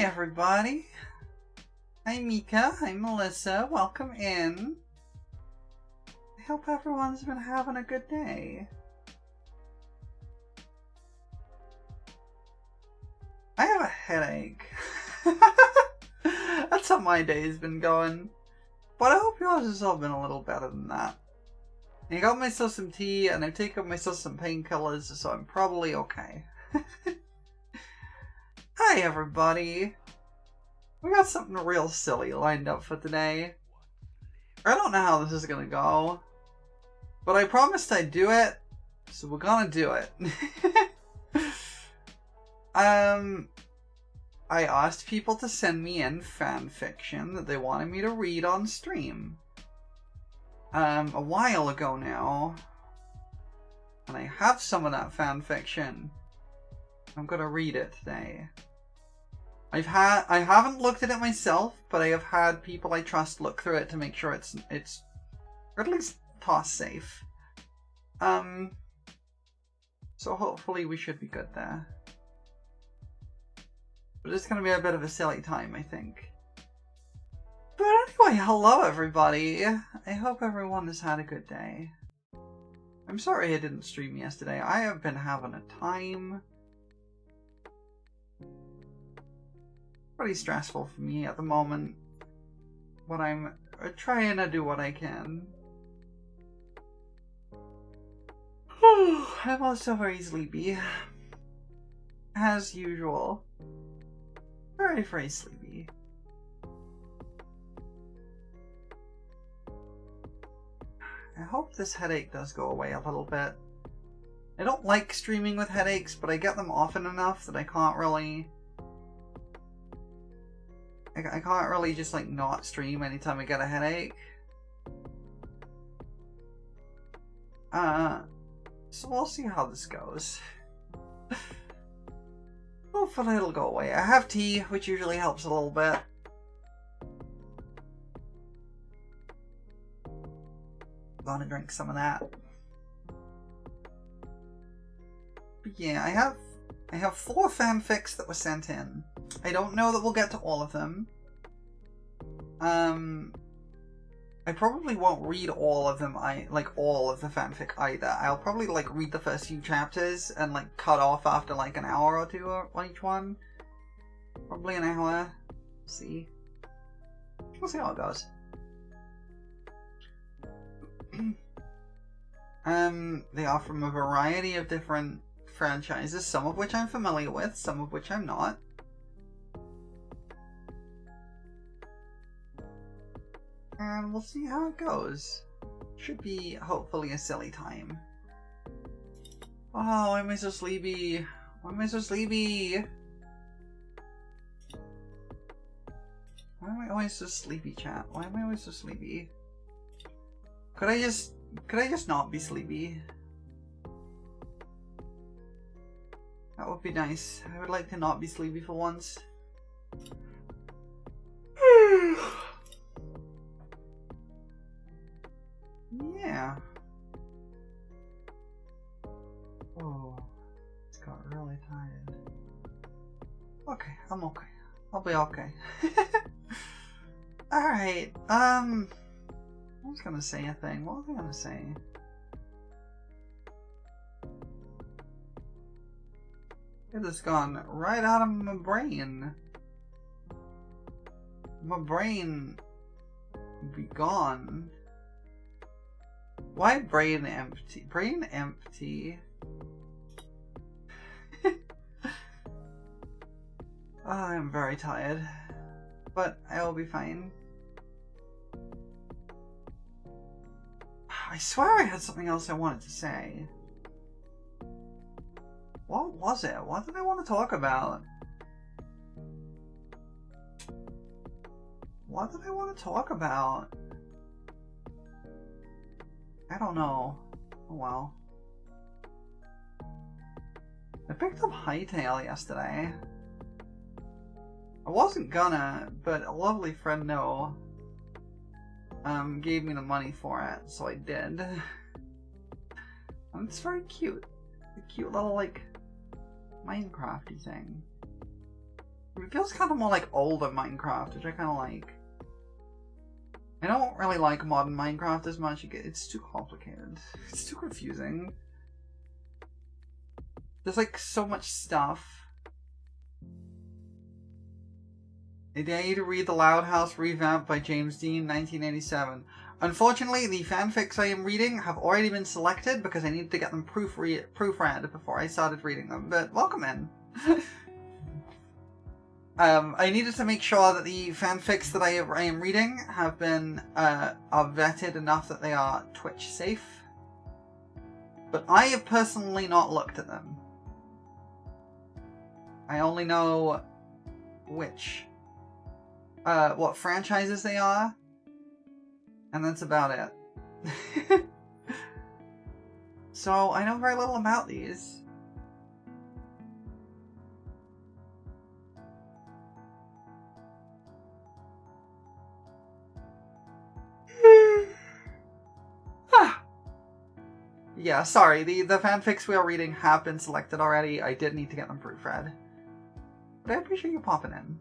everybody. Hi Mika, hi Melissa, welcome in. I hope everyone's been having a good day. I have a headache. That's how my day's been going. But I hope yours has all been a little better than that. I got myself some tea and I've taken myself some painkillers, so I'm probably okay. Hi everybody. We got something real silly lined up for today. I don't know how this is gonna go, but I promised I'd do it, so we're gonna do it. I asked people to send me in fan fiction that they wanted me to read on stream. A while ago now. And I have some of that fan fiction. I'm gonna read it today. I haven't looked at it myself, but I have had people I trust look through it to make sure it's or at least toss safe. So hopefully we should be good there. But it's gonna be a bit of a silly time, I think. But anyway, hello everybody. I hope everyone has had a good day. I'm sorry I didn't stream yesterday. I have been having a time. Pretty stressful for me at the moment. But I'm trying to do what I can. I'm also very sleepy. As usual. Very, very sleepy. I hope this headache does go away a little bit. I don't like streaming with headaches, but I get them often enough that I can't really... I can't really just like not stream anytime I get a headache. So we'll see how this goes. Hopefully it'll go away. I have tea, which usually helps a little bit. Gonna drink some of that. But yeah, I have 4 fanfics that were sent in. I don't know that we'll get to all of them. I probably won't read all of them, all of the fanfic either. I'll probably like read the first few chapters and like cut off after like an hour or two on each one. Probably an hour. See. We'll see how it goes. They are from a variety of different franchises, some of which I'm familiar with, some of which I'm not. And we'll see how it goes. Should be, hopefully, a silly time. Oh, why am I so sleepy? Why am I so sleepy? Why am I always so sleepy, chat? Why am I always so sleepy? Could I just not be sleepy? That would be nice. I would like to not be sleepy for once. Yeah. Oh, it's got really tired. Okay, I'm okay. I'll be okay. Alright, I was gonna say a thing. What was I gonna say? It has gone right out of my brain. My brain be gone. Why brain empty? Brain empty? Oh, I'm very tired. But I will be fine. I swear I had something else I wanted to say. What was it? What did I want to talk about? What did I want to talk about? I don't know. Oh well. I picked up Hightail yesterday. I wasn't gonna, but a lovely friend No gave me the money for it, so I did. And it's very cute. A cute little like Minecrafty thing. It feels kind of more like older Minecraft, which I kind of like. I don't really like modern Minecraft as much. It's too complicated. It's too confusing. There's like so much stuff. I dare you to read The Loud House Revamp by James Dean, 1987. Unfortunately, the fanfics I am reading have already been selected because I needed to get them proofread before I started reading them, but welcome in. I needed to make sure that the fanfics that I am reading have been are vetted enough that they are Twitch safe. But I have personally not looked at them. I only know what franchises they are, and that's about it. So I know very little about these. Yeah, sorry, the fanfics we are reading have been selected already. I did need to get them proofread. But I appreciate you popping in.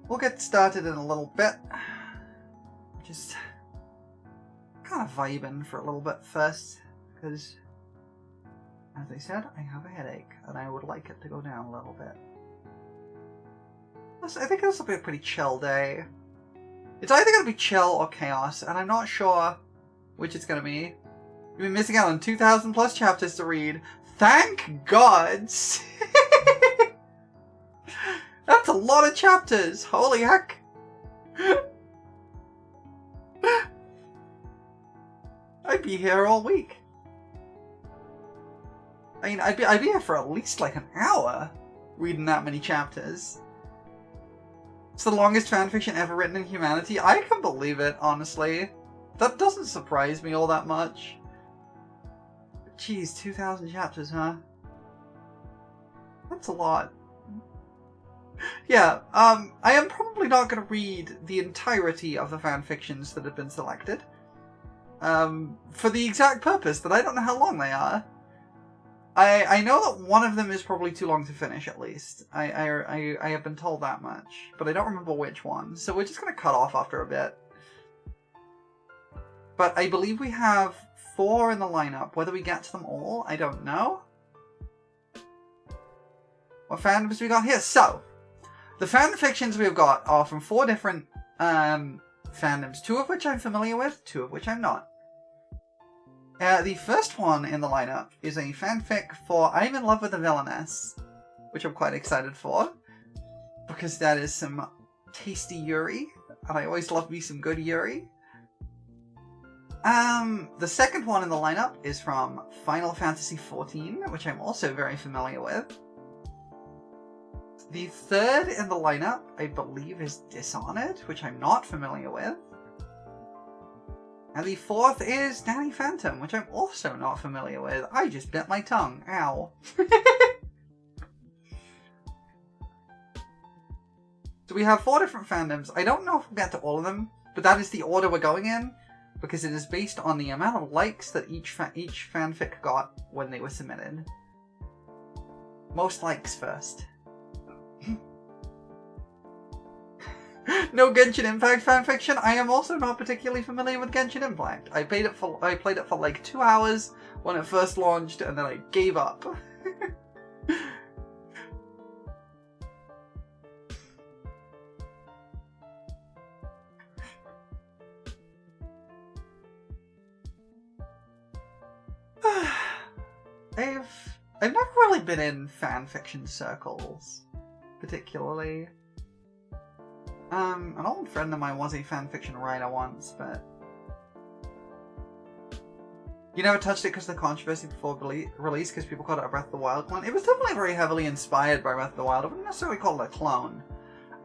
We'll get started in a little bit. Just kind of vibing for a little bit first, because, as I said, I have a headache, and I would like it to go down a little bit. I think this will be a pretty chill day. It's either going to be chill or chaos, and I'm not sure which it's going to be. You've been missing out on 2,000 plus chapters to read. Thank God! That's a lot of chapters! Holy heck! I'd be here all week. I mean, I'd be here for at least like an hour reading that many chapters. It's the longest fanfiction ever written in humanity. I can believe it, honestly. That doesn't surprise me all that much. Jeez, 2,000 chapters, huh? That's a lot. Yeah, I am probably not going to read the entirety of the fanfictions that have been selected. For the exact purpose that I don't know how long they are. I know that one of them is probably too long to finish, at least. I have been told that much, but I don't remember which one, so we're just going to cut off after a bit. But I believe we have 4 in the lineup. Whether we get to them all, I don't know. What fandoms we got here? So, the fanfictions we've got are from 4 different fandoms, 2 of which I'm familiar with, 2 of which I'm not. The first one in the lineup is a fanfic for I'm in Love with a Villainess, which I'm quite excited for, because that is some tasty Yuri, and I always love me some good Yuri. The second one in the lineup is from Final Fantasy XIV, which I'm also very familiar with. The third in the lineup, I believe, is Dishonored, which I'm not familiar with. And the fourth is Danny Phantom, which I'm also not familiar with. I just bit my tongue. Ow. So we have 4 different fandoms. I don't know if we'll get to all of them, but that is the order we're going in, because it is based on the amount of likes that each fanfic got when they were submitted. Most likes first. No Genshin Impact fanfiction. I am also not particularly familiar with Genshin Impact. I played it for like 2 hours when it first launched, and then I gave up. I've never really been in fanfiction circles, particularly. An old friend of mine was a fanfiction writer once, but you never touched it because of the controversy before release, because people called it a Breath of the Wild clone. It was definitely very heavily inspired by Breath of the Wild. I wouldn't necessarily call it a clone.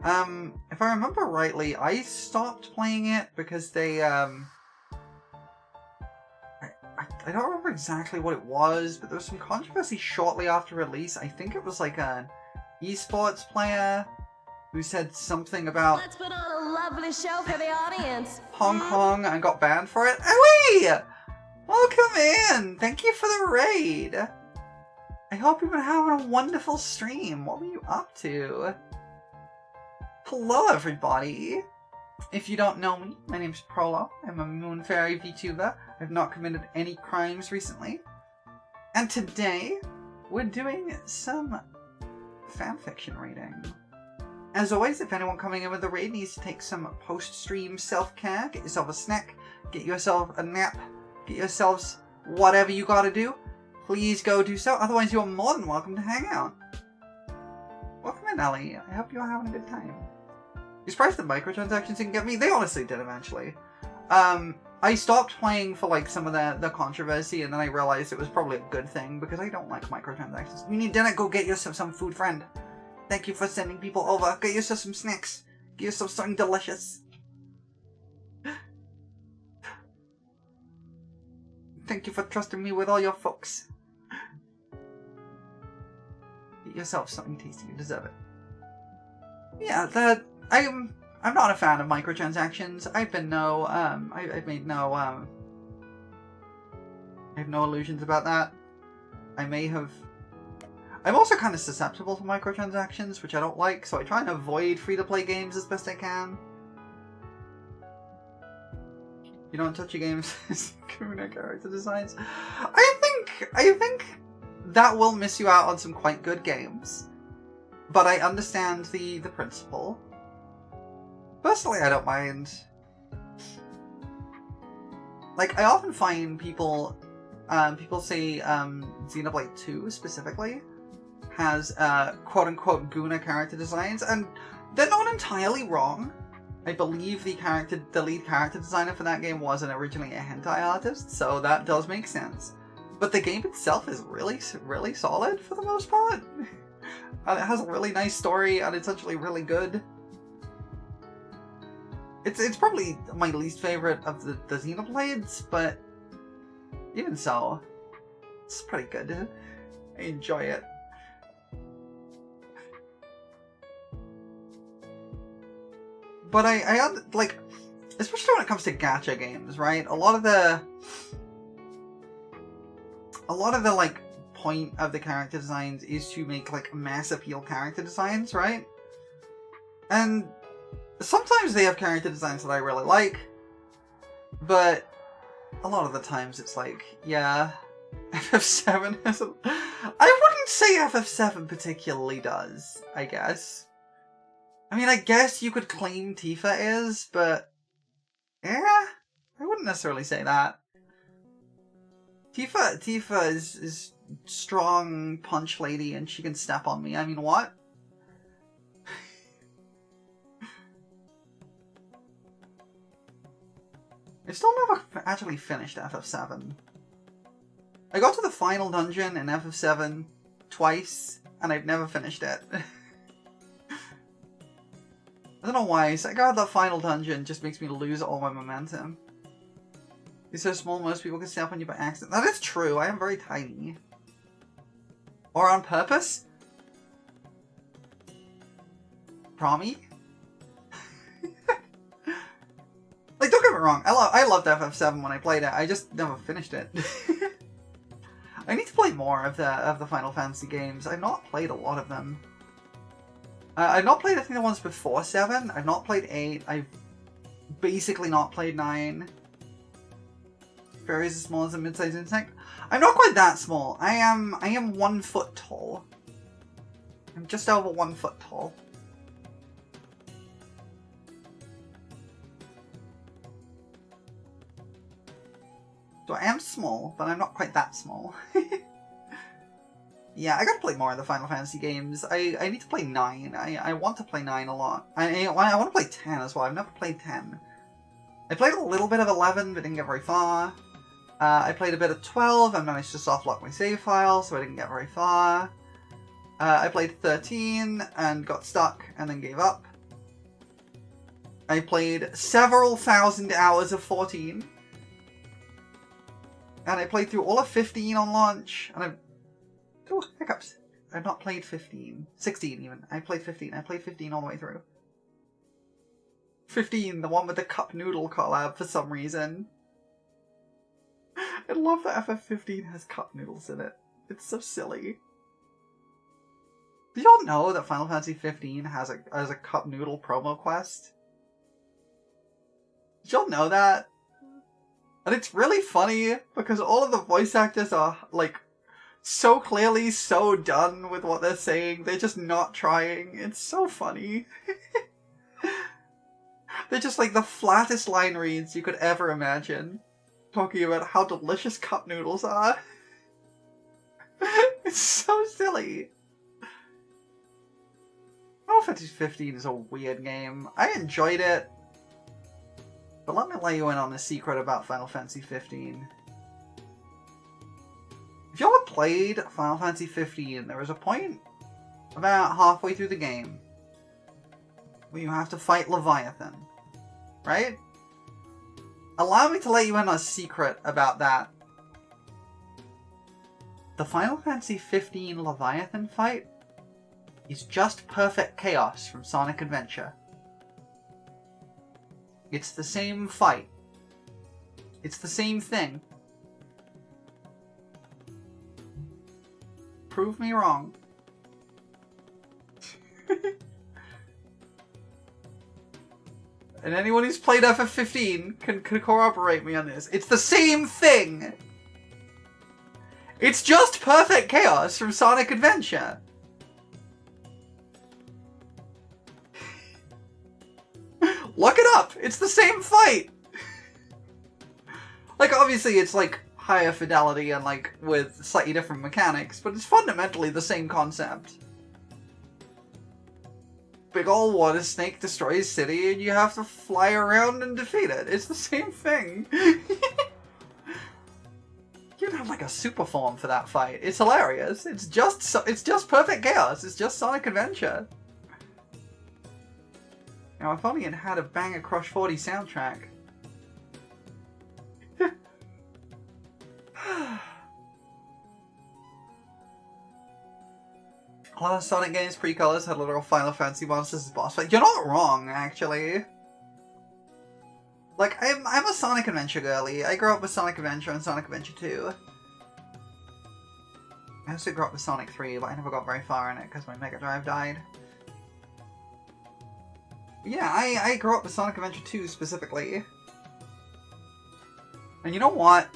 If I remember rightly, I stopped playing it because they, I don't remember exactly what it was, but there was some controversy shortly after release. I think it was like an esports player who said something about let's put on a lovely show for the audience. Hong Kong and got banned for it. Owie! Welcome in! Thank you for the raid! I hope you've been having a wonderful stream. What were you up to? Hello, everybody. If you don't know me, my name's Prolo. I'm a Moon Fairy VTuber. I've not committed any crimes recently. And today, we're doing some fanfiction reading. As always, if anyone coming in with the raid needs to take some post-stream self-care, get yourself a snack, get yourself a nap, get yourselves whatever you gotta do, please go do so. Otherwise, you're more than welcome to hang out. Welcome in, Ellie. I hope you're having a good time. You surprised that microtransactions didn't get me? They honestly did eventually. I stopped playing for like some of the controversy, and then I realized it was probably a good thing because I don't like microtransactions. You need dinner, go get yourself some food, friend. Thank you for sending people over. Get yourself some snacks. Get yourself something delicious. Thank you for trusting me with all your folks. Get yourself something tasty. You deserve it. Yeah, I'm not a fan of microtransactions. I've been I've made no I have no illusions about that. I'm also kind of susceptible to microtransactions, which I don't like, so I try and avoid free-to-play games as best I can. You don't touch your games. Kuna character designs. I think that will miss you out on some quite good games. But I understand the principle. Personally, I don't mind. Like, I often find people say Xenoblade 2 specifically has quote-unquote Guna character designs, and they're not entirely wrong. I believe the lead character designer for that game wasn't originally a hentai artist, so that does make sense. But the game itself is really, really solid for the most part. And it has a really nice story, and it's actually really good. It's probably my least favorite of the Xenoblades, but even so, it's pretty good. I enjoy it. But I like, especially when it comes to gacha games, right? A lot of the like point of the character designs is to make like mass appeal character designs, right? And sometimes they have character designs that I really like, but a lot of the times it's like, yeah, FF7 isn't. I wouldn't say FF7 particularly does, I guess. I mean, I guess you could claim Tifa is, but yeah, I wouldn't necessarily say that. Tifa is strong punch lady, and she can step on me. I mean, what? I still never actually finished FF7. I got to the final dungeon in FF7 twice, and I've never finished it. I don't know why. So God, that final dungeon just makes me lose all my momentum. He's so small, most people can step on you by accident. That is true. I am very tiny. Or on purpose? Promi? Like, don't get me wrong. I loved FF7 when I played it. I just never finished it. I need to play more of the Final Fantasy games. I've not played a lot of them. I've not played, I think, the ones before 7. I've not played 8. I've basically not played 9. Fairies as small as a mid-sized insect. I'm not quite that small. I am 1 foot tall. I'm just over 1 foot tall. So I am small, but I'm not quite that small. Yeah, I gotta play more of the Final Fantasy games. I need to play 9. I want to play 9 a lot. I want to play 10 as well. I've never played 10. I played a little bit of 11, but didn't get very far. I played a bit of 12 and managed to softlock my save file, so I didn't get very far. I played 13 and got stuck and then gave up. I played several thousand hours of 14. And I played through all of 15 on launch, and oh, hiccups. I've not played 15. 16 even. I played 15. I played 15 all the way through. 15, the one with the cup noodle collab for some reason. I love that FF15 has cup noodles in it. It's so silly. Do y'all know that Final Fantasy 15 has a cup noodle promo quest? Did y'all know that? And it's really funny because all of the voice actors are, like, so clearly so done with what they're saying. They're just not trying. It's so funny. They're just like the flattest line reads you could ever imagine. Talking about how delicious cup noodles are. It's so silly. Final Fantasy 15 is a weird game. I enjoyed it. But let me let you in on the secret about Final Fantasy 15. If y'all have played Final Fantasy 15, there was a point about halfway through the game where you have to fight Leviathan, right? Allow me to let you in on a secret about that. The Final Fantasy 15 Leviathan fight is just perfect chaos from Sonic Adventure. It's the same fight. It's the same thing. Prove me wrong. And anyone who's played FF15 can corroborate me on this. It's the same thing! It's just perfect chaos from Sonic Adventure. Look it up! It's the same fight! Like, obviously it's, like, higher fidelity and, like, with slightly different mechanics, but it's fundamentally the same concept. Big ol' water snake destroys city and you have to fly around and defeat it. It's the same thing. You'd have, like, a super form for that fight. It's hilarious. It's just perfect chaos. It's just Sonic Adventure. Now, if only it had a Banger Crush 40 soundtrack. A lot of Sonic games pre-colors had literal Final Fantasy monsters as boss fight. You're not wrong, actually. Like, I'm a Sonic Adventure girly. I grew up with Sonic Adventure and Sonic Adventure 2. I also grew up with Sonic 3, but I never got very far in it because my Mega Drive died. Yeah, I grew up with Sonic Adventure 2 specifically. And you know what?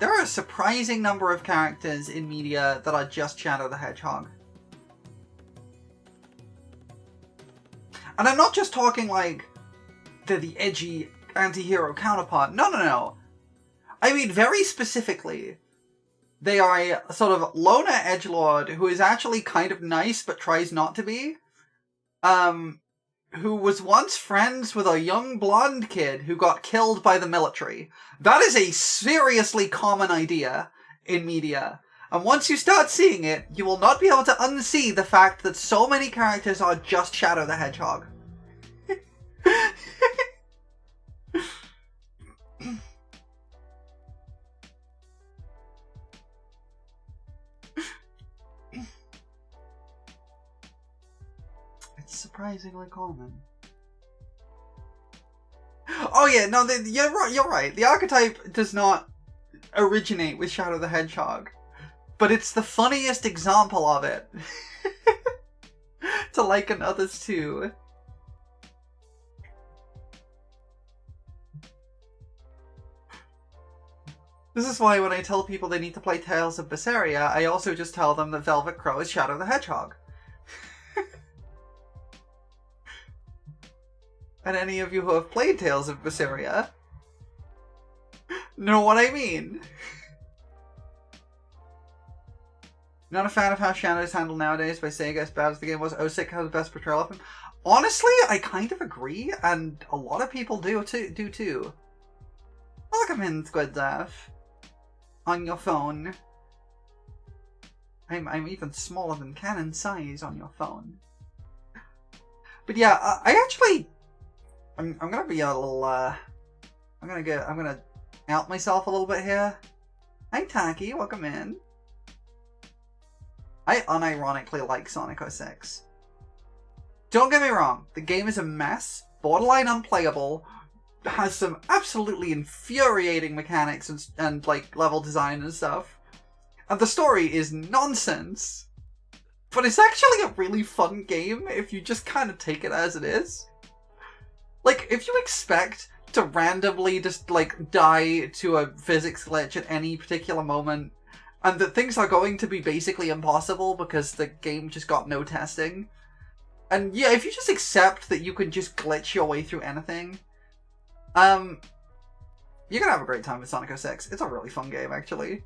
There are a surprising number of characters in media that are just Shadow the Hedgehog. And I'm not just talking like they're the edgy anti-hero counterpart. No, no, no. I mean, very specifically, they are a sort of loner edgelord who is actually kind of nice but tries not to be. Who was once friends with a young blonde kid who got killed by the military. That is a seriously common idea in media. And once you start seeing it, you will not be able to unsee the fact that so many characters are just Shadow the Hedgehog. It's surprisingly common. Oh yeah, no, you're right. The archetype does not originate with Shadow the Hedgehog. But it's the funniest example of it. To liken others to. This is why when I tell people they need to play Tales of Berseria, I also just tell them that Velvet Crow is Shadow the Hedgehog. And any of you who have played Tales of Berseria know what I mean. Not a fan of how Shadow is handled nowadays by Sega, as bad as the game was. Osick has the best portrayal of him. Honestly, I kind of agree, and a lot of people do too. Welcome in, Squid Zaff. On your phone. I'm even smaller than canon size on your phone. But yeah, I'm gonna be a little, I'm gonna out myself a little bit here. Hi Taki, welcome in. I unironically like Sonic 06. Don't get me wrong, the game is a mess, borderline unplayable, has some absolutely infuriating mechanics and like level design and stuff. And the story is nonsense. But it's actually a really fun game if you just kind of take it as it is. Like, if you expect to randomly just, like, die to a physics glitch at any particular moment, and that things are going to be basically impossible because the game just got no testing. And yeah, if you just accept that you can just glitch your way through anything, you're gonna have a great time with Sonic 06. It's a really fun game, actually.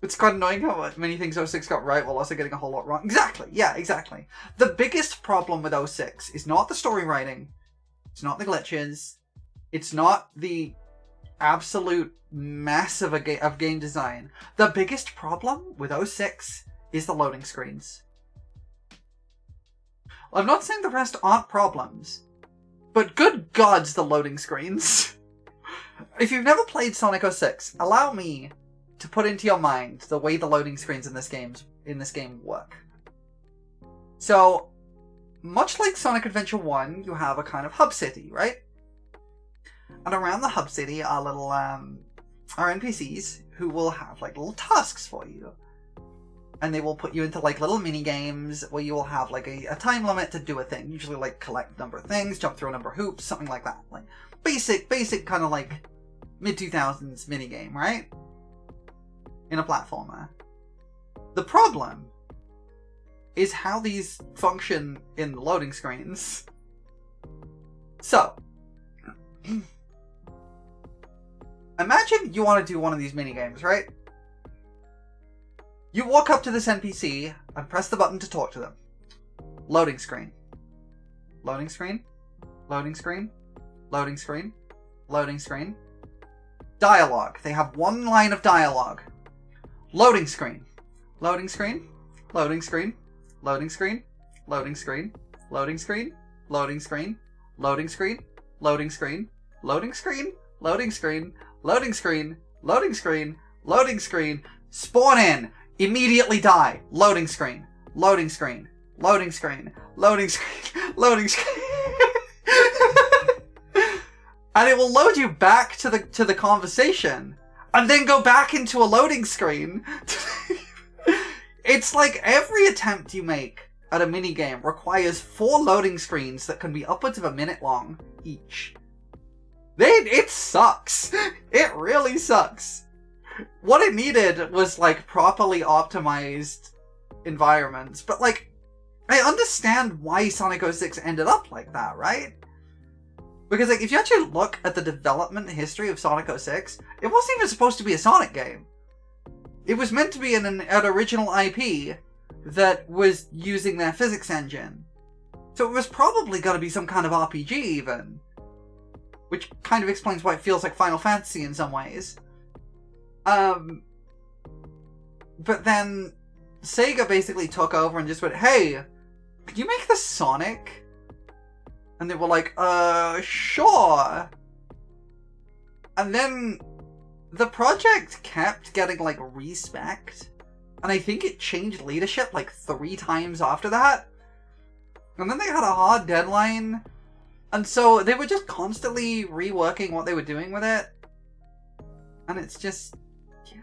It's quite annoying how many things 06 got right while also getting a whole lot wrong. Exactly, yeah, exactly. The biggest problem with 06 is not the story writing, it's not the glitches, it's not the absolute mess of game design. The biggest problem with 06 is the loading screens. I'm not saying the rest aren't problems, but good gods, the loading screens. If you've never played Sonic 06, allow me to put into your mind the way the loading screens in this game work. So, much like Sonic Adventure 1, you have a kind of hub city, right? And around the hub city are little are NPCs who will have like little tasks for you. And they will put you into like little mini games where you will have like a time limit to do a thing. Usually like collect a number of things, jump through a number of hoops, something like that. Like basic kind of like mid-2000s mini game, right? In a platformer. The problem is how these function in the loading screens. So, imagine you want to do one of these mini games, right? You walk up to this NPC and press the button to talk to them. Loading screen. Loading screen. Loading screen. Loading screen. Loading screen. Dialogue. They have one line of dialogue. Loading screen. Loading screen. Loading screen. Loading screen. Loading screen. Loading screen. Loading screen. Loading screen. Loading screen. Loading screen. Loading screen. Loading screen. Loading screen. Loading screen. Spawn in. Immediately die. Loading screen. Loading screen. Loading screen. Loading screen. Loading screen. And it will load you back to the conversation. And then go back into a loading screen. It's like every attempt you make at a minigame requires 4 loading screens that can be upwards of a minute long each. It sucks. It really sucks. What it needed was like properly optimized environments, but like I understand why Sonic 06 ended up like that, right? Because like if you actually look at the development history of Sonic 06, it wasn't even supposed to be a Sonic game. It was meant to be an original IP that was using their physics engine. So it was probably going to be some kind of RPG even. Which kind of explains why it feels like Final Fantasy in some ways. But then Sega basically took over and just went, hey, could you make this Sonic? And they were like, sure. And then the project kept getting like respec'd. And I think it changed leadership like 3 times after that. And then they had a hard deadline. And so they were just constantly reworking what they were doing with it. And it's just, yeah.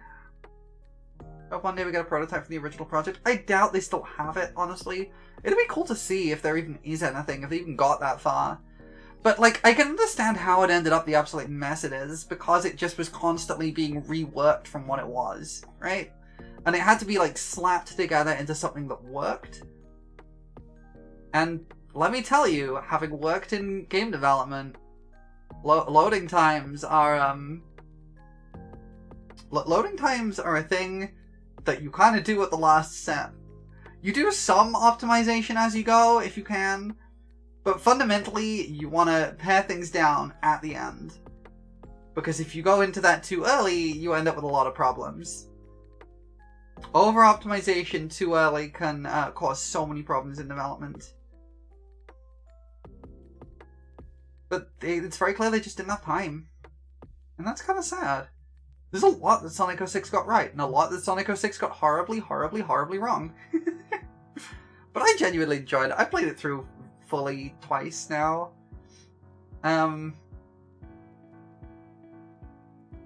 But one day we get a prototype for the original project. I doubt they still have it, honestly. It'd be cool to see if there even is anything, if they even got that far. But, like, I can understand how it ended up the absolute mess it is, because it just was constantly being reworked from what it was, right? And it had to be, like, slapped together into something that worked. And let me tell you, having worked in game development, loading times are, loading times are a thing that you kind of do at the last step. You do some optimization as you go, if you can, but fundamentally, you want to pare things down at the end. Because if you go into that too early, you end up with a lot of problems. Over-optimization too early can cause so many problems in development. But it's very clear they just didn't have time. And that's kind of sad. There's a lot that Sonic 06 got right, and a lot that Sonic 06 got horribly, horribly, horribly wrong. But I genuinely enjoyed it. I played it through fully twice now. I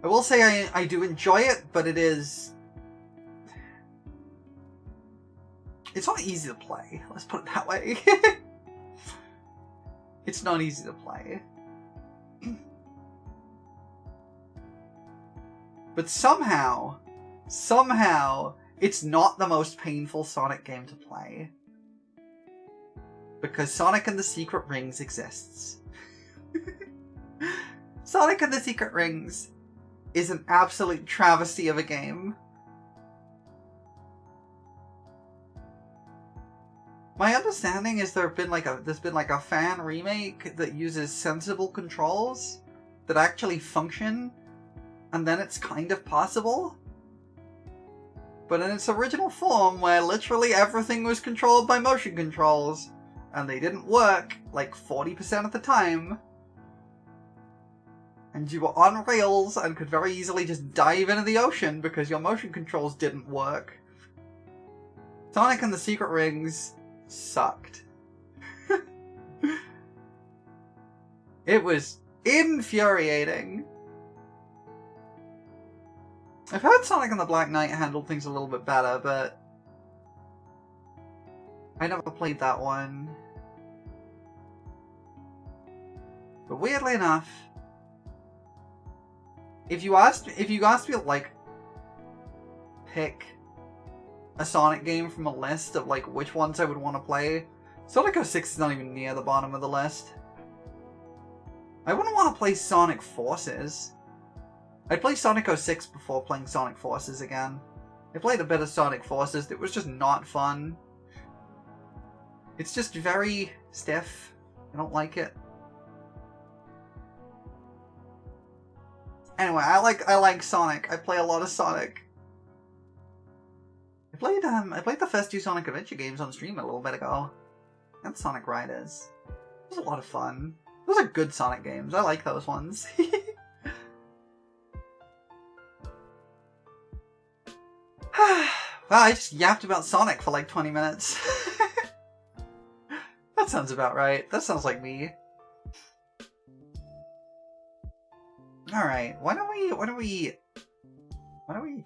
will say I do enjoy it, but it is... It's not easy to play, let's put it that way. It's not easy to play. But somehow, it's not the most painful Sonic game to play. Because Sonic and the Secret Rings exists. Sonic and the Secret Rings is an absolute travesty of a game. My understanding is there's been like a fan remake that uses sensible controls that actually function, and then it's kind of possible. But in its original form, where literally everything was controlled by motion controls, and they didn't work like 40% of the time, and you were on rails and could very easily just dive into the ocean because your motion controls didn't work, Sonic and the Secret Rings sucked. It was infuriating. I've heard Sonic and the Black Knight handled things a little bit better, but I never played that one. But weirdly enough, if you asked me to like pick a Sonic game from a list of like which ones I would want to play, Sonic 06 is not even near the bottom of the list. I wouldn't want to play Sonic Forces. I'd play Sonic 06 before playing Sonic Forces again. I played a bit of Sonic Forces, it was just not fun. It's just very stiff. I don't like it. Anyway, I like Sonic. I play a lot of Sonic. I played the first two Sonic Adventure games on stream a little bit ago. And Sonic Riders. It was a lot of fun. Those are good Sonic games. I like those ones. Wow, I just yapped about Sonic for like 20 minutes. That sounds about right. That sounds like me. Alright, why don't we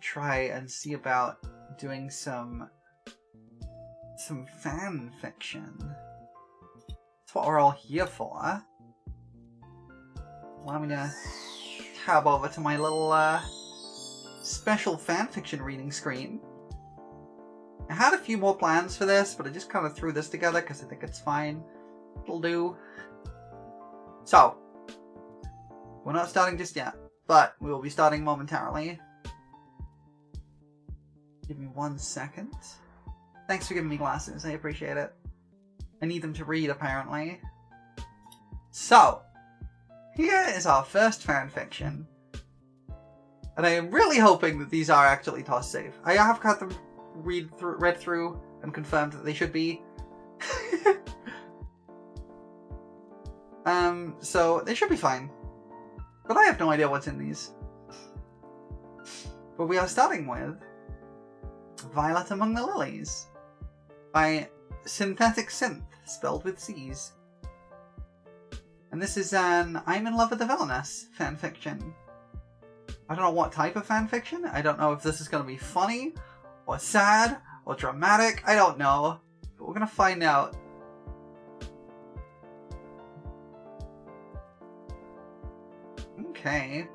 try and see about doing some fan fiction? That's what we're all here for. Allow me to tab over to my little special fanfiction reading screen. I had a few more plans for this, but I just kind of threw this together because I think it's fine. It'll do. So, we're not starting just yet, but we will be starting momentarily. Give me 1 second. Thanks for giving me glasses, I appreciate it. I need them to read, apparently. So, here is our first fanfiction. And I am really hoping that these are actually toss safe. I have got them read through and confirmed that they should be. So they should be fine. But I have no idea what's in these. But we are starting with Violet Among the Lilies by Synthetic Synth, spelled with C's. And this is an I'm in love with the villainess fanfiction. I don't know what type of fanfiction. I don't know if this is going to be funny, or sad, or dramatic. I don't know. But we're going to find out. Okay.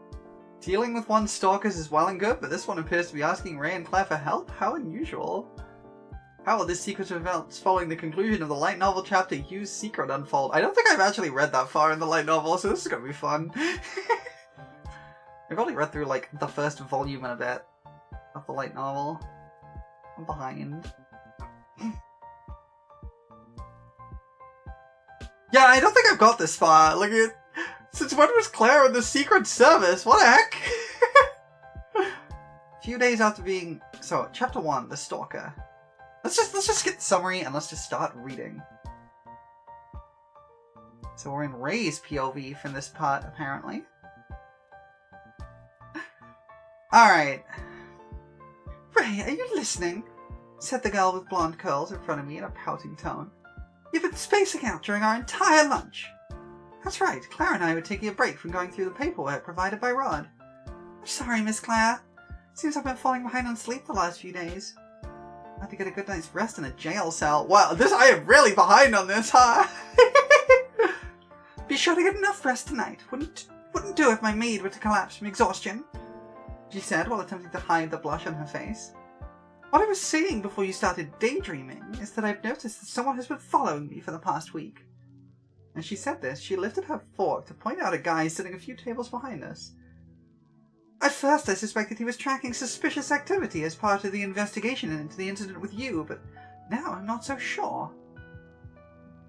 Dealing with one's stalkers is well and good, but this one appears to be asking Ray and Claire for help? How unusual. How will this sequence of events following the conclusion of the light novel chapter Hugh's Secret unfold? I don't think I've actually read that far in the light novel, so this is going to be fun. I've only read through, like, the first volume and a bit of the light novel. I'm behind. Yeah, I don't think I've got this far. Look at... Since when was Claire in the Secret Service? What the heck? A few days after being... So, chapter 1, The Stalker. Let's just get the summary and let's just start reading. So we're in Ray's POV from this part, apparently. Alright. Ray, are you listening? Said the girl with blonde curls in front of me in a pouting tone. You've been spacing out during our entire lunch. That's right, Claire and I were taking a break from going through the paperwork provided by Rod. I'm sorry, Miss Claire. Seems I've been falling behind on sleep the last few days. I had to get a good night's rest in a jail cell. Wow, I am really behind on this, huh? Be sure to get enough rest tonight. Wouldn't do if my maid were to collapse from exhaustion, she said while attempting to hide the blush on her face. What I was saying before you started daydreaming is that I've noticed that someone has been following me for the past week. As she said this, she lifted her fork to point out a guy sitting a few tables behind us. At first I suspected he was tracking suspicious activity as part of the investigation into the incident with you, but now I'm not so sure.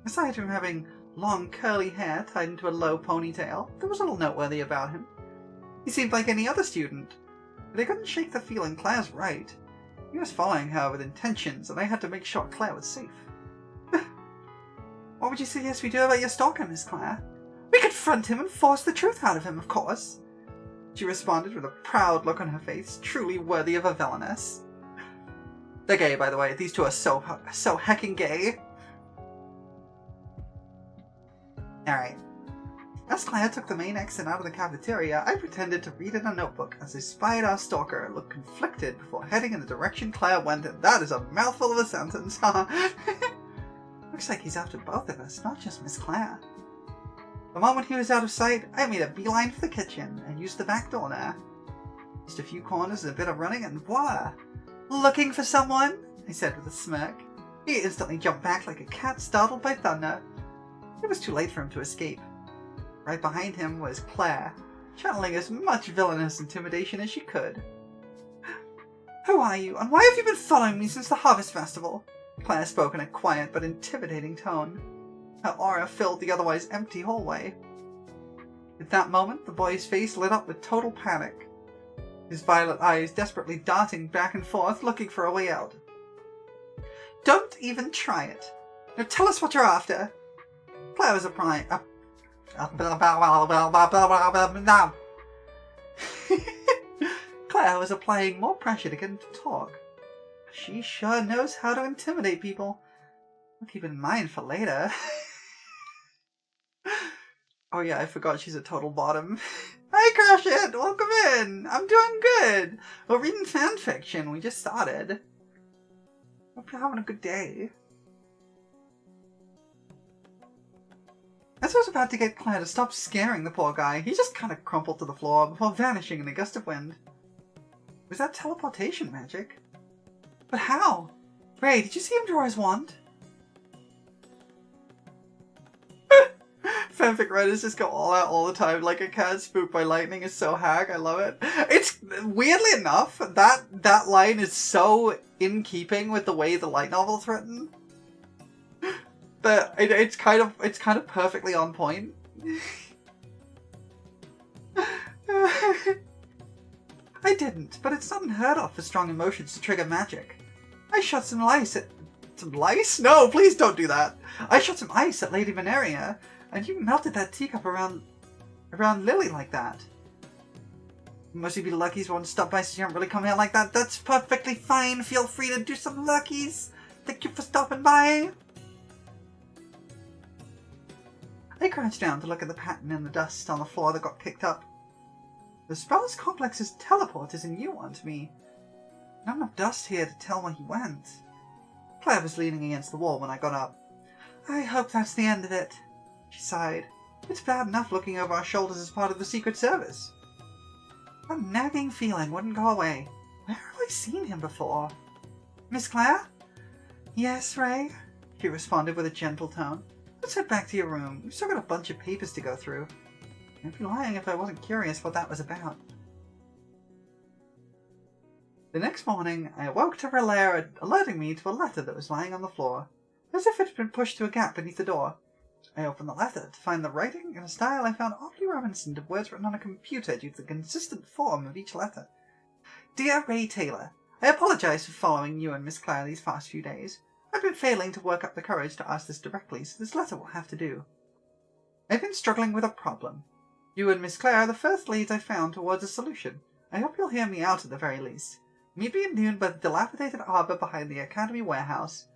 Aside from having long curly hair tied into a low ponytail, there was little noteworthy about him. He seemed like any other student, but I couldn't shake the feeling Claire's right. He was following her with intentions, and I had to make sure Claire was safe. What would you suggest we do about your stalker, Miss Claire? We confront him and force the truth out of him, of course. She responded with a proud look on her face, truly worthy of a villainess. They're gay, by the way. These two are so heckin' gay. Alright. As Claire took the main exit out of the cafeteria, I pretended to read in a notebook as I spied our stalker and looked conflicted before heading in the direction Claire went in. That is a mouthful of a sentence, huh? Looks like he's after both of us, not just Miss Claire. The moment he was out of sight, I made a beeline for the kitchen and used the back door there. Just a few corners and a bit of running and voila! Looking for someone? I said with a smirk. He instantly jumped back like a cat startled by thunder. It was too late for him to escape. Right behind him was Claire, channeling as much villainous intimidation as she could. Who are you, and why have you been following me since the Harvest Festival? Claire spoke in a quiet but intimidating tone. Her aura filled the otherwise empty hallway. At that moment, the boy's face lit up with total panic, his violet eyes desperately darting back and forth, looking for a way out. Don't even try it. Now tell us what you're after. Claire was applying... Claire was applying more pressure to get him to talk. She sure knows how to intimidate people. I'll keep it in mind for later. Oh yeah, I forgot she's a total bottom. Hi Crush It! Welcome in! I'm doing good! We're reading fanfiction. We just started. Hope you're having a good day. As I was about to get Claire to stop scaring the poor guy, he just kind of crumpled to the floor before vanishing in a gust of wind. Was that teleportation magic? But how? Ray, did you see him draw his wand? Fanfic writers just go all out all the time, like a cat spooked by lightning is so hack. I love it. It's weirdly enough, that line is so in keeping with the way the light novel's written. That it's kind of perfectly on point. I didn't, but it's not unheard of for strong emotions to trigger magic. I shot some lice at... Some lice? No, please don't do that. I shot some ice at Lady Veneria, and you melted that teacup around Lily like that. Must you be luckies won't stop by since you haven't really come here like that. That's perfectly fine. Feel free to do some luckies. Thank you for stopping by. I crouched down to look at the pattern in the dust on the floor that got kicked up. The Spellers Complex's teleport isn't new one to me. Not enough dust here to tell where he went. Claire was leaning against the wall when I got up. I hope that's the end of it, she sighed. It's bad enough looking over our shoulders as part of the Secret Service. That nagging feeling wouldn't go away. Where have I seen him before? Miss Claire? Yes, Ray, she responded with a gentle tone. Let's head back to your room. We've still got a bunch of papers to go through. I'd be lying if I wasn't curious what that was about. The next morning, I awoke to Relaire alerting me to a letter that was lying on the floor, as if it had been pushed through a gap beneath the door. I opened the letter to find the writing in a style I found oddly reminiscent of words written on a computer due to the consistent form of each letter. Dear Ray Taylor, I apologize for following you and Miss Claire these past few days. I've been failing to work up the courage to ask this directly, so this letter will have to do. I've been struggling with a problem. You and Miss Claire are the first leads I found towards a solution. I hope you'll hear me out at the very least. Meet me at noon by the dilapidated arbor behind the Academy warehouse.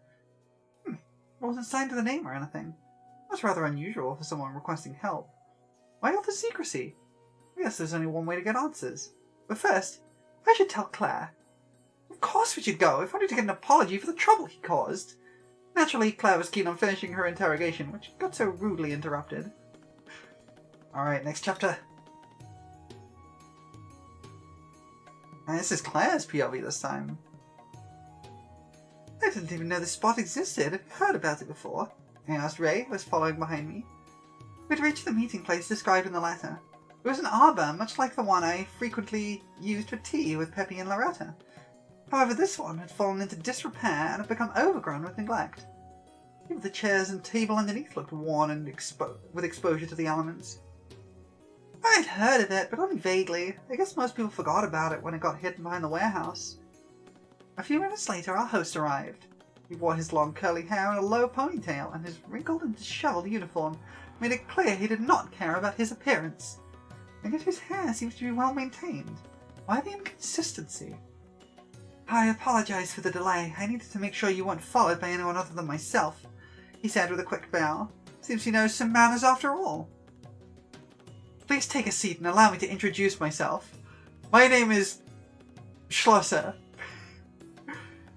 It wasn't signed to the name or anything. That's rather unusual for someone requesting help. Why all the secrecy? I guess there's only one way to get answers. But first, I should tell Claire. Of course we should go, if only to get an apology for the trouble he caused. Naturally, Claire was keen on finishing her interrogation, which got so rudely interrupted. Alright, next chapter. And this is Claire's POV this time. I didn't even know this spot existed. Have you heard about it before? I asked Ray, who was following behind me. We'd reached the meeting place described in the letter. It was an arbor, much like the one I frequently used for tea with Peppy and Loretta. However, this one had fallen into disrepair and had become overgrown with neglect. Even the chairs and table underneath looked worn and with exposure to the elements. I had heard of it, but only vaguely. I guess most people forgot about it when it got hidden behind the warehouse. A few minutes later, our host arrived. He wore his long curly hair in a low ponytail, and his wrinkled and disheveled uniform made it clear he did not care about his appearance. And yet his hair seems to be well maintained. Why the inconsistency? I apologize for the delay. I needed to make sure you weren't followed by anyone other than myself, he said with a quick bow. Seems he knows some manners after all. Please take a seat and allow me to introduce myself. My name is Schlosser.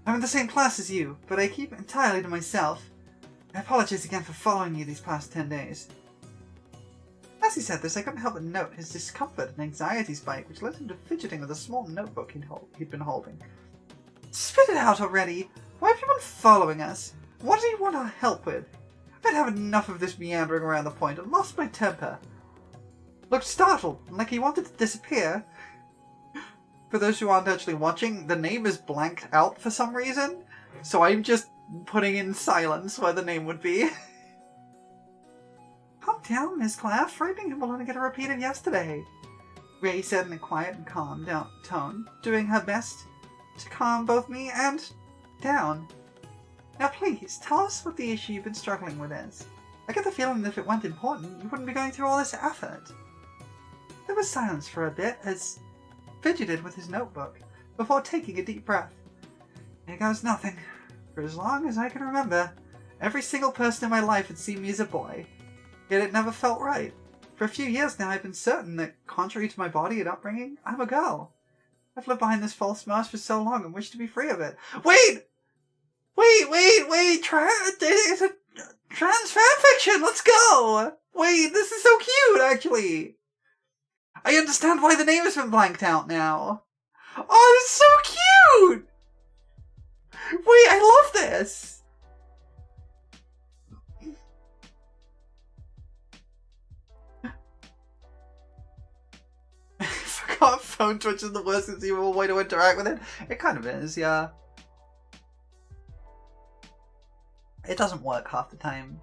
I'm in the same class as you, but I keep entirely to myself. I apologize again for following you these past 10 days. As he said this, I couldn't help but note his discomfort and anxiety spike, which led him to fidgeting with a small notebook he'd been holding. Spit it out already! Why have you been following us? What do you want our help with? I'd have enough of this meandering around the point and lost my temper. Looked startled, like he wanted to disappear. For those who aren't actually watching, the name is blanked out for some reason, so I'm just putting in silence where the name would be. Calm down, Miss Claire. Frightening him will only get a repeat of yesterday, Ray said in a quiet and calm tone, doing her best to calm both me and down. Now please, tell us what the issue you've been struggling with is. I get the feeling that if it weren't important, you wouldn't be going through all this effort. There was silence for a bit as fidgeted with his notebook, before taking a deep breath. Here goes nothing. For as long as I can remember, every single person in my life had seen me as a boy. Yet it never felt right. For a few years now I've been certain that, contrary to my body and upbringing, I'm a girl. I've lived behind this false mask for so long and wish to be free of it. Wait! It's a trans fanfiction! Let's go! Wait, this is so cute, actually! I understand why the name has been blanked out now. Oh, it's so cute! Wait, I love this! I forgot phone twitch is the worst conceivable way to interact with it. It kind of is, yeah. It doesn't work half the time.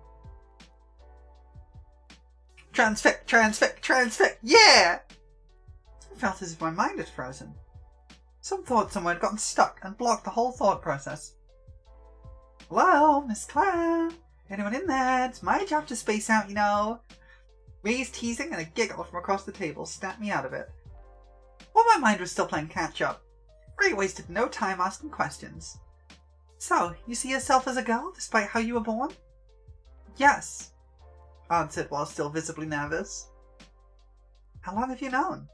Transfic, yeah! I felt as if my mind had frozen. Some thought somewhere had gotten stuck and blocked the whole thought process. Hello, Miss Claire? Anyone in there? It's my job to space out, you know. Ray's teasing and a giggle from across the table snapped me out of it. While my mind was still playing catch-up, Ray wasted no time asking questions. So, you see yourself as a girl, despite how you were born? Yes, answered while still visibly nervous. How long have you known?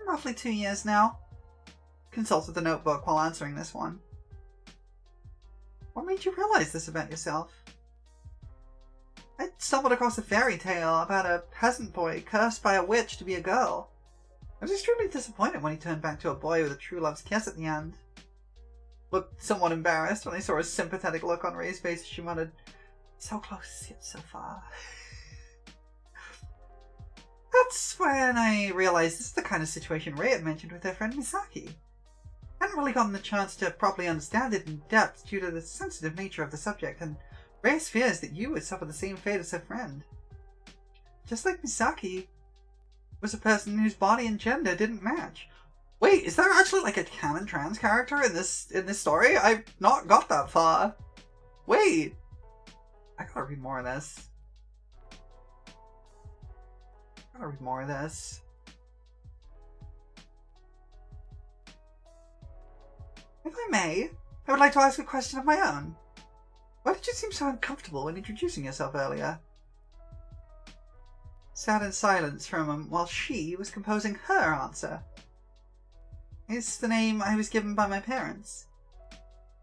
Roughly 2 years now. Consulted the notebook while answering this one. What made you realize this about yourself? I stumbled across a fairy tale about a peasant boy cursed by a witch to be a girl. I was extremely disappointed when he turned back to a boy with a true love's kiss at the end. Looked somewhat embarrassed when I saw a sympathetic look on Ray's face as she muttered, so close yet so far. That's when I realized this is the kind of situation Ray had mentioned with her friend Misaki. I hadn't really gotten the chance to properly understand it in depth due to the sensitive nature of the subject, and Ray's fears that you would suffer the same fate as her friend. Just like Misaki was a person whose body and gender didn't match. Wait, is there actually like a canon trans character in this story? I've not got that far. Wait, I gotta read more of this. If I may, I would like to ask a question of my own. Why did you seem so uncomfortable when introducing yourself earlier? Sat in silence for a moment while she was composing her answer. It's the name I was given by my parents.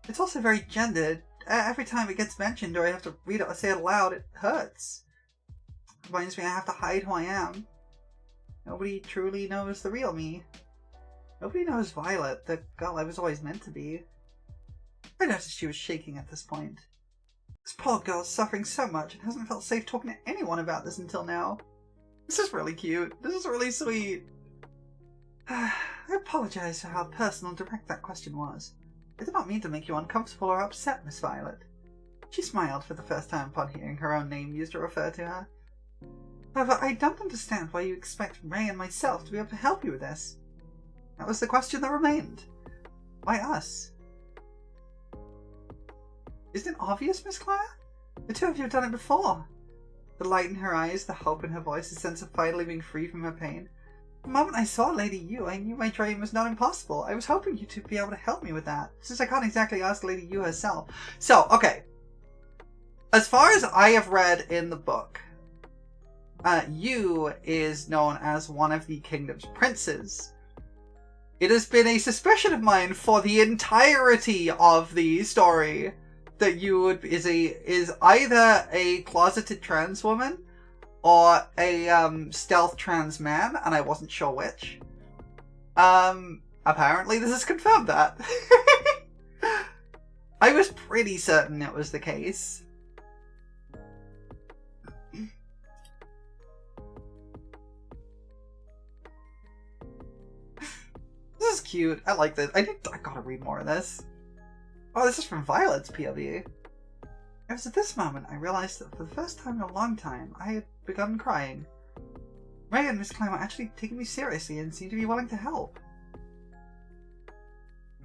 It's also very gendered. Every time it gets mentioned or I have to read it or say it aloud, it hurts. It reminds me I have to hide who I am. Nobody truly knows the real me. Nobody knows Violet, the girl I was always meant to be. I noticed she was shaking at this point. This poor girl's suffering so much and hasn't felt safe talking to anyone about this until now. This is really cute. This is really sweet. I apologize for how personal and direct that question was. I did not mean to make you uncomfortable or upset, Miss Violet. She smiled for the first time upon hearing her own name used to refer to her. However, I don't understand why you expect Ray and myself to be able to help you with this. That was the question that remained. Why us? Isn't it obvious, Miss Claire? The two of you have done it before. The light in her eyes, the hope in her voice, the sense of finally being free from her pain. The moment I saw Lady Yu, I knew my dream was not impossible. I was hoping you to be able to help me with that, since I can't exactly ask Lady Yu herself. So, okay. As far as I have read in the book, Yu is known as one of the kingdom's princes. It has been a suspicion of mine for the entirety of the story that Yu is either a closeted trans woman or a stealth trans man, and I wasn't sure which. Apparently this has confirmed that. I was pretty certain it was the case. This is cute. I like this. I gotta read more of this. Oh, this is from Violet's POV. It was at this moment I realized that for the first time in a long time, I had begun crying. Ray and Miss Klein were actually taking me seriously and seemed to be willing to help.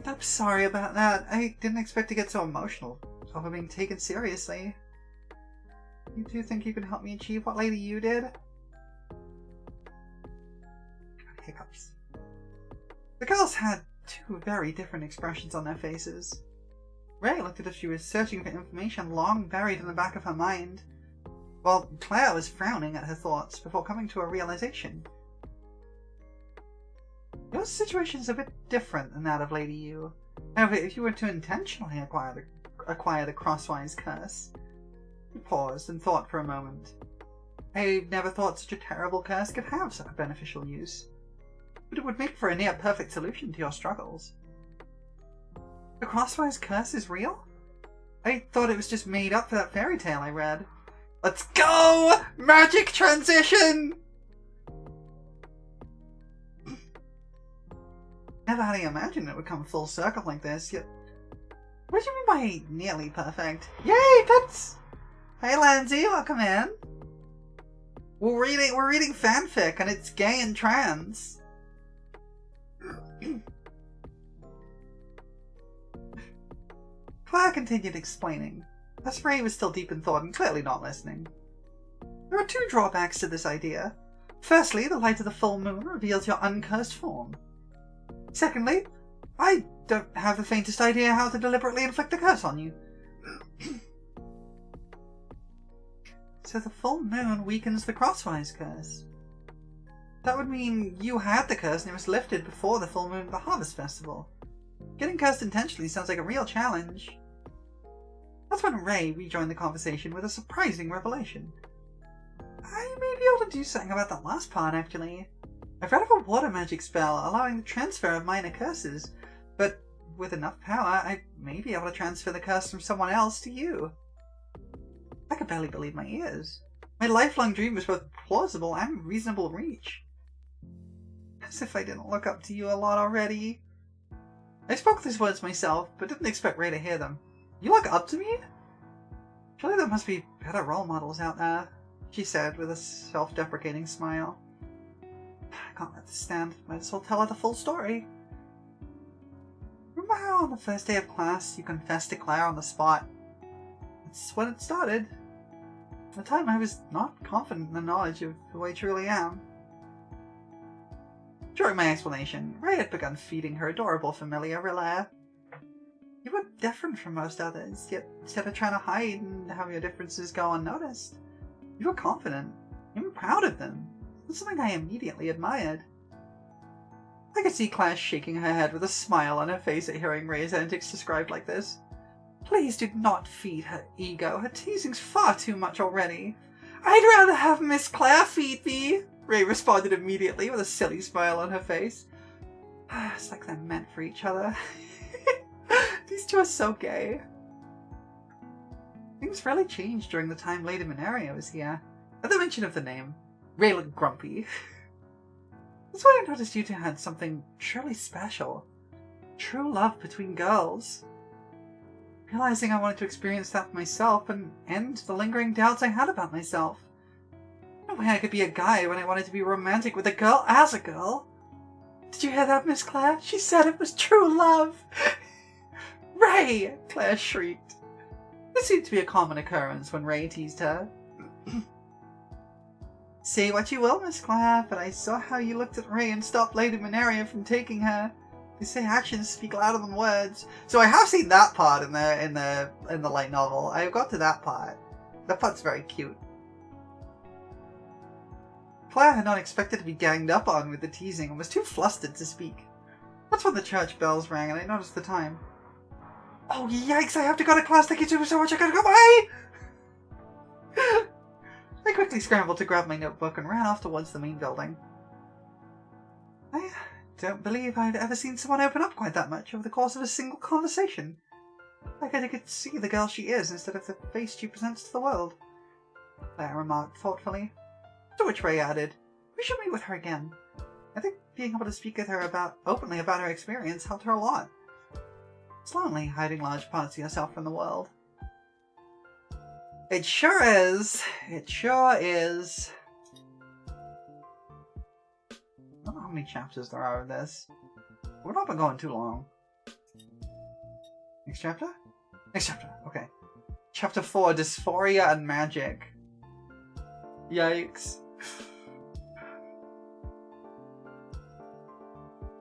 I'm sorry about that. I didn't expect to get so emotional over being taken seriously. You do think you can help me achieve what Lady Yu did? Hiccups. The girls had two very different expressions on their faces. Ray looked as if she was searching for information long buried in the back of her mind, while Claire was frowning at her thoughts before coming to a realization. Your situation is a bit different than that of Lady Yu. However, if you were to intentionally acquire the crosswise curse... He paused and thought for a moment. I never thought such a terrible curse could have such a beneficial use. But it would make for a near-perfect solution to your struggles. The crosswise curse is real? I thought it was just made up for that fairy tale I read. Let's go! Magic transition! Never had I imagined it would come full circle like this, yet... What do you mean by nearly perfect? Yay, pets! Hey Lanzy, welcome in. We're reading fanfic and it's gay and trans. Claire continued explaining. As Ray was still deep in thought and clearly not listening. There are two drawbacks to this idea. Firstly, the light of the full moon reveals your uncursed form. Secondly, I don't have the faintest idea how to deliberately inflict a curse on you. So the full moon weakens the crosswise curse. That would mean you had the curse and it was lifted before the full moon of the Harvest Festival. Getting cursed intentionally sounds like a real challenge. That's when Ray rejoined the conversation with a surprising revelation. I may be able to do something about that last part, actually. I've read of a water magic spell allowing the transfer of minor curses, but with enough power, I may be able to transfer the curse from someone else to you. I could barely believe my ears. My lifelong dream was both plausible and reasonable reach. As if I didn't look up to you a lot already. I spoke these words myself, but didn't expect Ray to hear them. You look up to me? Surely there must be better role models out there, she said with a self-deprecating smile. I can't let this stand. Might as well tell her the full story. Remember how on the first day of class you confessed to Claire on the spot? That's when it started. At the time I was not confident in the knowledge of who I truly am. During my explanation, Ray had begun feeding her adorable familiar Relaire. You were different from most others, yet instead of trying to hide and have your differences go unnoticed, you were confident, even proud of them. That's something I immediately admired. I could see Claire shaking her head with a smile on her face at hearing Ray's antics described like this. Please do not feed her ego. Her teasing's far too much already. I'd rather have Miss Claire feed me, Ray responded immediately with a silly smile on her face. It's like they're meant for each other. These two are so gay. Things really changed during the time Lady Minaria was here. At the mention of the name, Ray looked grumpy. That's when I noticed you two had something truly special. True love between girls. Realizing I wanted to experience that myself and end the lingering doubts I had about myself. No way I could be a guy when I wanted to be romantic with a girl as a girl. Did you hear that, Miss Claire? She said it was true love. Ray! Claire shrieked. This seemed to be a common occurrence when Ray teased her. Say what you will, Miss Claire, but I saw how you looked at Ray and stopped Lady Minaria from taking her. They say actions speak louder than words. So I have seen that part in the light novel. I've got to that part. That part's very cute. Claire had not expected to be ganged up on with the teasing and was too flustered to speak. That's when the church bells rang and I noticed the time. Oh yikes, I have to go to class, thank you so much, I gotta go, bye! I quickly scrambled to grab my notebook and ran off towards the main building. I don't believe I'd ever seen someone open up quite that much over the course of a single conversation. Like I could see the girl she is instead of the face she presents to the world. Claire remarked thoughtfully. To which Ray added, we should meet with her again. I think being able to speak with her openly about her experience helped her a lot. It's lonely hiding large parts of yourself from the world. It sure is. It sure is. I don't know how many chapters there are of this. We're not been going too long. Next chapter? Next chapter, okay. Chapter 4, Dysphoria and Magic. Yikes.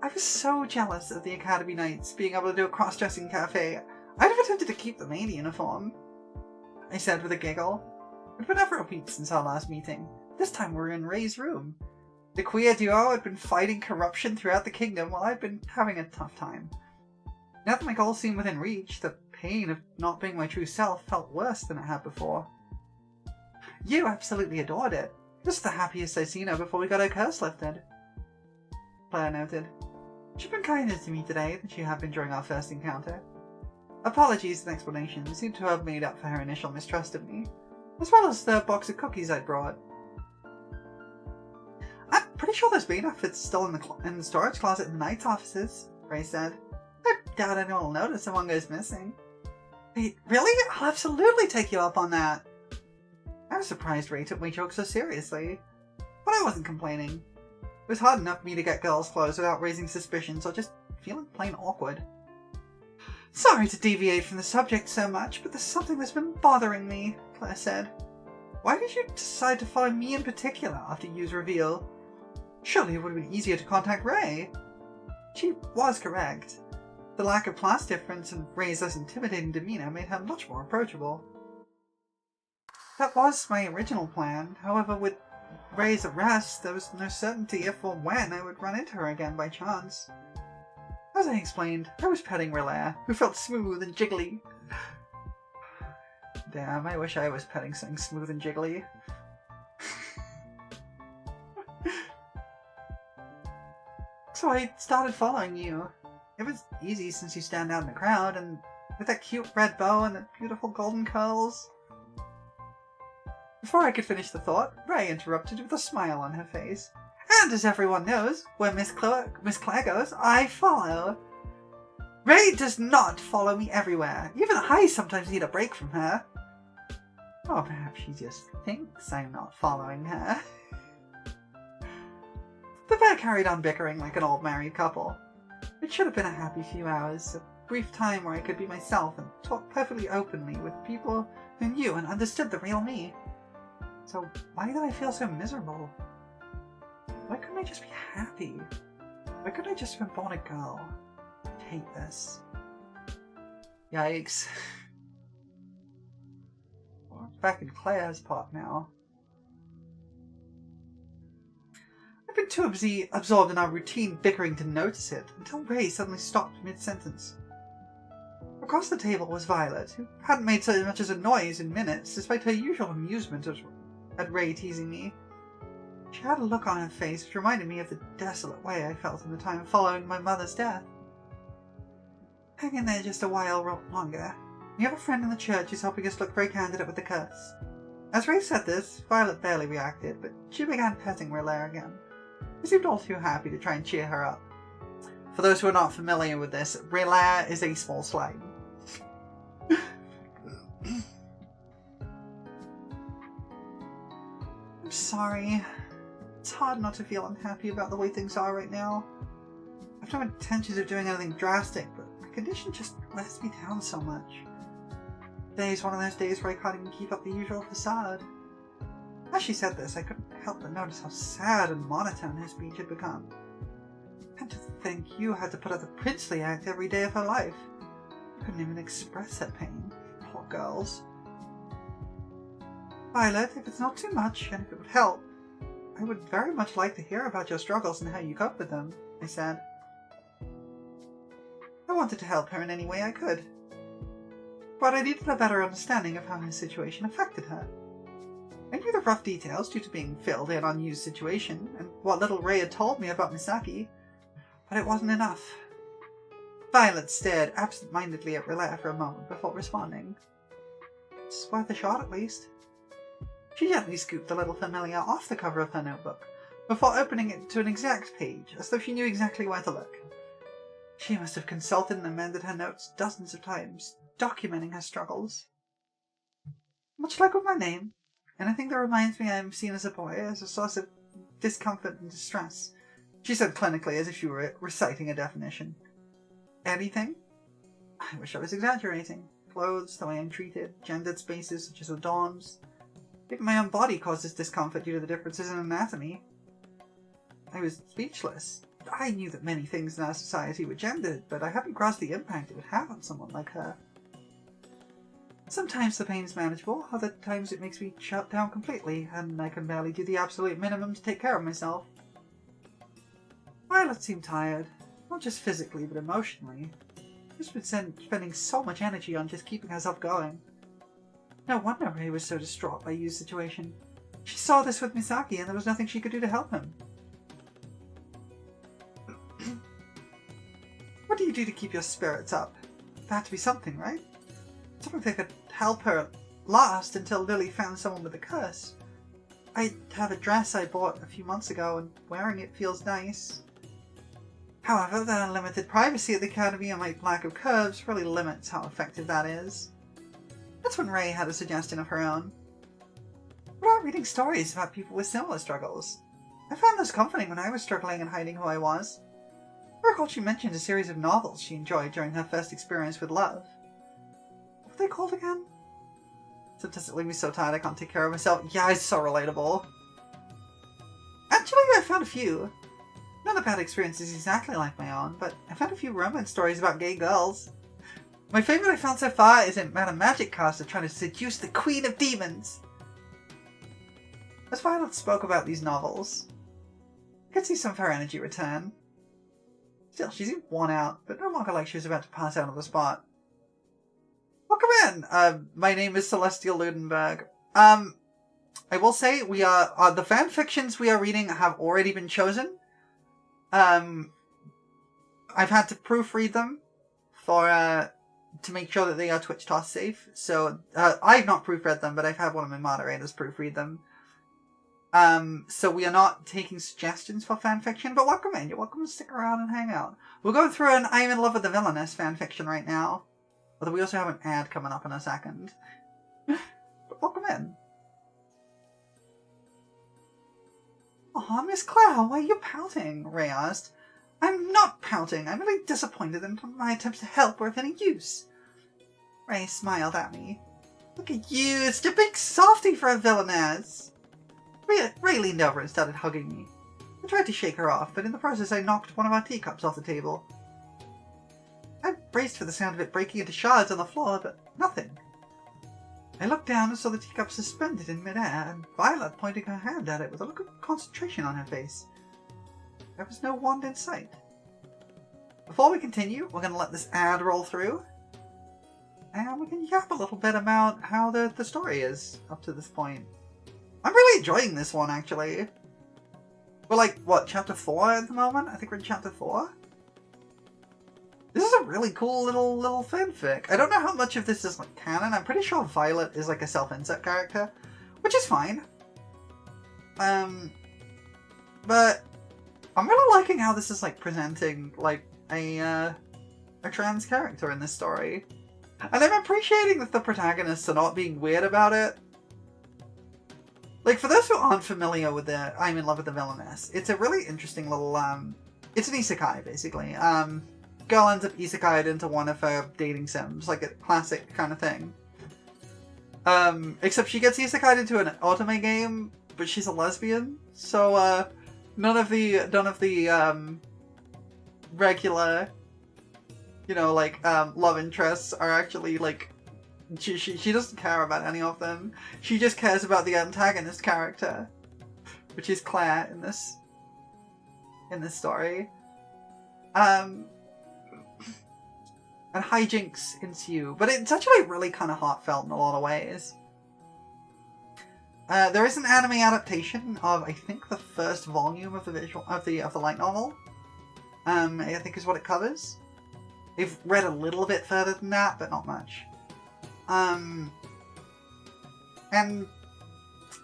I was so jealous of the Academy Knights being able to do a cross-dressing cafe. I'd have attempted to keep the maid uniform, I said with a giggle. It had been over a week since our last meeting. This time we were in Ray's room. The queer duo had been fighting corruption throughout the kingdom while I'd been having a tough time. Now that my goal seemed within reach, the pain of not being my true self felt worse than it had before. You absolutely adored it. Just the happiest I'd seen her before we got her curse lifted. Claire noted. She'd been kinder to me today than she had been during our first encounter. Apologies and explanations seemed to have made up for her initial mistrust of me, as well as the box of cookies I'd brought. I'm pretty sure there's been outfits still in the storage closet in the Knight's offices, Ray said. I doubt anyone will notice if one goes missing. Wait, really? I'll absolutely take you up on that. I was surprised Ray took my joke so seriously, but I wasn't complaining. It was hard enough for me to get girls' clothes without raising suspicions or just feeling plain awkward. Sorry to deviate from the subject so much, but there's something that's been bothering me, Claire said. Why did you decide to follow me in particular after Yu's reveal? Surely it would have been easier to contact Ray. She was correct. The lack of class difference and Ray's less intimidating demeanor made her much more approachable. That was my original plan. However, with Ray's arrest, there was no certainty if or when I would run into her again by chance. As I explained, I was petting Relaire, who felt smooth and jiggly. Damn, I wish I was petting something smooth and jiggly. So I started following you. It was easy since you stand out in the crowd, and with that cute red bow and the beautiful golden curls. Before I could finish the thought, Ray interrupted with a smile on her face. And as everyone knows, where Miss Claire goes, I follow. Ray does not follow me everywhere. Even I sometimes need a break from her. Or perhaps she just thinks I'm not following her. The pair carried on bickering like an old married couple. It should have been a happy few hours, a brief time where I could be myself and talk perfectly openly with people who knew and understood the real me. So why did I feel so miserable? Why couldn't I just be happy? Why couldn't I just have been born a girl? I hate this. Yikes. Well, back in Claire's part now. I'd been too absorbed in our routine bickering to notice it, until Ray suddenly stopped mid-sentence. Across the table was Violet, who hadn't made so much as a noise in minutes, despite her usual amusement at Ray teasing me. She had a look on her face which reminded me of the desolate way I felt in the time following my mother's death. Hang in there just a while longer. We have a friend in the church who's helping us look very candidate with the curse. As Ray said this, Violet barely reacted, but she began petting Relaire again. He seemed all too happy to try and cheer her up. For those who are not familiar with this, Relaire is a small slime. I'm sorry. It's hard not to feel unhappy about the way things are right now. I've no intentions of doing anything drastic, but my condition just lets me down so much. Today's one of those days where I can't even keep up the usual facade. As she said this, I couldn't help but notice how sad and monotone her speech had become. And to think you had to put up the princely act every day of her life. I couldn't even express her pain. Poor girls. Violet, if it's not too much, and if it would help, I would very much like to hear about your struggles and how you cope with them, I said. I wanted to help her in any way I could, but I needed a better understanding of how her situation affected her. I knew the rough details due to being filled in on Yu's situation, and what little Ray had told me about Misaki, but it wasn't enough. Violet stared absent-mindedly at Relaire for a moment before responding. It's worth a shot at least. She gently scooped the little familiar off the cover of her notebook, before opening it to an exact page, as though she knew exactly where to look. She must have consulted and amended her notes dozens of times, documenting her struggles. Much like with my name, anything that reminds me I am seen as a boy is a source of discomfort and distress, she said clinically as if she were reciting a definition. Anything? I wish I was exaggerating. Clothes, the way I'm treated, gendered spaces such as with dorms. Even my own body causes discomfort due to the differences in anatomy. I was speechless. I knew that many things in our society were gendered, but I hadn't grasped the impact it would have on someone like her. Sometimes the pain's manageable, other times it makes me shut down completely, and I can barely do the absolute minimum to take care of myself. Violet seemed tired, not just physically but emotionally. She's been spending so much energy on just keeping herself going. No wonder Ray was so distraught by Yu's situation. She saw this with Misaki and there was nothing she could do to help him. What do you do to keep your spirits up? There had to be something, right? Something that could help her last until Lily found someone with a curse. I have a dress I bought a few months ago and wearing it feels nice. However, the unlimited privacy at the Academy and my lack of curves really limits how effective that is. That's when Ray had a suggestion of her own. What about reading stories about people with similar struggles? I found those comforting when I was struggling and hiding who I was. I recall she mentioned a series of novels she enjoyed during her first experience with love. What were they called again? Sometimes it leaves me so tired I can't take care of myself. Yeah, it's so relatable. Actually, I found a few. None of that experience is exactly like my own, but I found a few romance stories about gay girls. My favourite I found so far is in Madam Magic Caster trying to seduce the Queen of Demons. As Violet spoke about these novels, I could see some of her energy return. Still, she seemed worn out, but no longer like she was about to pass out on the spot. Welcome in! My name is Celestial Ludenberg. I will say, we are the fanfictions we are reading have already been chosen. I've had to proofread them for to make sure that they are Twitch toss safe. So I've not proofread them, but I've had one of my moderators proofread them. So we are not taking suggestions for fanfiction, but welcome in. You're welcome to stick around and hang out. We're going through an I'm in love with the villainess fanfiction right now. Although we also have an ad coming up in a second. But welcome in. Aw, Miss Claire, why are you pouting? Ray asked. I'm not pouting. I'm really disappointed in my attempts to help were of any use. Ray smiled at me. Look at you, it's such a big softy for a villainess. Ray leaned over and started hugging me. I tried to shake her off, but in the process I knocked one of our teacups off the table. I braced for the sound of it breaking into shards on the floor, but nothing. I looked down and saw the teacup suspended in midair, and Violet pointing her hand at it with a look of concentration on her face. There was no wand in sight. Before we continue, we're going to let this ad roll through. And we can yap a little bit about how the story is up to this point. I'm really enjoying this one, actually. We're like, what, chapter 4 at the moment? I think we're in chapter 4? This is a really cool little fanfic. I don't know how much of this is like canon. I'm pretty sure Violet is like a self-insert character, which is fine. But I'm really liking how this is like presenting like a trans character in this story. And I'm appreciating that the protagonists are not being weird about it. Like, for those who aren't familiar with the I'm in love with the villainess, it's a really interesting little, it's an isekai, basically. Girl ends up isekai'd into one of her dating sims, like a classic kind of thing. Except she gets isekai'd into an otome game, but she's a lesbian, so, none of the regular, you know, like, love interests are actually, like, she doesn't care about any of them. She just cares about the antagonist character, which is Claire in this story. And hijinks ensue, but it's actually really kind of heartfelt in a lot of ways. There is an anime adaptation of, I think, the first volume of the light novel. I think is what it covers. They've read a little bit further than that, but not much. And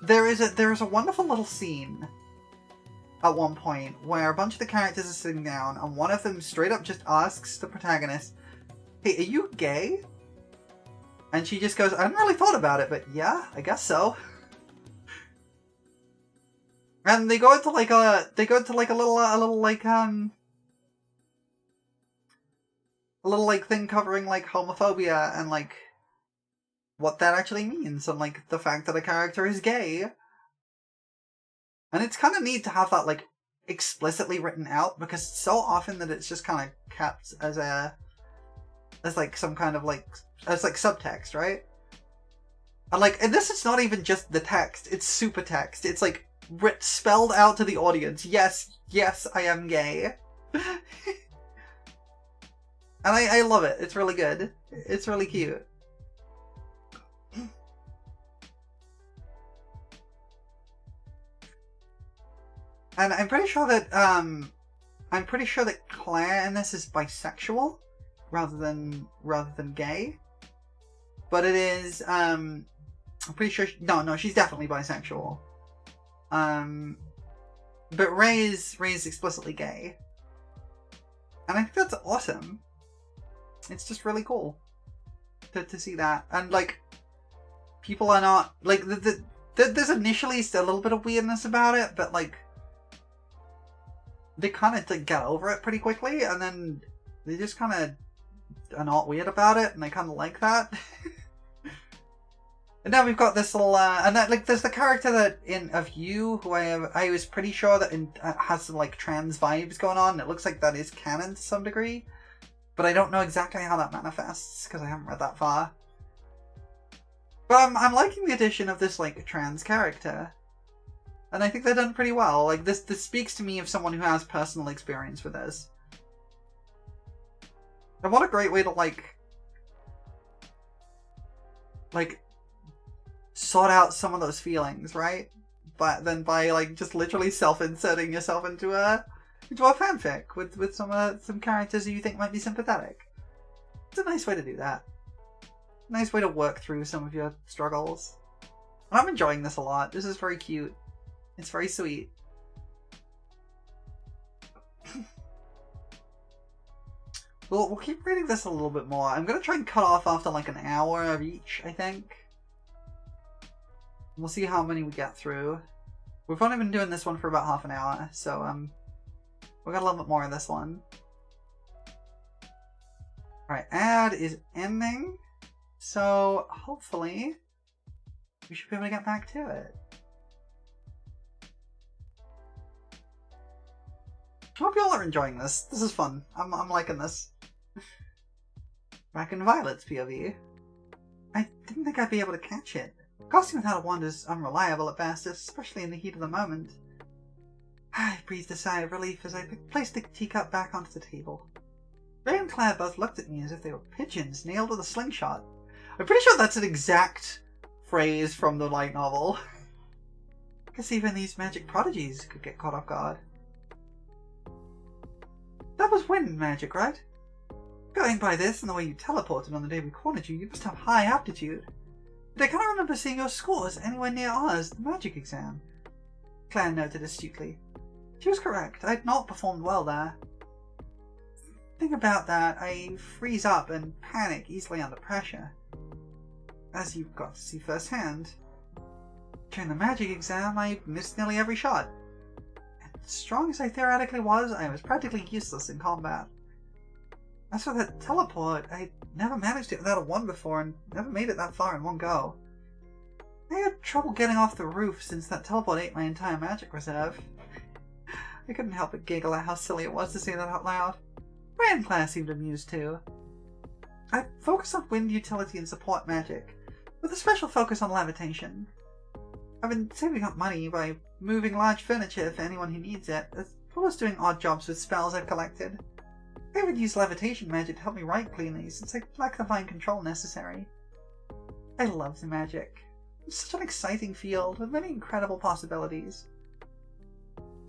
there is a wonderful little scene at one point where a bunch of the characters are sitting down and one of them straight up just asks the protagonist, "Hey, are you gay?" And she just goes, "I hadn't really thought about it, but yeah, I guess so." And they go into like a little thing covering like homophobia and like what that actually means and like the fact that a character is gay. And it's kind of neat to have that like explicitly written out, because it's so often that it's just kind of kept as like some kind of like as like subtext, right? And this is not even just the text, it's super text. It's like spelled out to the audience. Yes, I am gay. And I love it. It's really good. It's really cute. And I'm pretty sure that Claire in this is bisexual rather than gay. But it is I'm pretty sure no, she's definitely bisexual. But Ray is explicitly gay. And I think that's awesome. It's just really cool to see that. And like people are not like there's initially still a little bit of weirdness about it, but like they kind of like get over it pretty quickly, and then they just kind of are not weird about it, and I kind of like that. And now we've got this little and that, like, there's the character that of you who I was pretty sure that has some like trans vibes going on. It looks like that is canon to some degree, but I don't know exactly how that manifests because I haven't read that far. But I'm liking the addition of this like trans character. And I think they're done pretty well. Like, this speaks to me of someone who has personal experience with this. And what a great way to, like sort out some of those feelings, right? But then by, like, just literally self-inserting yourself into a fanfic with some characters who you think might be sympathetic. It's a nice way to do that. Nice way to work through some of your struggles. And I'm enjoying this a lot. This is very cute. It's very sweet. We'll keep reading this a little bit more. I'm going to try and cut off after like an hour of each, I think. We'll see how many we get through. We've only been doing this one for about half an hour, so we got a little bit more of this one. Alright, ad is ending. So hopefully we should be able to get back to it. I hope you all are enjoying this. This is fun. I'm liking this. Back in Violet's POV. I didn't think I'd be able to catch it. Costume without a wand is unreliable at best, especially in the heat of the moment. I breathed a sigh of relief as I placed the teacup back onto the table. Ray and Claire both looked at me as if they were pigeons nailed with a slingshot. I'm pretty sure that's an exact phrase from the light novel. I guess even these magic prodigies could get caught off guard. That was wind magic, right? Going by this and the way you teleported on the day we cornered you, you must have high aptitude. But I cannot remember seeing your scores anywhere near ours at the magic exam. Claire noted astutely. She was correct. I had not performed well there. The thing about that, I freeze up and panic easily under pressure. As you've got to see firsthand. During the magic exam, I missed nearly every shot. As strong as I theoretically was, I was practically useless in combat. As for that teleport, I never managed it without a 1 before and never made it that far in one go. I had trouble getting off the roof since that teleport ate my entire magic reserve. I couldn't help but giggle at how silly it was to say that out loud. Ray and Claire seemed amused too. I focus on wind utility and support magic, with a special focus on levitation. I've been saving up money by moving large furniture for anyone who needs it, as well as doing odd jobs with spells I've collected. I would use levitation magic to help me write cleanly, since I lack the fine control necessary. I love the magic. It's such an exciting field, with many incredible possibilities.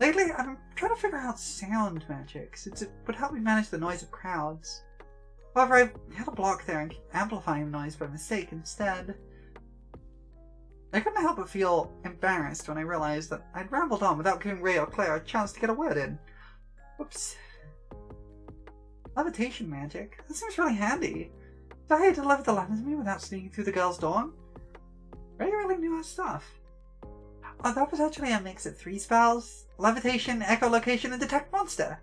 Lately, I've been trying to figure out sound magic, since it would help me manage the noise of crowds. However, I've had a block there and keep amplifying noise by mistake instead. I couldn't help but feel embarrassed when I realized that I'd rambled on without giving Ray or Claire a chance to get a word in. Whoops. Levitation magic? That seems really handy. Did I deliver the letter to me without sneaking through the girls' dorm? Ray really knew her stuff. Oh, that was actually a mix of 3 spells. Levitation, echolocation, and detect monster.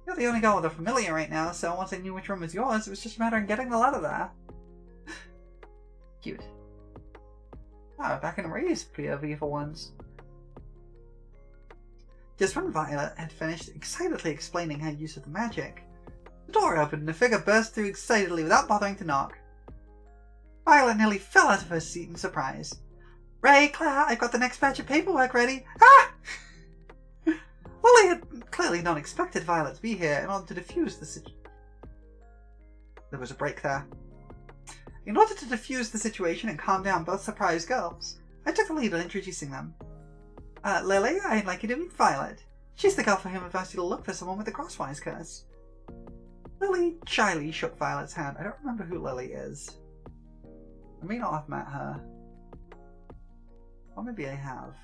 You're the only girl with a familiar right now, so once I knew which room was yours, it was just a matter of getting the letter there. Cute. Ah, back in Ray's POV for once. Just when Violet had finished excitedly explaining her use of the magic, the door opened and a figure burst through excitedly without bothering to knock. Violet nearly fell out of her seat in surprise. Ray, Claire, I've got the next batch of paperwork ready. Ah! Lily had clearly not expected Violet to be here in order to defuse the situation. There was a break there. In order to defuse the situation and calm down both surprised girls, I took the lead in introducing them. Lily, I'd like you to meet Violet. She's the girl for whom I've asked you to look for someone with a crosswise curse. Lily shyly shook Violet's hand. I don't remember who Lily is. I may not have met her. Or maybe I have.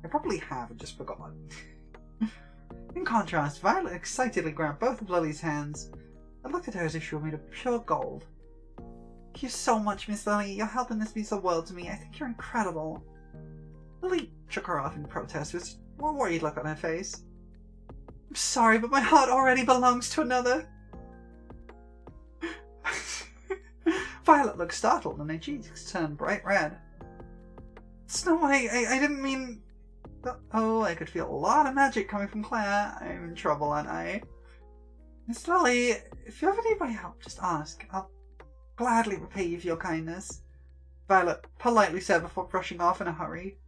I probably have and just forgot. In contrast, Violet excitedly grabbed both of Lily's hands and looked at her as if she were made of pure gold. Thank you so much, Miss Lily. Your help in this means the world to me. I think you're incredible. Lily shook her off in protest with a more worried look on her face. I'm sorry, but my heart already belongs to another. Violet looked startled and her cheeks turned bright red. Snow White, I didn't mean... Oh, I could feel a lot of magic coming from Claire. I'm in trouble, aren't I? Miss Lily, if you ever need my help, just ask. I'll gladly repay you for your kindness. Violet politely said before rushing off in a hurry.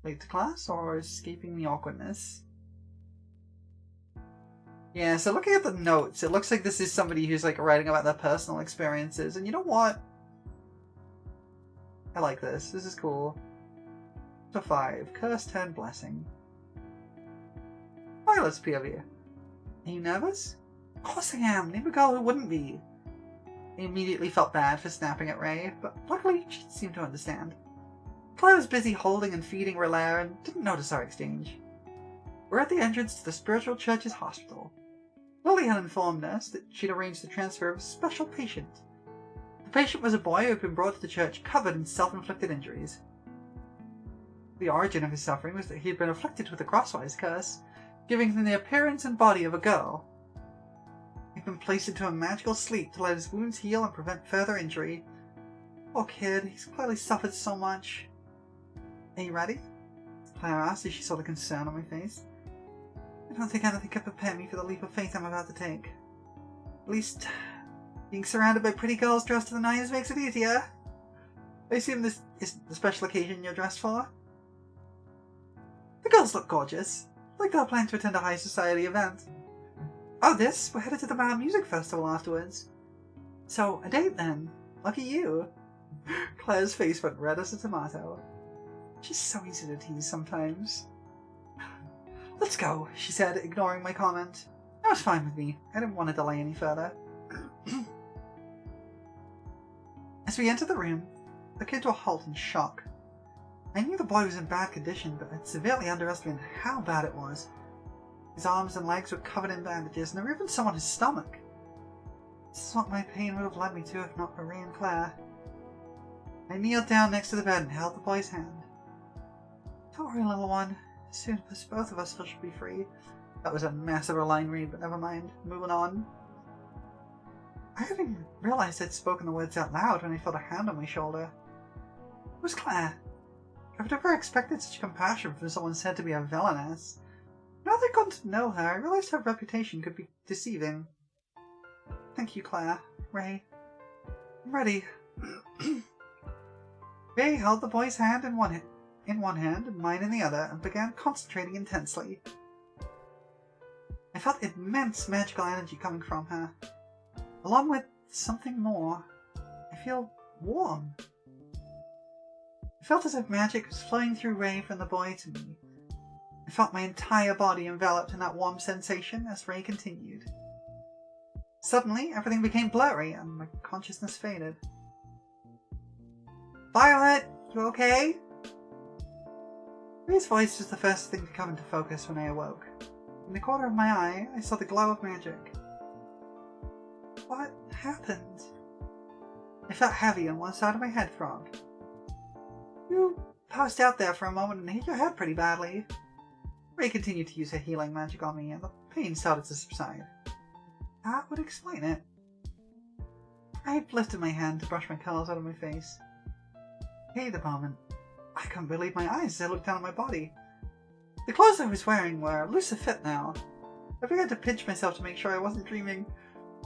Late to class or escaping the awkwardness? Yeah, so looking at the notes, it looks like this is somebody who's like writing about their personal experiences. And you know what? I like this. This is cool. Chapter 5. Curse Turned Blessing. Violet's POV. Are you nervous? Of course I am. Name a girl who wouldn't be. I immediately felt bad for snapping at Ray, but luckily she seemed to understand. Claire was busy holding and feeding Relaire and didn't notice our exchange. We're at the entrance to the spiritual church's hospital. Lily had informed us that she'd arranged the transfer of a special patient. The patient was a boy who had been brought to the church covered in self-inflicted injuries. The origin of his suffering was that he had been afflicted with a crosswise curse, giving him the appearance and body of a girl. He'd been placed into a magical sleep to let his wounds heal and prevent further injury. Poor kid, he's clearly suffered so much. Are you ready? Claire asked as she saw the concern on my face. I don't think anything could prepare me for the leap of faith I'm about to take. At least, being surrounded by pretty girls dressed to the nines makes it easier. I assume this is the special occasion you're dressed for? The girls look gorgeous. Like they're planning to attend a high society event. Oh, we're headed to the Mad Music Festival afterwards. So, a date then. Lucky you. Claire's face went red as a tomato. She's so easy to tease sometimes. Let's go, she said, ignoring my comment. That was fine with me. I didn't want to delay any further. As we entered the room, I came to a halt in shock. I knew the boy was in bad condition, but I'd severely underestimated how bad it was. His arms and legs were covered in bandages, and there were even some on his stomach. This is what my pain would have led me to if not for Ray and Claire. I kneeled down next to the bed and held the boy's hand. Don't worry, little one. Soon as both of us shall be free. That was a massive line read, but never mind. Moving on. I hadn't even realised I'd spoken the words out loud when I felt a hand on my shoulder. It was Claire. I've never expected such compassion from someone said to be a villainess. Now that I'd gotten to know her, I realised her reputation could be deceiving. Thank you, Claire. Ray. I'm ready. Ray held the boy's hand in one hand and mine in the other, and began concentrating intensely. I felt immense magical energy coming from her. Along with something more, I feel warm. I felt as if magic was flowing through Ray from the boy to me. I felt my entire body enveloped in that warm sensation as Ray continued. Suddenly, everything became blurry and my consciousness faded. Violet, you okay? Ray's voice was the first thing to come into focus when I awoke. In the corner of my eye, I saw the glow of magic. What happened? I felt heavy on one side of my head throbbed. You passed out there for a moment and hit your head pretty badly. Ray continued to use her healing magic on me, and the pain started to subside. That would explain it. I lifted my hand to brush my curls out of my face. Wait a moment. I couldn't believe my eyes as I looked down at my body. The clothes I was wearing were looser fit now. I began to pinch myself to make sure I wasn't dreaming.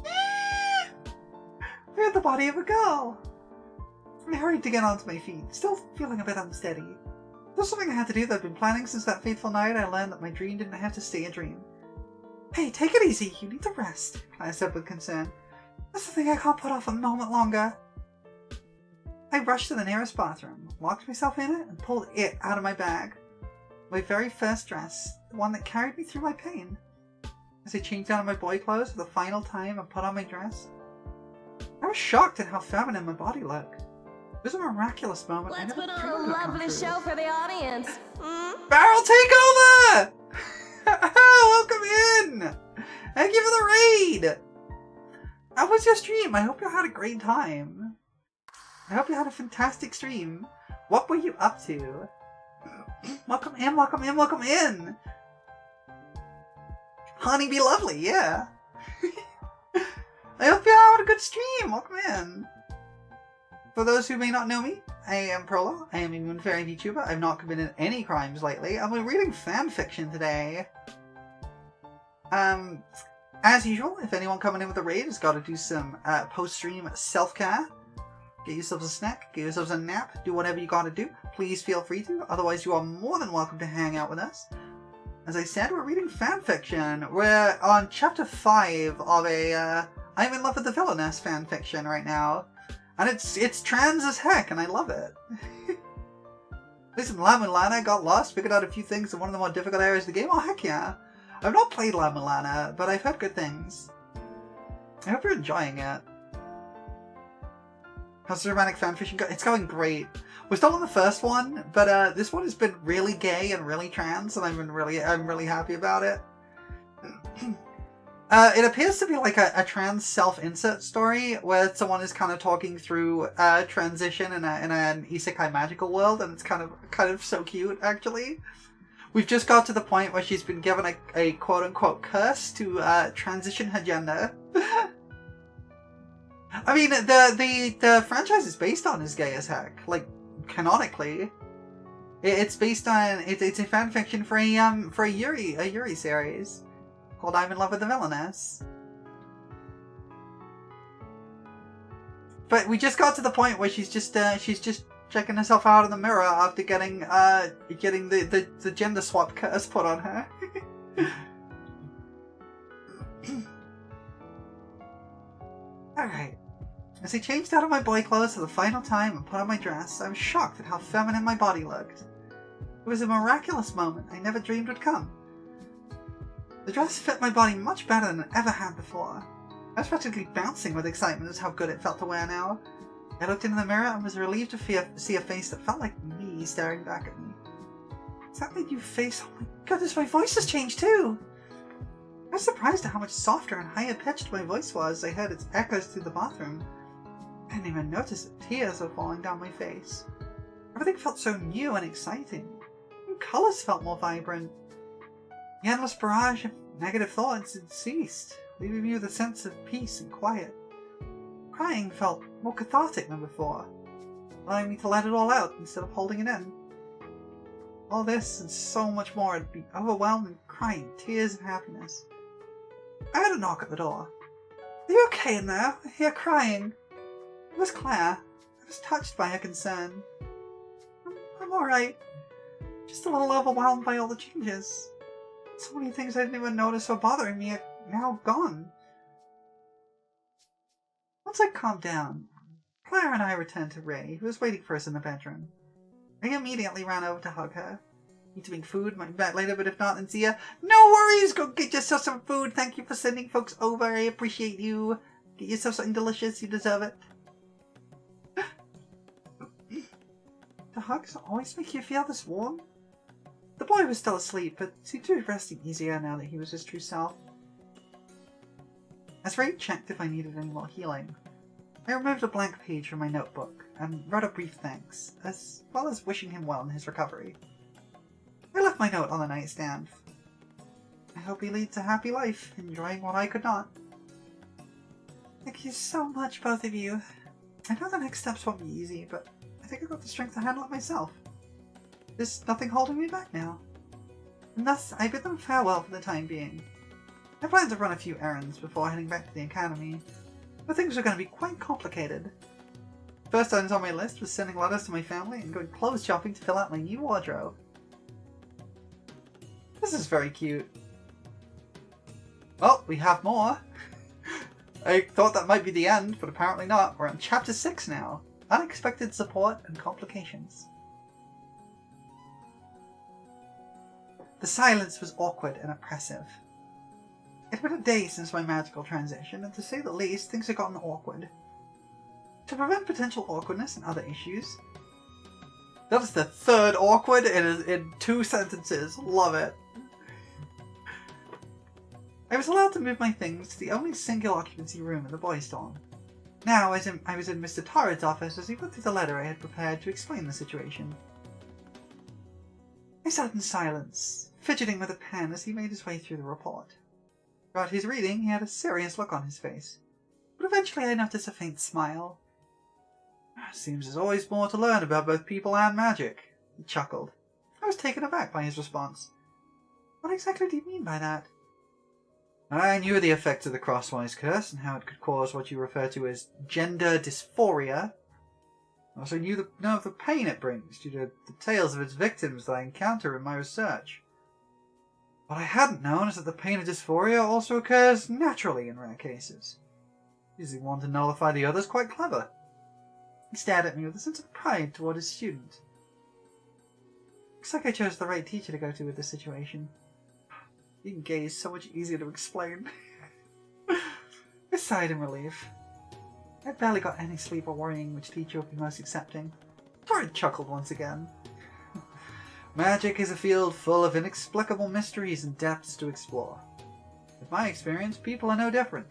I had the body of a girl. I hurried to get onto my feet, still feeling a bit unsteady. There was something I had to do that I'd been planning since that fateful night I learned that my dream didn't have to stay a dream. Hey, take it easy. You need to rest, I said with concern. That's the thing I can't put off a moment longer. I rushed to the nearest bathroom, locked myself in it, and pulled it out of my bag. My very first dress, the one that carried me through my pain. As I changed out of my boy clothes for the final time and put on my dress, I was shocked at how feminine my body looked. It was a miraculous moment. Let's put on a lovely show for the audience. Barrel, take over! Welcome in! Thank you for the raid! How was your stream? I hope you had a great time. I hope you had a fantastic stream. What were you up to? Welcome in, welcome in, welcome in! Honey be lovely, yeah. I hope you had a good stream. Welcome in. For those who may not know me, I am Prola. I am a Moon Fairy VTuber. I've not committed any crimes lately. I'm reading fanfiction today. As usual, if anyone coming in with a raid has got to do some post-stream self-care, get yourselves a snack, get yourselves a nap, do whatever you got to do. Please feel free to. Otherwise, you are more than welcome to hang out with us. As I said, we're reading fanfiction. We're on chapter 5 of a I'm in love with the villainess fanfiction right now. And it's trans as heck, and I love it. Listen, La Mulana got lost, figured out a few things in one of the more difficult areas of the game. Oh, heck yeah. I've not played La Mulana, but I've heard good things. I hope you're enjoying it. How's the romantic fanfiction go? It's going great. We're still on the first one, but this one has been really gay and really trans, and I'm really happy about it. It appears to be like a trans self-insert story where someone is kind of talking through transition in an isekai magical world, and it's kind of so cute, actually. We've just got to the point where she's been given a quote-unquote curse to transition her gender. I mean, the franchise is based on is gay as heck, like canonically. It's based on it's a fanfiction for a Yuri series called I'm in Love with the Villainess. But we just got to the point where she's just checking herself out in the mirror after getting the gender swap curse put on her. Alright. As I changed out of my boy clothes for the final time and put on my dress, I was shocked at how feminine my body looked. It was a miraculous moment I never dreamed would come. The dress fit my body much better than it ever had before. I was practically bouncing with excitement at how good it felt to wear now. I looked into the mirror and was relieved to see a face that felt like me staring back at me. Is that my new face? Oh my goodness, my voice has changed too! I was surprised at how much softer and higher pitched my voice was as I heard its echoes through the bathroom. I didn't even notice that tears were falling down my face. Everything felt so new and exciting. Even colours felt more vibrant. The endless barrage of negative thoughts had ceased, leaving me with a sense of peace and quiet. Crying felt more cathartic than before, allowing me to let it all out instead of holding it in. All this and so much more had been overwhelmed and crying tears of happiness. I heard a knock at the door. Are you okay in there? I hear crying. It was Claire. I was touched by her concern. I'm alright. Just a little overwhelmed by all the changes. So many things I didn't even notice were bothering me are now gone. Once I calmed down, Claire and I returned to Ray, who was waiting for us in the bedroom. I immediately ran over to hug her. Need to make food, might be back later, but if not, then see ya. No worries, go get yourself some food. Thank you for sending folks over, I appreciate you. Get yourself something delicious, you deserve it. Do hugs always make you feel this warm? The boy was still asleep, but seemed to be resting easier now that he was his true self. As Ray checked if I needed any more healing, I removed a blank page from my notebook and wrote a brief thanks, as well as wishing him well in his recovery. I left my note on the nightstand. I hope he leads a happy life, enjoying what I could not. Thank you so much, both of you. I know the next steps won't be easy, but I think I've got the strength to handle it myself. There's nothing holding me back now. And thus, I bid them farewell for the time being. I plan to run a few errands before heading back to the academy, but things are going to be quite complicated. First items on my list was sending letters to my family and going clothes shopping to fill out my new wardrobe. This is very cute. Well, we have more. I thought that might be the end, but apparently not. We're on chapter 6 now. Unexpected support and complications. The silence was awkward and oppressive. It had been a day since my magical transition, and to say the least, things had gotten awkward. To prevent potential awkwardness and other issues... That is the third awkward in 2 sentences. Love it. I was allowed to move my things to the only single occupancy room in the boys' dorm. Now I was in Mr. Torrid's office as he went through the letter I had prepared to explain the situation. I sat in silence, fidgeting with a pen as he made his way through the report. Throughout his reading, he had a serious look on his face, but eventually I noticed a faint smile. Seems there's always more to learn about both people and magic, he chuckled. I was taken aback by his response. What exactly do you mean by that? I knew the effects of the Crosswise Curse and how it could cause what you refer to as gender dysphoria. I also knew of the pain it brings due to the tales of its victims that I encounter in my research. What I hadn't known is that the pain of dysphoria also occurs naturally in rare cases. Using one to nullify the other is quite clever. He stared at me with a sense of pride toward his student. Looks like I chose the right teacher to go to with this situation. Being gay is so much easier to explain. I sighed in relief. I barely got any sleep or worrying which teacher would be most accepting. Torrid chuckled once again. Magic is a field full of inexplicable mysteries and depths to explore. In my experience, people are no different.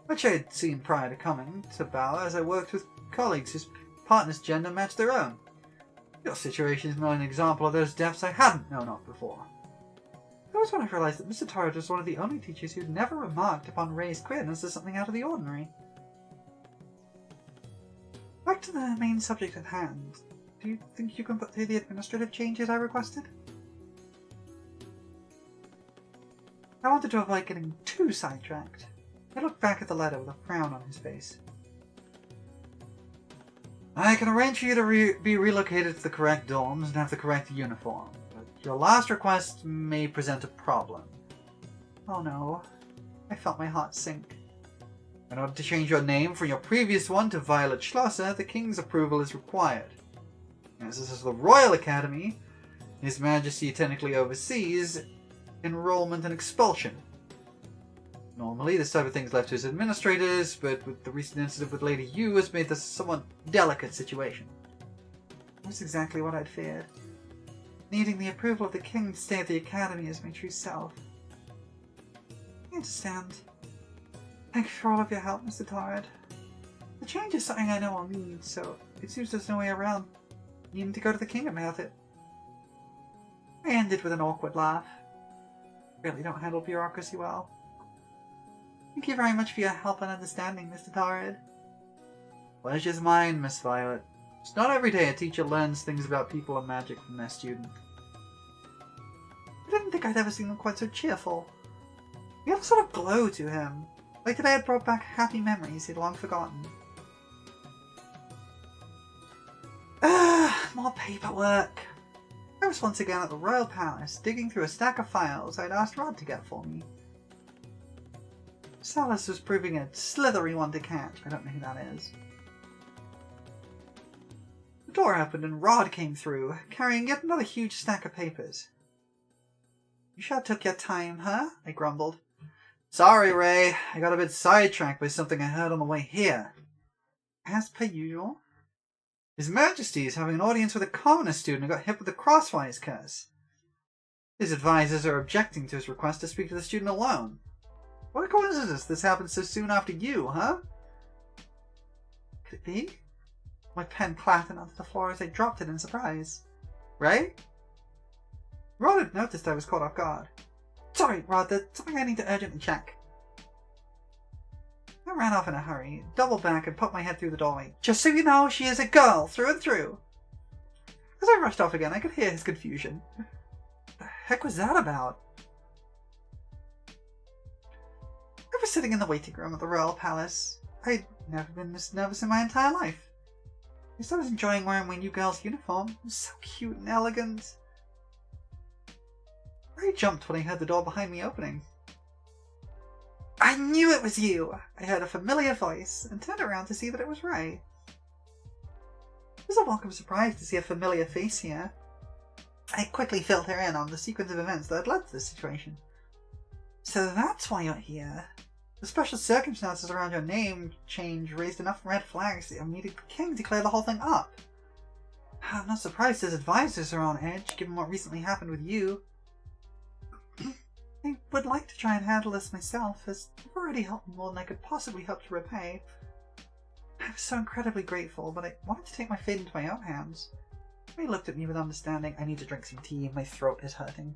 Which I had seen prior to coming to Bala as I worked with colleagues whose partner's gender matched their own. Your situation is not an example of those depths I hadn't known of before. That was when I realized that Mr. Torrid was one of the only teachers who'd never remarked upon Ray's queerness as something out of the ordinary. Back to the main subject at hand. Do you think you can put through the administrative changes I requested? I wanted to avoid getting too sidetracked. I looked back at the letter with a frown on his face. I can arrange for you to be relocated to the correct dorms and have the correct uniform, but Your last request may present a problem. Oh no. I felt my heart sink. In order to change your name from your previous one to Violet Schlosser, the King's approval is required. As this is the Royal Academy, His Majesty technically oversees enrollment and expulsion. Normally, this type of thing is left to his administrators, but with the recent incident with Lady Yu has made this a somewhat delicate situation. That's exactly what I'd feared. Needing the approval of the King to stay at the Academy as my true self. I understand. Thank you for all of your help, Mr. Torrid. The change is something I know I'll need, so it seems there's no way around needing to go to the King about it. I ended with an awkward laugh. Really don't handle bureaucracy well. Thank you very much for your help and understanding, Mr. Torrid. Pleasure's mine, Miss Violet. It's not every day a teacher learns things about people and magic from their student. I didn't think I'd ever seen him quite so cheerful. He had a sort of glow to him, like today had brought back happy memories he'd long forgotten. More paperwork. I was once again at the Royal Palace, digging through a stack of files I'd asked Rod to get for me. Salus was proving a slithery one to catch. I don't know who that is. The door opened and Rod came through, carrying yet another huge stack of papers. You sure took your time, huh? I grumbled. Sorry, Ray. I got a bit sidetracked by something I heard on the way here. As per usual. His Majesty is having an audience with a commoner student who got hit with the crosswise curse. His advisors are objecting to his request to speak to the student alone. What a coincidence this happened so soon after you, huh? Could it be? My pen clattered onto the floor as I dropped it in surprise. Ray? Rod had noticed I was caught off guard. Sorry, Rod, there's something I need to urgently check. I ran off in a hurry, doubled back, and put my head through the doorway. Just so you know, she is a girl, through and through. As I rushed off again, I could hear his confusion. What the heck was that about? I was sitting in the waiting room at the Royal Palace. I'd never been this nervous in my entire life. At least I was enjoying wearing my new girl's uniform. It was so cute and elegant. I jumped when I heard the door behind me opening. I knew it was you! I heard a familiar voice and turned around to see that it was Ray. It was a welcome surprise to see a familiar face here. I quickly filled her in on the sequence of events that had led to this situation. So that's why you're here. The special circumstances around your name change raised enough red flags that the King declared the whole thing up. I'm not surprised his advisors are on edge, given what recently happened with you. I would like to try and handle this myself, as you've already helped me more than I could possibly hope to repay. I was so incredibly grateful, but I wanted to take my fate into my own hands. He looked at me with understanding. I need to drink some tea, my throat is hurting.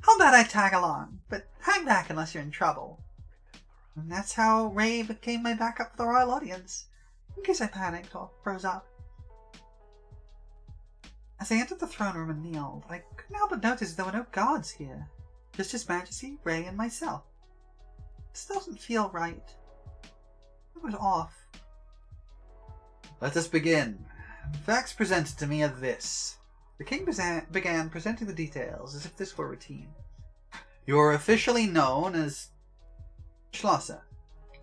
How about I tag along, but hang back unless you're in trouble. And that's how Ray became my backup for the royal audience, in case I panicked or froze up. As I entered the throne room and kneeled, I couldn't help but notice there were no guards here. Just His Majesty, Ray, and myself. This doesn't feel right. It was off. Let us begin. The facts presented to me are this. The King began presenting the details as if this were routine. You are officially known as Schlosser,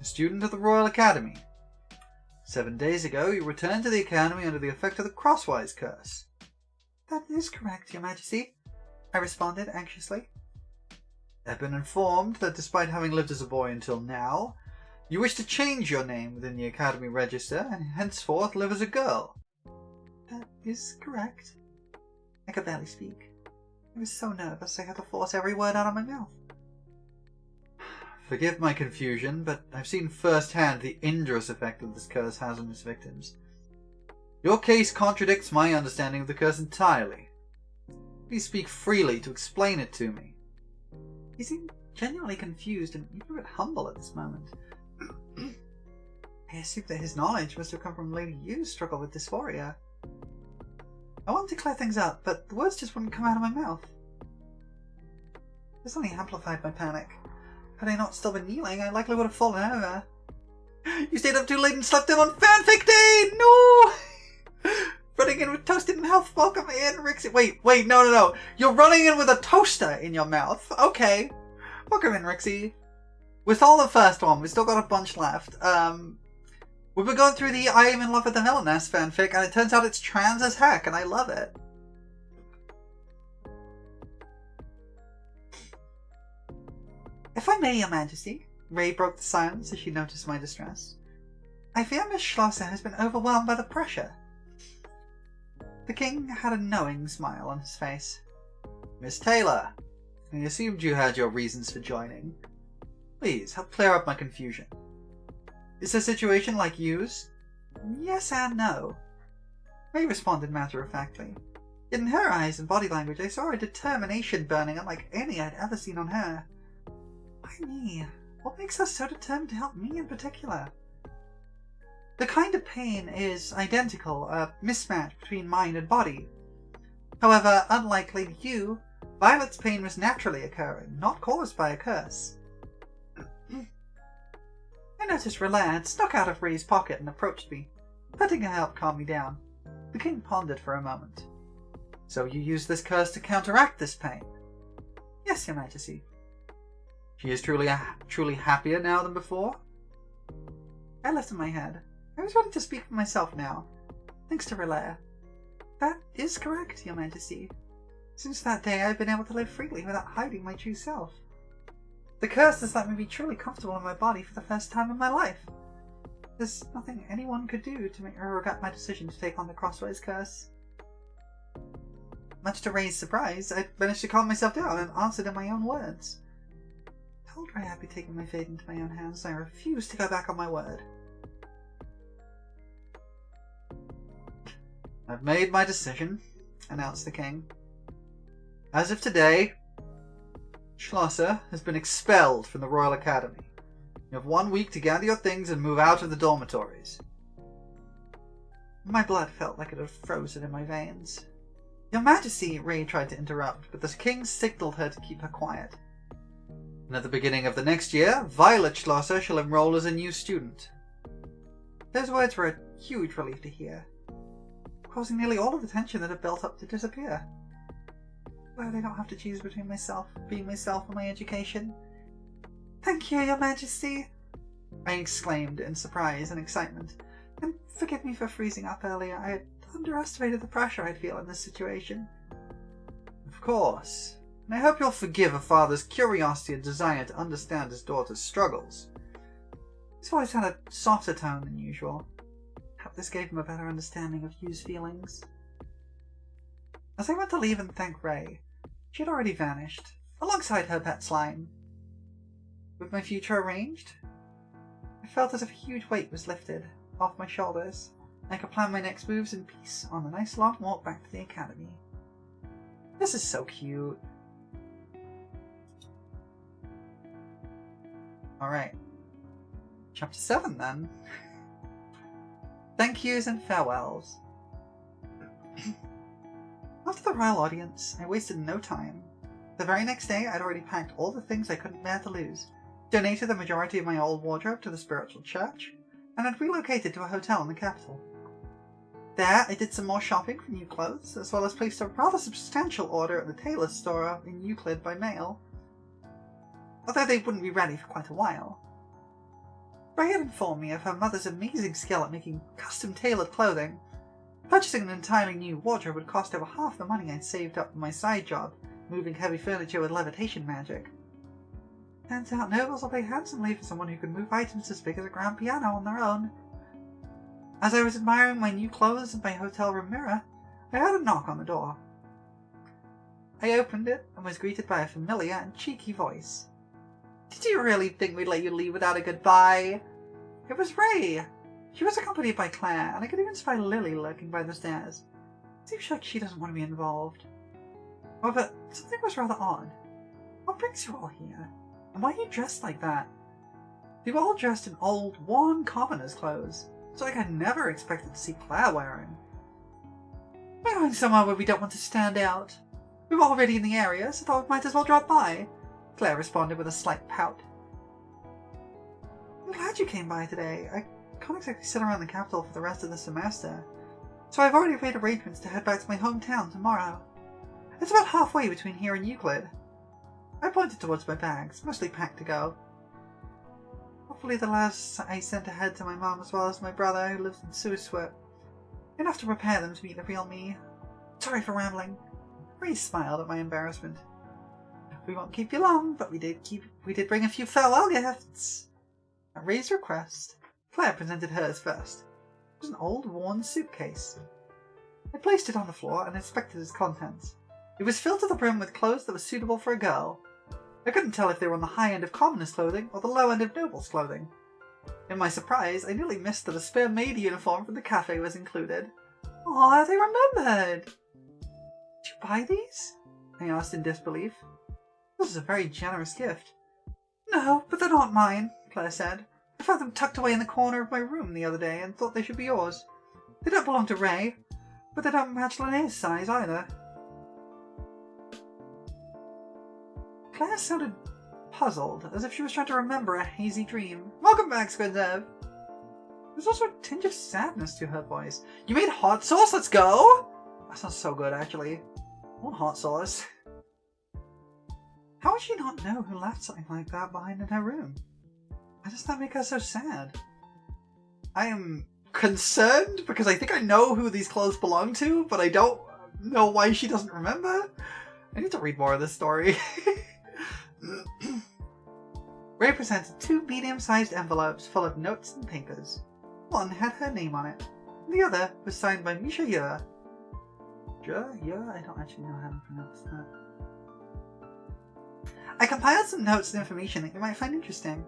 a student of the Royal Academy. 7 days ago, you returned to the Academy under the effect of the crosswise curse. That is correct, Your Majesty, I responded anxiously. I've been informed that despite having lived as a boy until now, you wish to change your name within the Academy register and henceforth live as a girl. That is correct. I could barely speak. I was so nervous I had to force every word out of my mouth. Forgive my confusion, but I've seen firsthand the injurious effect that this curse has on its victims. Your case contradicts my understanding of the curse entirely. Please speak freely to explain it to me. He seemed genuinely confused and even a bit humble at this moment. I assumed that his knowledge must have come from Lady Yu's struggle with dysphoria. I wanted to clear things up, but the words just wouldn't come out of my mouth. This only amplified my panic. Had I not still been kneeling, I likely would have fallen over. You stayed up too late and slept in on Fanfic Day! No! Running in with toasted and health. Welcome in, Rixie. Wait, no. You're running in with a toaster in your mouth. Okay. Welcome in, Rixie. We're still on the first one. We've still got a bunch left. We've been going through the I Am in Love with the Villainess fanfic, and it turns out it's trans as heck, and I love it. If I may, Your Majesty, Ray broke the silence as she noticed my distress. I fear Miss Schlosser has been overwhelmed by the pressure. The king had a knowing smile on his face. Miss Taylor, I assumed you had your reasons for joining. Please, help clear up my confusion. Is the situation like yours? Yes and no. Ray responded matter-of-factly. In her eyes and body language, I saw a determination burning unlike any I'd ever seen on her. Why me? What makes her so determined to help me in particular? The kind of pain is identical, a mismatch between mind and body. However, unlikely to you, Violet's pain was naturally occurring, not caused by a curse. I noticed Relaire had snuck out of Ray's pocket and approached me. Petting her helped calm me down. The king pondered for a moment. So you used this curse to counteract this pain? Yes, Your Majesty. She is truly happier now than before? I lifted my head. I was ready to speak for myself now, thanks to Relaire. That is correct, Your Majesty. Since that day I've been able to live freely without hiding my true self. The curse has let me be truly comfortable in my body for the first time in my life. There's nothing anyone could do to make me regret my decision to take on the Crossways curse. Much to Ray's surprise, I managed to calm myself down and answered in my own words. I told Ray I'd be taking my fate into my own hands, and I refused to go back on my word. I've made my decision, announced the king. As of today, Schlosser has been expelled from the Royal Academy. You have 1 week to gather your things and move out of the dormitories. My blood felt like it had frozen in my veins. Your Majesty, Ray tried to interrupt, but the king signaled her to keep her quiet. And at the beginning of the next year, Violet Schlosser shall enroll as a new student. Those words were a huge relief to hear, causing nearly all of the tension that had built up to disappear. Glad I don't have to choose between being myself and my education. Thank you, Your Majesty, I exclaimed in surprise and excitement. And forgive me for freezing up earlier. I had underestimated the pressure I'd feel in this situation. Of course. And I hope you'll forgive a father's curiosity and desire to understand his daughter's struggles. His voice had a softer tone than usual. Hope this gave him a better understanding of Hugh's feelings. As I went to leave and thank Ray, she had already vanished, alongside her pet slime. With my future arranged, I felt as if a huge weight was lifted off my shoulders. I could plan my next moves in peace on the nice long walk back to the academy. This is so cute. Alright. Chapter 7 then. Thank yous and farewells. After the royal audience, I wasted no time. The very next day, I'd already packed all the things I couldn't bear to lose, donated the majority of my old wardrobe to the spiritual church, and had relocated to a hotel in the capital. There, I did some more shopping for new clothes, as well as placed a rather substantial order at the tailor's store in Euclid by mail, although they wouldn't be ready for quite a while. Ray had informed me of her mother's amazing skill at making custom-tailored clothing. Purchasing an entirely new wardrobe would cost over half the money I'd saved up for my side job, moving heavy furniture with levitation magic. Turns out nobles will pay handsomely for someone who can move items as big as a grand piano on their own. As I was admiring my new clothes in my hotel room mirror, I heard a knock on the door. I opened it and was greeted by a familiar and cheeky voice. Did you really think we'd let you leave without a goodbye? It was Ray. She was accompanied by Claire, and I could even spy Lily lurking by the stairs. Seems like she doesn't want to be involved. However, something was rather odd. What brings you all here? And why are you dressed like that? They were all dressed in old, worn commoner's clothes, something I never expected to see Claire wearing. We're going somewhere where we don't want to stand out. We were already in the area, so thought we might as well drop by, Claire responded with a slight pout. I'm glad you came by today. I can't exactly sit around the capital for the rest of the semester, so I've already made arrangements to head back to my hometown tomorrow. It's about halfway between here and Euclid. I pointed towards my bags, mostly packed to go. Hopefully the lads I sent ahead to my mom as well as my brother who lives in Suswip. Enough to prepare them to meet the real me. Sorry for rambling. Rhys smiled at my embarrassment. We won't keep you long, but we did bring a few farewell gifts. At Ray's request, Claire presented hers first. It was an old, worn suitcase. I placed it on the floor and inspected its contents. It was filled to the brim with clothes that were suitable for a girl. I couldn't tell if they were on the high end of commoners' clothing or the low end of nobles' clothing. In my surprise, I nearly missed that a spare maid uniform from the cafe was included. Aw, they remembered! Did you buy these? I asked in disbelief. This is a very generous gift. No, but they're not mine, Claire said. I found them tucked away in the corner of my room the other day and thought they should be yours. They don't belong to Ray, but they don't match Linnea's size either. Claire sounded puzzled, as if she was trying to remember a hazy dream. Welcome back, Squidzev. There's also a tinge of sadness to her voice. You made hot sauce? Let's go! That sounds so good, actually. I want hot sauce. How would she not know who left something like that behind in her room? Why does that make her so sad? I am concerned because I think I know who these clothes belong to, but I don't know why she doesn't remember. I need to read more of this story. Ray presented 2 medium-sized envelopes full of notes and papers. One had her name on it. The other was signed by Misha Yer. Yer? I don't actually know how to pronounce that. I compiled some notes and information that you might find interesting.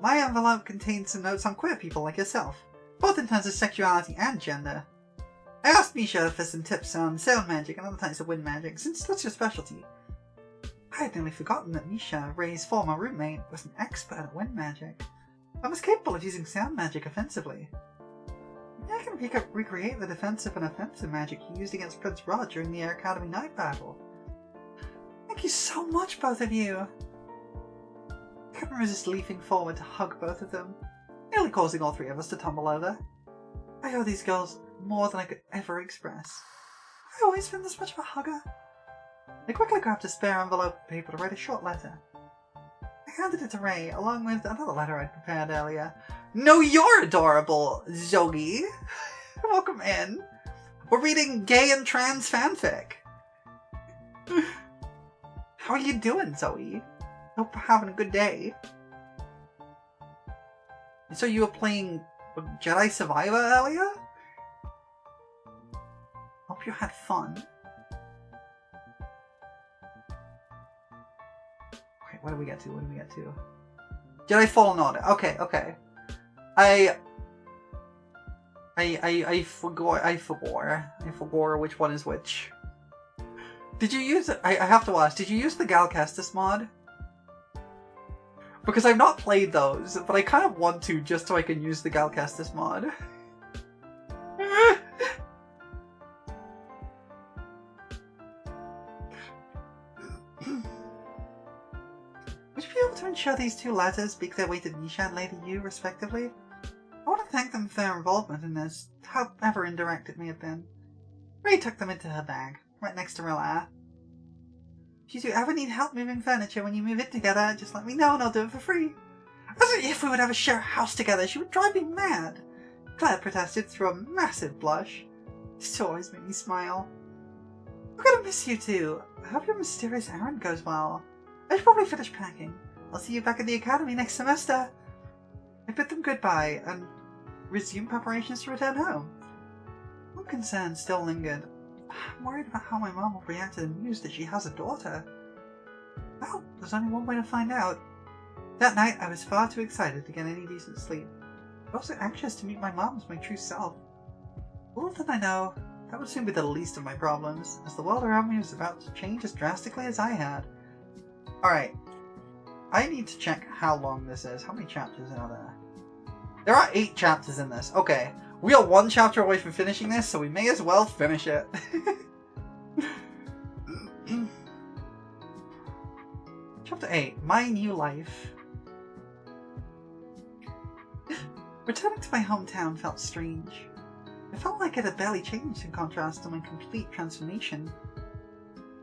My envelope contained some notes on queer people like yourself, both in terms of sexuality and gender. I asked Misha for some tips on sound magic and other types of wind magic, since that's your specialty. I had nearly forgotten that Misha, Ray's former roommate, was an expert at wind magic, and was capable of using sound magic offensively. Maybe I can recreate the defensive and offensive magic he used against Prince Rod during the Air Academy night battle. Thank you so much, both of you! I couldn't resist leaping forward to hug both of them, nearly causing all 3 of us to tumble over. I owe these girls more than I could ever express. Have I always been this much of a hugger? I quickly grabbed a spare envelope of paper to write a short letter. I handed it to Ray, along with another letter I'd prepared earlier. No, you're adorable, Zogi! Welcome in. We're reading gay and trans fanfic. How are you doing, Zoe? Hope you're having a good day. So you were playing Jedi Survivor earlier? Hope you had fun. Okay, what do we get to? Jedi Fallen Order. Okay. I forgot which one is which. Did you use it? I have to ask, did you use the Galcastus mod? Because I've not played those, but I kind of want to just so I can use the Galcastus mod. Would you be able to ensure these 2 letters speak their way to Nisha and Lady Yu, respectively? I want to thank them for their involvement in this, however indirect it may have been. Ray tucked them into her bag, right next to Rilla. If you ever need help moving furniture when you move it together, just let me know and I'll do it for free. As if we would ever share a house together, she would drive me mad. Claire protested through a massive blush. This always made me smile. I'm gonna miss you too. I hope your mysterious errand goes well. I should probably finish packing. I'll see you back at the academy next semester. I bid them goodbye and resume preparations to return home. One concern still lingered. I'm worried about how my mom will react to the news that she has a daughter. Well, there's only one way to find out. That night, I was far too excited to get any decent sleep. I was also anxious to meet my mom as my true self. Little did I know, that would soon be the least of my problems, as the world around me was about to change as drastically as I had. Alright. I need to check how long this is. How many chapters are there? There are 8 chapters in this. Okay. We are 1 chapter away from finishing this, so we may as well finish it. Chapter 8. My New Life. Returning to my hometown felt strange. It felt like it had barely changed in contrast to my complete transformation.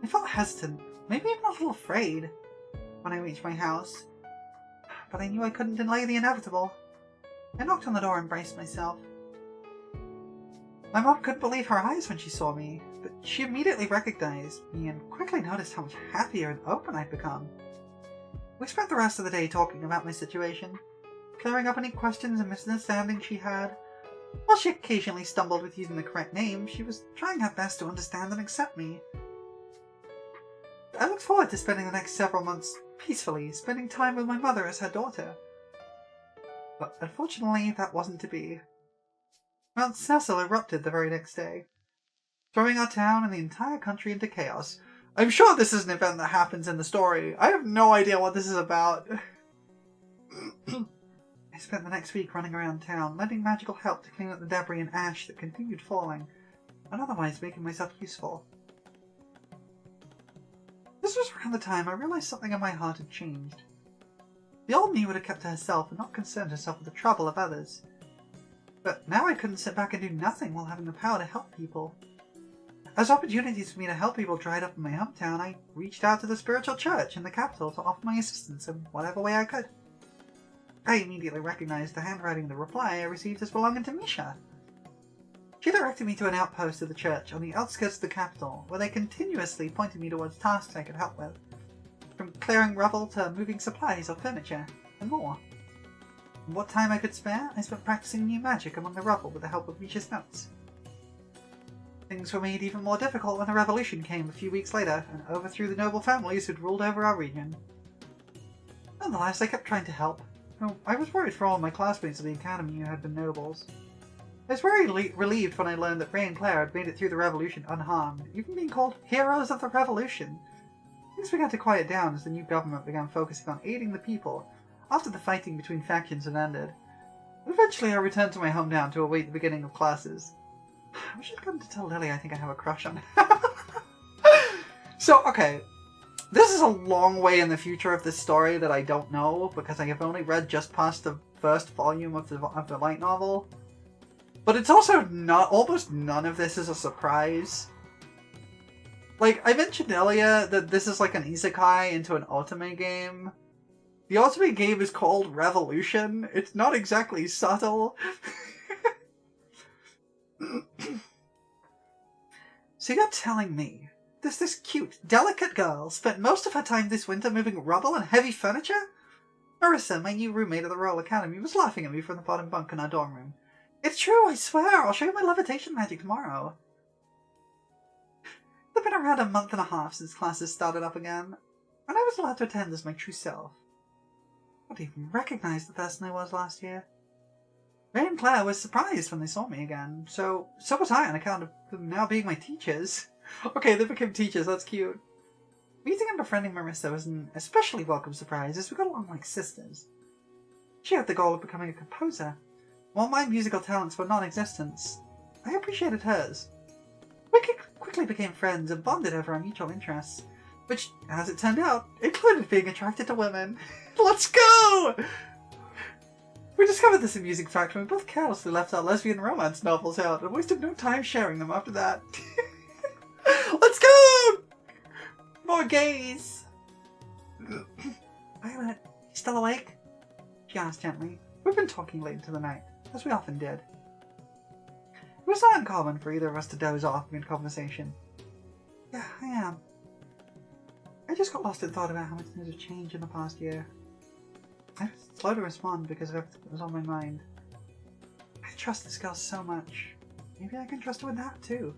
I felt hesitant, maybe even a little afraid, when I reached my house. But I knew I couldn't delay the inevitable. I knocked on the door and braced myself. My mom couldn't believe her eyes when she saw me, but she immediately recognized me and quickly noticed how much happier and open I'd become. We spent the rest of the day talking about my situation, clearing up any questions and misunderstandings she had. While she occasionally stumbled with using the correct name, she was trying her best to understand and accept me. I looked forward to spending the next several months peacefully, spending time with my mother as her daughter. But unfortunately, that wasn't to be. Mount Cecil erupted the very next day, throwing our town and the entire country into chaos. I'm sure this is an event that happens in the story. I have no idea what this is about. I spent the next week running around town, lending magical help to clean up the debris and ash that continued falling, and otherwise making myself useful. This was around the time I realized something in my heart had changed. The old me would have kept to herself and not concerned herself with the trouble of others. But now I couldn't sit back and do nothing while having the power to help people. As opportunities for me to help people dried up in my hometown, I reached out to the spiritual church in the capital to offer my assistance in whatever way I could. I immediately recognized the handwriting of the reply I received as belonging to Misha. She directed me to an outpost of the church on the outskirts of the capital, where they continuously pointed me towards tasks I could help with, from clearing rubble to moving supplies or furniture, and more. In what time I could spare, I spent practicing new magic among the rubble with the help of Misha's notes. Things were made even more difficult when the revolution came a few weeks later and overthrew the noble families who'd ruled over our region. Nonetheless, I kept trying to help. I was worried for all my classmates of the academy who had been nobles. I was very relieved when I learned that Ray and Claire had made it through the revolution unharmed, even being called heroes of the revolution. Things began to quiet down as the new government began focusing on aiding the people after the fighting between factions had ended. Eventually I returned to my hometown to await the beginning of classes. I wish I'd come to tell Lily I think I have a crush on her. So, okay. This is a long way in the future of this story that I don't know, because I have only read just past the first volume of the light novel. But it's also not, almost none of this is a surprise. Like, I mentioned earlier that this is like an isekai into an otome game. The otome game is called Revolution. It's not exactly subtle. So you're telling me this cute, delicate girl spent most of her time this winter moving rubble and heavy furniture? Marissa, my new roommate at the Royal Academy, was laughing at me from the bottom bunk in our dorm room. It's true, I swear. I'll show you my levitation magic tomorrow. It's been around a month and a half since classes started up again, and I was allowed to attend as my true self. I didn't even recognize the person I was last year. Ray and Claire were surprised when they saw me again, so was I on account of them now being my teachers. Okay, they became teachers, that's cute. Meeting and befriending Marissa was an especially welcome surprise as we got along like sisters. She had the goal of becoming a composer. While my musical talents were non-existent, I appreciated hers. We quickly became friends and bonded over our mutual interests, which, as it turned out, included being attracted to women. Let's go! We discovered this amusing fact when we both carelessly left our lesbian romance novels out and wasted no time sharing them after that. Let's go! More gays! Violet, you still awake? She asked gently. We've been talking late into the night, as we often did. It was not uncommon for either of us to doze off mid-conversation. Yeah, I am. I just got lost in thought about how much things have changed in the past year. I was slow to respond because of everything that was on my mind. I trust this girl so much. Maybe I can trust her with that too.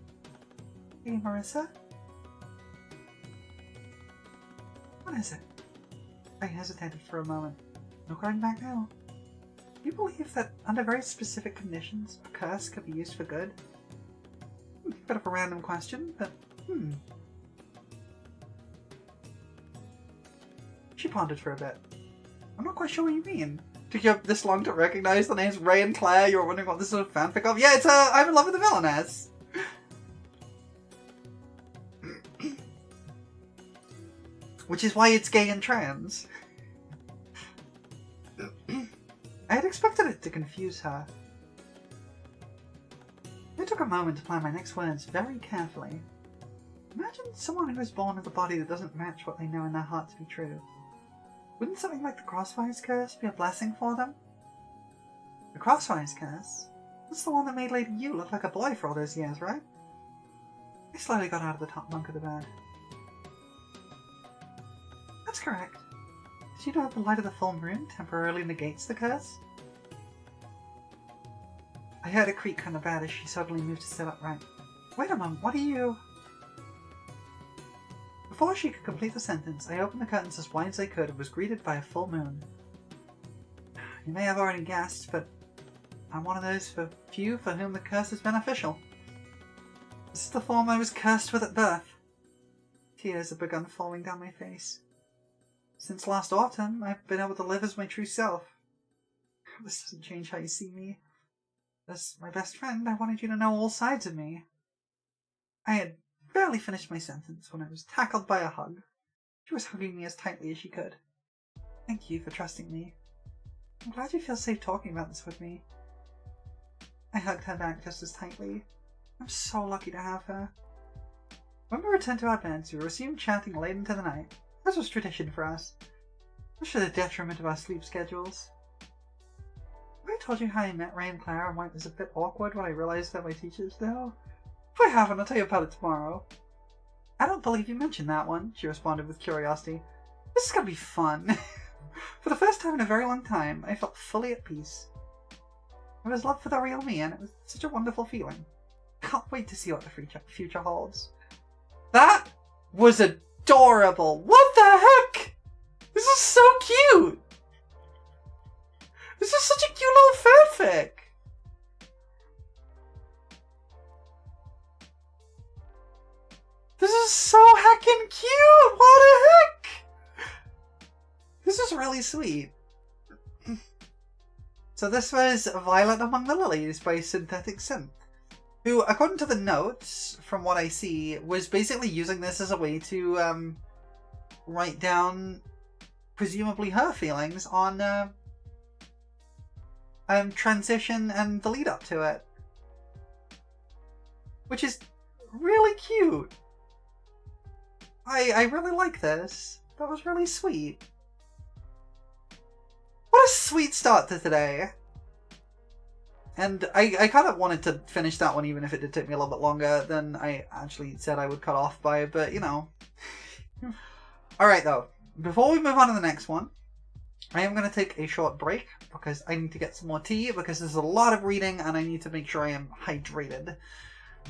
Hey, Marissa? What is it? I hesitated for a moment. No crying back now. Do you believe that under very specific conditions, a curse could be used for good? Bit of a random question, but She pondered for a bit. I'm not quite sure what you mean. Took you this long to recognize the names Ray and Claire? You were wondering what this is a fanfic of? Yeah, it's I'm in love with the villainess. Which is why it's gay and trans. I had expected it to confuse her. I took a moment to plan my next words very carefully. Imagine someone who is born with a body that doesn't match what they know in their heart to be true. Wouldn't something like the Crossfires Curse be a blessing for them? The Crossfires Curse? That's the one that made Lady Yu look like a boy for all those years, right? I slowly got out of the top bunk of the bed. That's correct. Did you know that the light of the full moon temporarily negates the curse? I heard a creak on the bed as she suddenly moved to sit upright. Wait a moment, what are you... Before she could complete the sentence, I opened the curtains as wide as I could and was greeted by a full moon. You may have already guessed, but I'm one of those few for whom the curse is beneficial. This is the form I was cursed with at birth. Tears have begun falling down my face. Since last autumn, I've been able to live as my true self. This doesn't change how you see me. As my best friend, I wanted you to know all sides of me. I had barely finished my sentence when I was tackled by a hug. She was hugging me as tightly as she could. Thank you for trusting me. I'm glad you feel safe talking about this with me. I hugged her back just as tightly. I'm so lucky to have her. When we returned to our beds, we resumed chatting late into the night, as was tradition for us, much to the detriment of our sleep schedules. Have I told you how I met Ray and Clara and why it was a bit awkward when I realized that my teachers know? If I haven't, I'll tell you about it tomorrow. I don't believe you mentioned that one, she responded with curiosity. This is gonna be fun. For the first time in a very long time, I felt fully at peace. It was love for the real me, and it was such a wonderful feeling. Can't wait to see what the future holds. That was adorable! What the heck? This is so cute! This is such a cute little fanfic! This is so heckin' cute! What the heck? This is really sweet. So this was Violet Among the Lilies by Synthetic Synth, who, according to the notes, from what I see, was basically using this as a way to write down, presumably, her feelings on transition and the lead up to it. Which is really cute. I really like this. That was really sweet. What a sweet start to today. And I kind of wanted to finish that one even if it did take me a little bit longer than I actually said I would cut off by, but you know. Alright though, before we move on to the next one, I am going to take a short break because I need to get some more tea because there's a lot of reading and I need to make sure I am hydrated.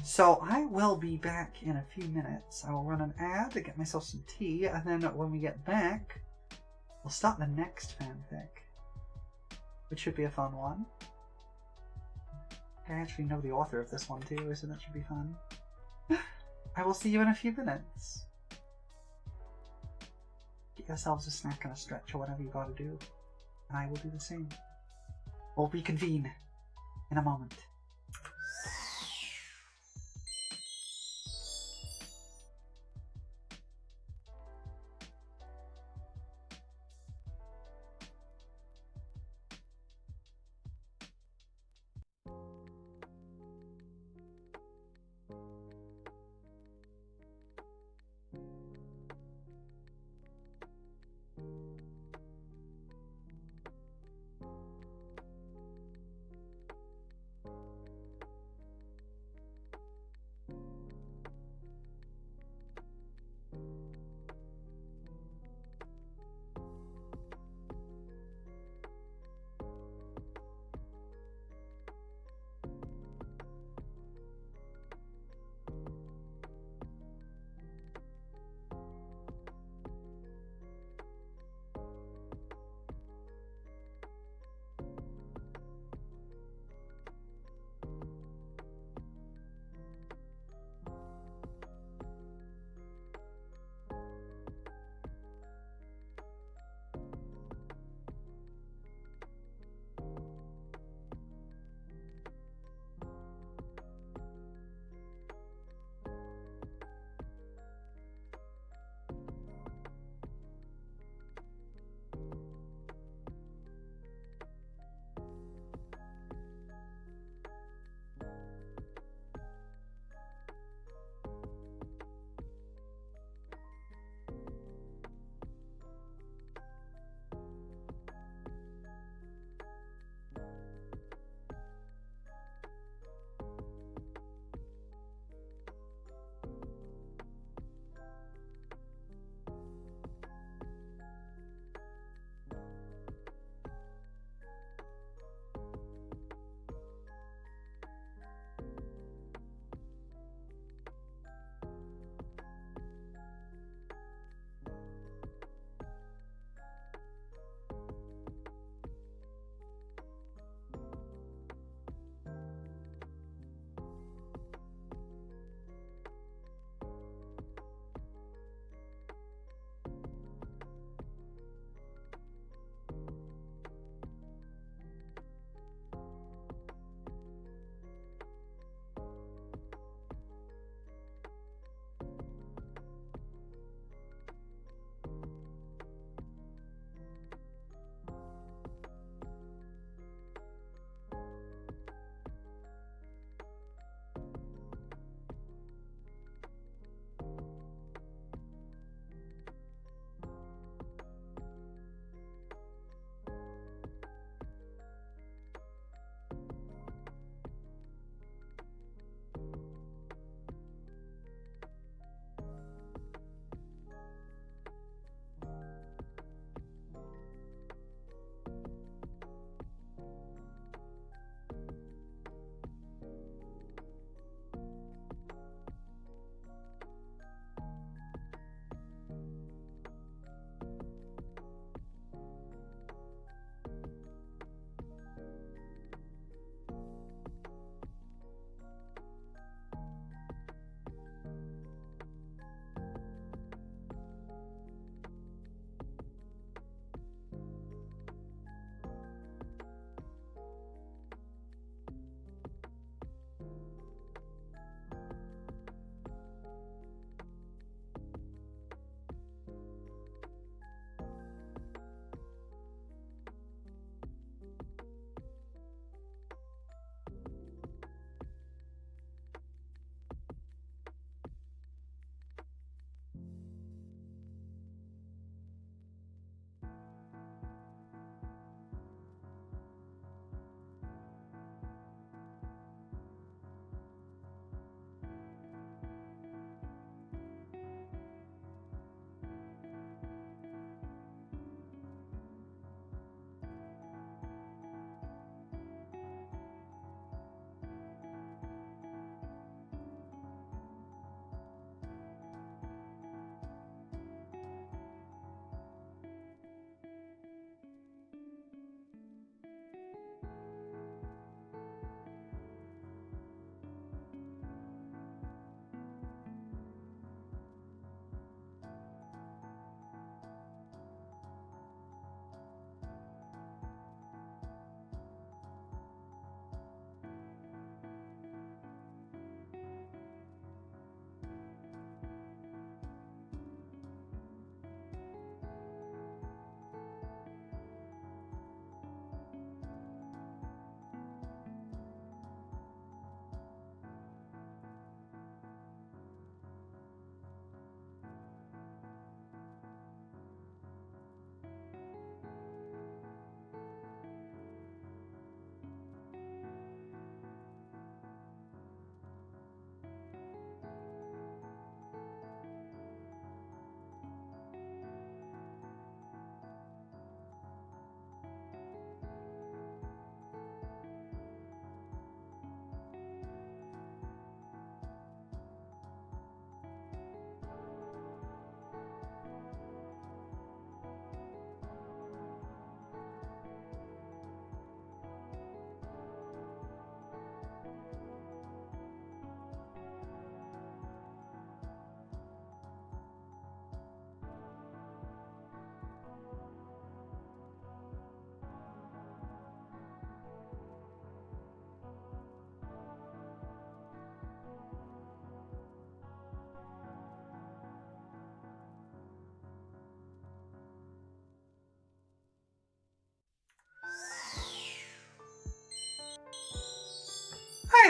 So I will be back in a few minutes. I will run an ad to get myself some tea, and then when we get back, we'll start the next fanfic, which should be a fun one. I actually know the author of this one too, so that should be fun. I will see you in a few minutes. Get yourselves a snack and a stretch or whatever you gotta do, and I will do the same. We'll reconvene in a moment.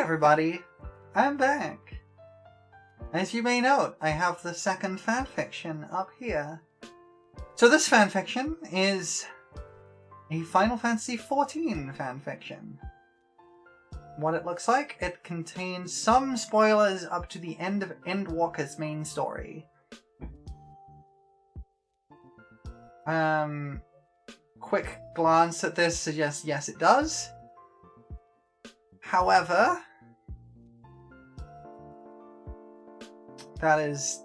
everybody, I'm back. As you may note, I have the second fanfiction up here. So this fanfiction is a Final Fantasy XIV fanfiction. What it looks like, it contains some spoilers up to the end of Endwalker's main story. Quick glance at this suggests yes it does. However, that is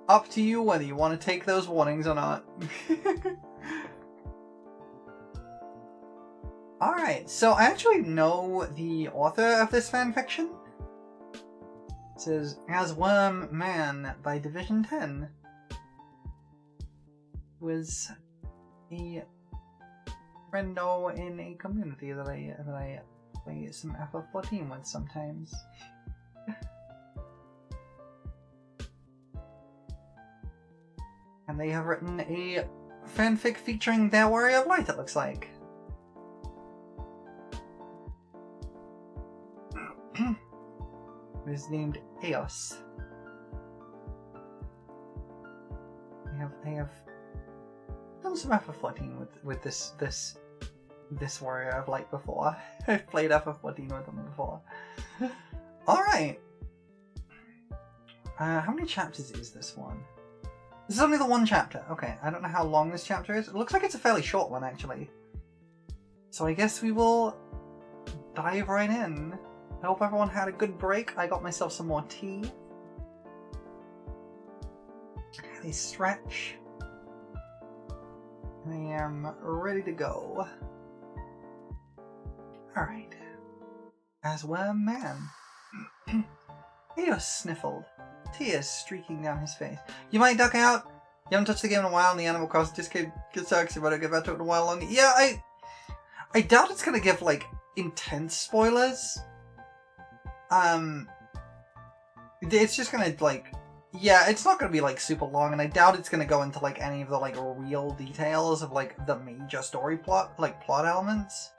up to you whether you want to take those warnings or not. Alright, so I actually know the author of this fanfiction. It says, As Wyrm Man by Division10. Was a friendo in a community that I play some FF14 with sometimes. And they have written a fanfic featuring their Warrior of Light, it looks like. It is named Eos. They have done some FF14 with this Warrior of Light before. I've played FF14 with them before. Alright. How many chapters is this one? This is only the one chapter. Okay, I don't know how long this chapter is. It looks like it's a fairly short one, actually. So I guess we will dive right in. I hope everyone had a good break. I got myself some more tea. Had a stretch. I am ready to go. Alright. As Wyrm Man. Eos sniffled, tears streaking down his face. You might duck out. You haven't touched the game in a while, and the Animal Crossing just gets so excited about it. Get back to it in a while longer. Yeah, I doubt it's gonna give like intense spoilers. It's just gonna like, yeah, it's not gonna be like super long, and I doubt it's gonna go into like any of the like real details of like the major story plot elements.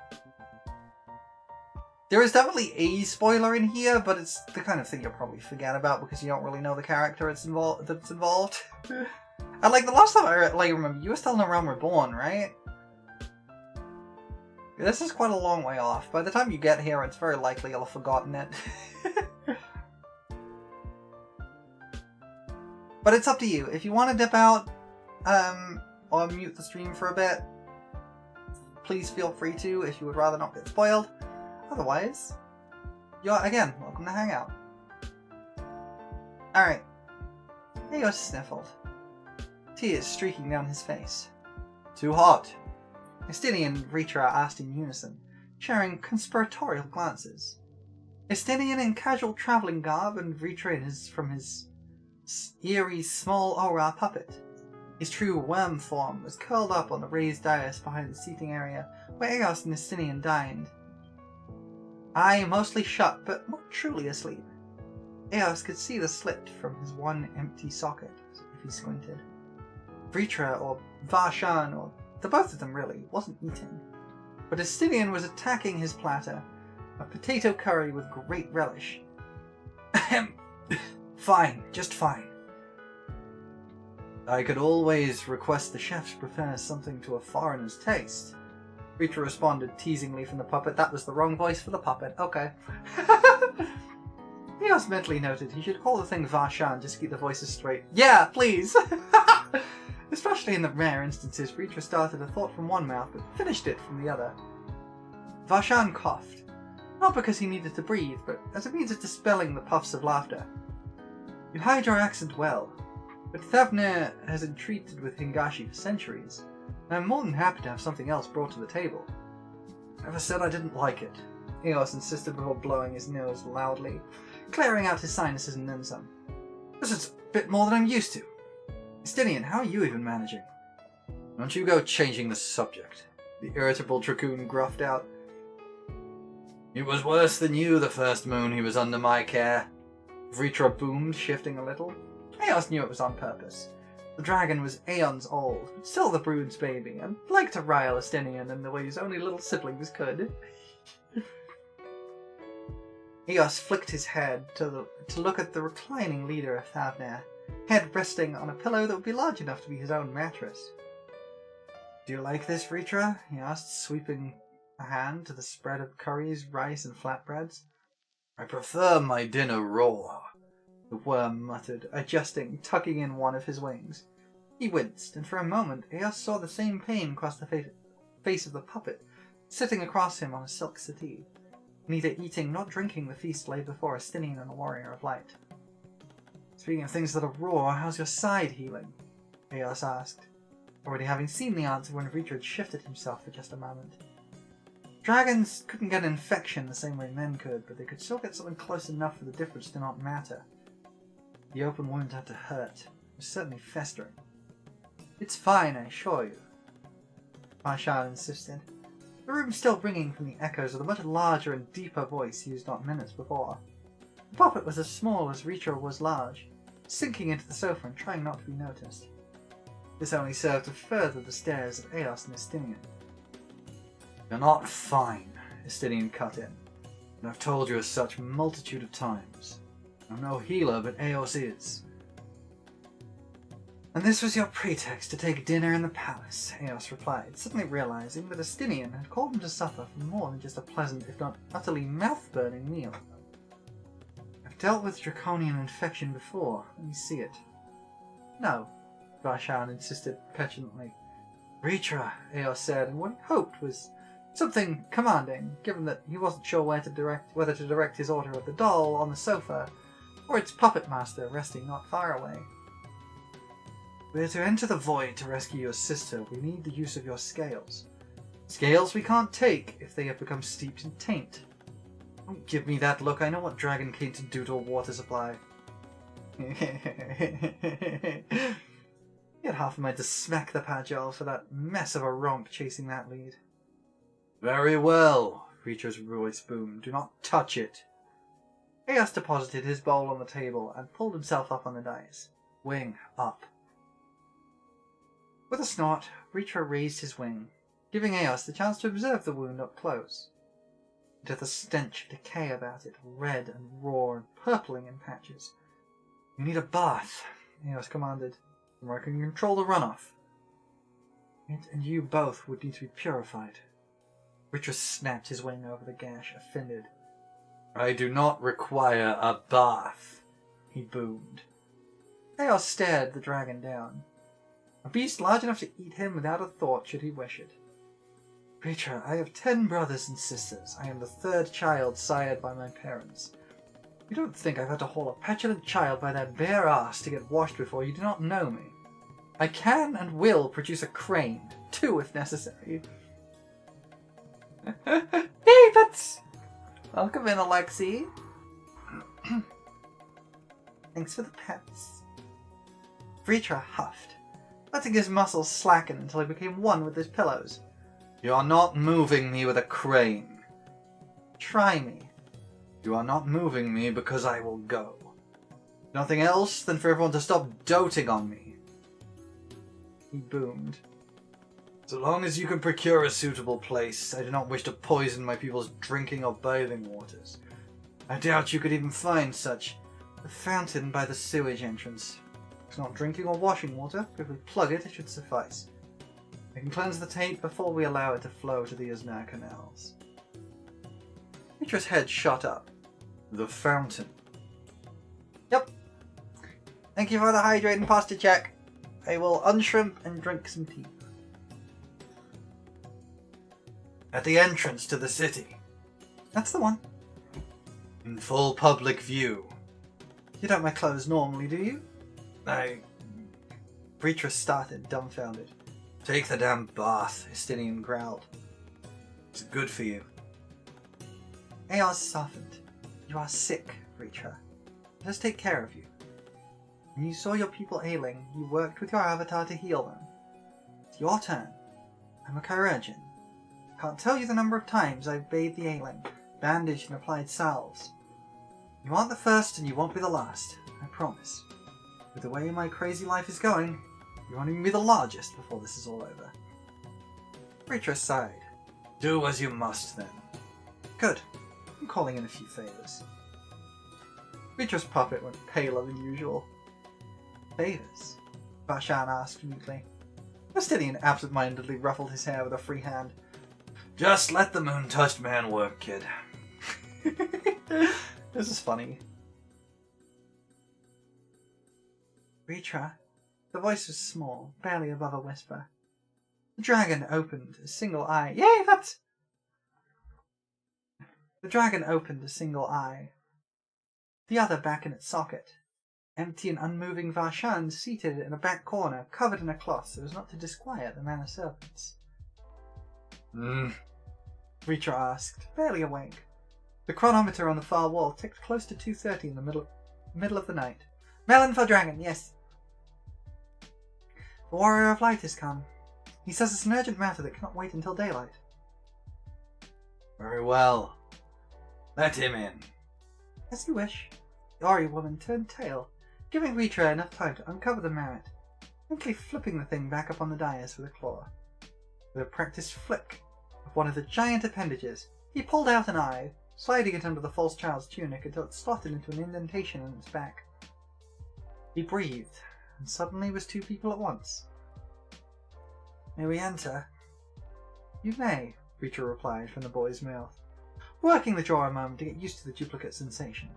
There is definitely a spoiler in here, but it's the kind of thing you'll probably forget about because you don't really know the character that's involved. And like the last time I remember, you were still in the Realm Reborn, right? This is quite a long way off. By the time you get here, it's very likely you'll have forgotten it. But it's up to you. If you want to dip out, or mute the stream for a bit, please feel free to if you would rather not get spoiled. Otherwise, you're, again, welcome to hang out. Alright. Eos sniffled, tears streaking down his face. Too hot. Estinian and Vritra asked in unison, sharing conspiratorial glances. Estinian in casual travelling garb and Vritra from his eerie small aura puppet. His true worm form was curled up on the raised dais behind the seating area where Eos and Estinian dined. Eye mostly shut, but not truly asleep. Eos could see the slit from his one empty socket, if he squinted. Vritra, or Varshan, or the both of them really, wasn't eating. But Estinian was attacking his platter, a potato curry with great relish. Ahem. Fine, just fine. I could always request the chefs prepare something to a foreigner's taste. Rita responded teasingly from the puppet. That was the wrong voice for the puppet. Okay. Eos mentally noted he should call the thing Varshan just to keep the voices straight. Yeah, please! Especially in the rare instances Rita started a thought from one mouth but finished it from the other. Varshan coughed. Not because he needed to breathe, but as a means of dispelling the puffs of laughter. You hide your accent well, but Thavnir has entreated with Hingashi for centuries. I'm more than happy to have something else brought to the table. Never said I didn't like it, Eos insisted before blowing his nose loudly, clearing out his sinuses and then some. This is a bit more than I'm used to. Estinian, how are you even managing? Don't you go changing the subject, the irritable Dracoon gruffed out. It was worse than you the first moon he was under my care. Vritra boomed, shifting a little. Eos knew it was on purpose. The dragon was aeons old, but still the brood's baby, and liked to rile Estinian in the ways only little siblings could. Eos flicked his head to look at the reclining leader of Thavnair, head resting on a pillow that would be large enough to be his own mattress. "Do you like this, Ritra?" he asked, sweeping a hand to the spread of curries, rice, and flatbreads. "I prefer my dinner raw," the Wyrm muttered, adjusting, tucking in one of his wings. He winced, and for a moment Eos saw the same pain cross the face of the puppet, sitting across him on a silk settee, neither eating nor drinking the feast laid before a Stinian and a warrior of light. "Speaking of things that are raw, how's your side healing?" Eos asked, already having seen the answer when Richard shifted himself for just a moment. Dragons couldn't get an infection the same way men could, but they could still get something close enough for the difference to not matter. The open wound had to hurt. It was certainly festering. "It's fine, I assure you," Marshal insisted, the room still ringing from the echoes of the much larger and deeper voice used not minutes before. The puppet was as small as Ritra was large, sinking into the sofa and trying not to be noticed. This only served to further the stares of Eos and Estinian. "You're not fine," Estinian cut in, "and I've told you as such multitude of times. I'm no healer, but Eos is." "And this was your pretext to take dinner in the palace," Eos replied, suddenly realizing that Estinian had called him to supper for more than just a pleasant, if not utterly mouth-burning meal. "I've dealt with draconian infection before. Let me see it." "No," Varshan insisted petulantly. "Ritra," Eos said, and what he hoped was something commanding, given that he wasn't sure whether to direct his order at the doll on the sofa, or its puppet master resting not far away. "We're to enter the void to rescue your sister. We need the use of your scales. Scales we can't take if they have become steeped in taint. Don't give me that look. I know what dragon came to do to a water supply." He had half a mind to smack the Pagel for that mess of a romp chasing that lead. "Very well," Ritra's voice boomed. "Do not touch it." Eos deposited his bowl on the table and pulled himself up on the dais, wing up. With a snort, Ritra raised his wing, giving Eos the chance to observe the wound up close. It had the stench of decay about it, red and raw and purpling in patches. "You need a bath," Eos commanded, "and I can control the runoff. It and you both would need to be purified." Ritra snapped his wing over the gash, offended. "I do not require a bath," he boomed. Eos stared the dragon down. A beast large enough to eat him without a thought should he wish it. "Ritra, I have 10 brothers and sisters. I am the 3rd child sired by my parents. You don't think I've had to haul a petulant child by their bare ass to get washed before you do not know me. I can and will produce a crane, 2 if necessary." "Hey, but welcome in, Alexei." "Thanks for the pets." Ritra huffed, letting his muscles slacken until he became one with his pillows. "You are not moving me with a crane." "Try me." "You are not moving me because I will go. Nothing else than for everyone to stop doting on me." He boomed. "So long as you can procure a suitable place, I do not wish to poison my people's drinking or bathing waters. I doubt you could even find such. The fountain by the sewage entrance. It's not drinking or washing water, but if we plug it, it should suffice. We can cleanse the taint before we allow it to flow to the Usna canals." Mitra's head shot up. "The fountain?" "Yep. Thank you for the hydrating posture check. I will unshrimp and drink some tea." "At the entrance to the city?" "That's the one." "In full public view?" "You don't wear clothes normally, do you?" Ritra started, dumbfounded. "Take the damn bath," Estinian growled. "It's good for you." Eos softened. "You are sick, Ritra. Let us take care of you. When you saw your people ailing, you worked with your avatar to heal them. It's your turn. I'm a chirurgeon. I can't tell you the number of times I've bathed the ailing, bandaged and applied salves. You aren't the first and you won't be the last, I promise. With the way my crazy life is going, you won't even be the largest before this is all over." Ritra sighed. "Do as you must, then." "Good. I'm calling in a few favors. Vitra's puppet went paler than usual. Favors? Varshan asked mutely. Justinian absent-mindedly ruffled his hair with a free hand. Just let the moon-touched man work, kid. This is funny. Vitra. The voice was small, barely above a whisper. The dragon opened a single eye. Yay, that's... The dragon opened a single eye, the other back in its socket. Empty and unmoving Varshan seated in a back corner, covered in a cloth so as not to disquiet the man of serpents. Vitra asked, barely awake. The chronometer on the far wall ticked close to 2:30 in the middle of the night. Melon for dragon, yes. The Warrior of Light has come. He says it's an urgent matter that cannot wait until daylight. Very well. Let him in. As you wish. The Ori woman turned tail, giving Vitra enough time to uncover the mallet, quickly flipping the thing back up on the dais with a claw. With a practiced flick of one of the giant appendages, he pulled out an eye, sliding it under the false child's tunic until it slotted into an indentation in its back. He breathed, and suddenly was two people at once. May we enter? You may, Vitra replied from the boy's mouth, working the jaw a moment to get used to the duplicate sensation.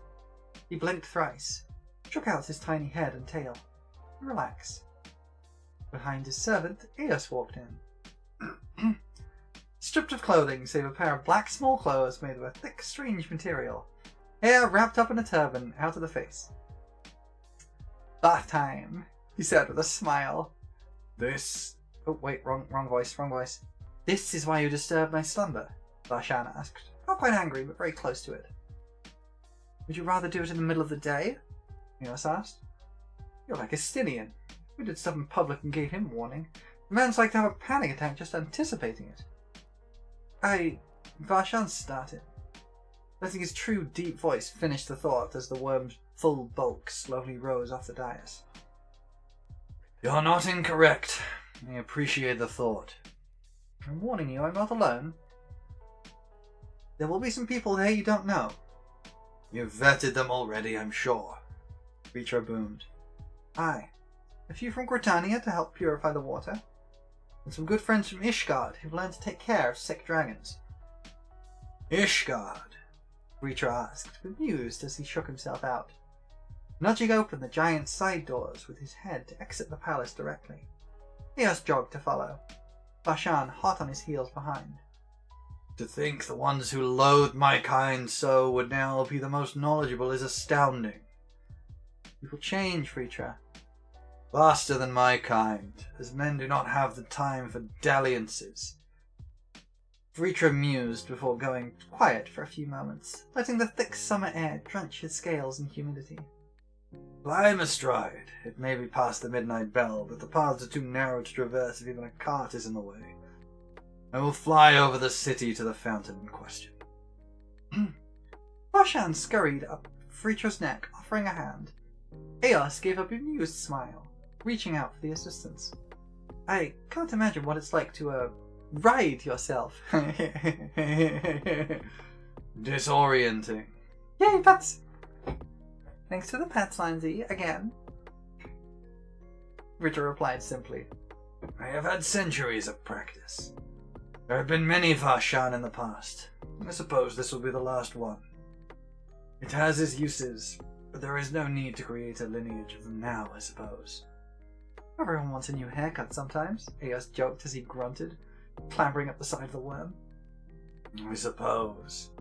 He blinked thrice, shook out his tiny head and tail, and relaxed. Behind his servant, Eos walked in. Stripped of clothing save a pair of black small clothes made of a thick, strange material, hair wrapped up in a turban out of the face. Bath time, he said with a smile. This... Oh, wait, wrong voice. This is why you disturbed my slumber, Varshan asked. Not quite angry, but very close to it. Would you rather do it in the middle of the day? Eos asked. You're like a Stinian. We did stuff in public and gave him warning. The man's like to have a panic attack just anticipating it. Varshan started, letting his true deep voice finish the thought as the worm's full bulk slowly rose off the dais. You're not incorrect. I appreciate the thought. I'm warning you, I'm not alone. There will be some people there you don't know. You've vetted them already, I'm sure. Vitra boomed. Aye. A few from Gritania to help purify the water, and some good friends from Ishgard who've learned to take care of sick dragons. Ishgard? Vitra asked, bemused as he shook himself out, nudging open the giant side doors with his head to exit the palace directly. Eos jogged to follow, Varshan hot on his heels behind. To think the ones who loathed my kind so would now be the most knowledgeable is astounding. People change, Vitra. Faster than my kind, as men do not have the time for dalliances. Vitra mused before going quiet for a few moments, letting the thick summer air drench his scales in humidity. Climb astride. It may be past the midnight bell, but the paths are too narrow to traverse if even a cart is in the way. I will fly over the city to the fountain in question. Varshan scurried up Vitra's neck, offering a hand. Eos gave a bemused smile, reaching out for the assistance. I can't imagine what it's like to, ride yourself. Disorienting. Yay, pets! Thanks to the pets, Lindsay, again. Vitra replied simply. I have had centuries of practice. There have been many Varshan in the past. I suppose this will be the last one. It has its uses, but there is no need to create a lineage of them now, I suppose. Everyone wants a new haircut sometimes, Eos joked as he grunted, clambering up the side of the worm. I suppose.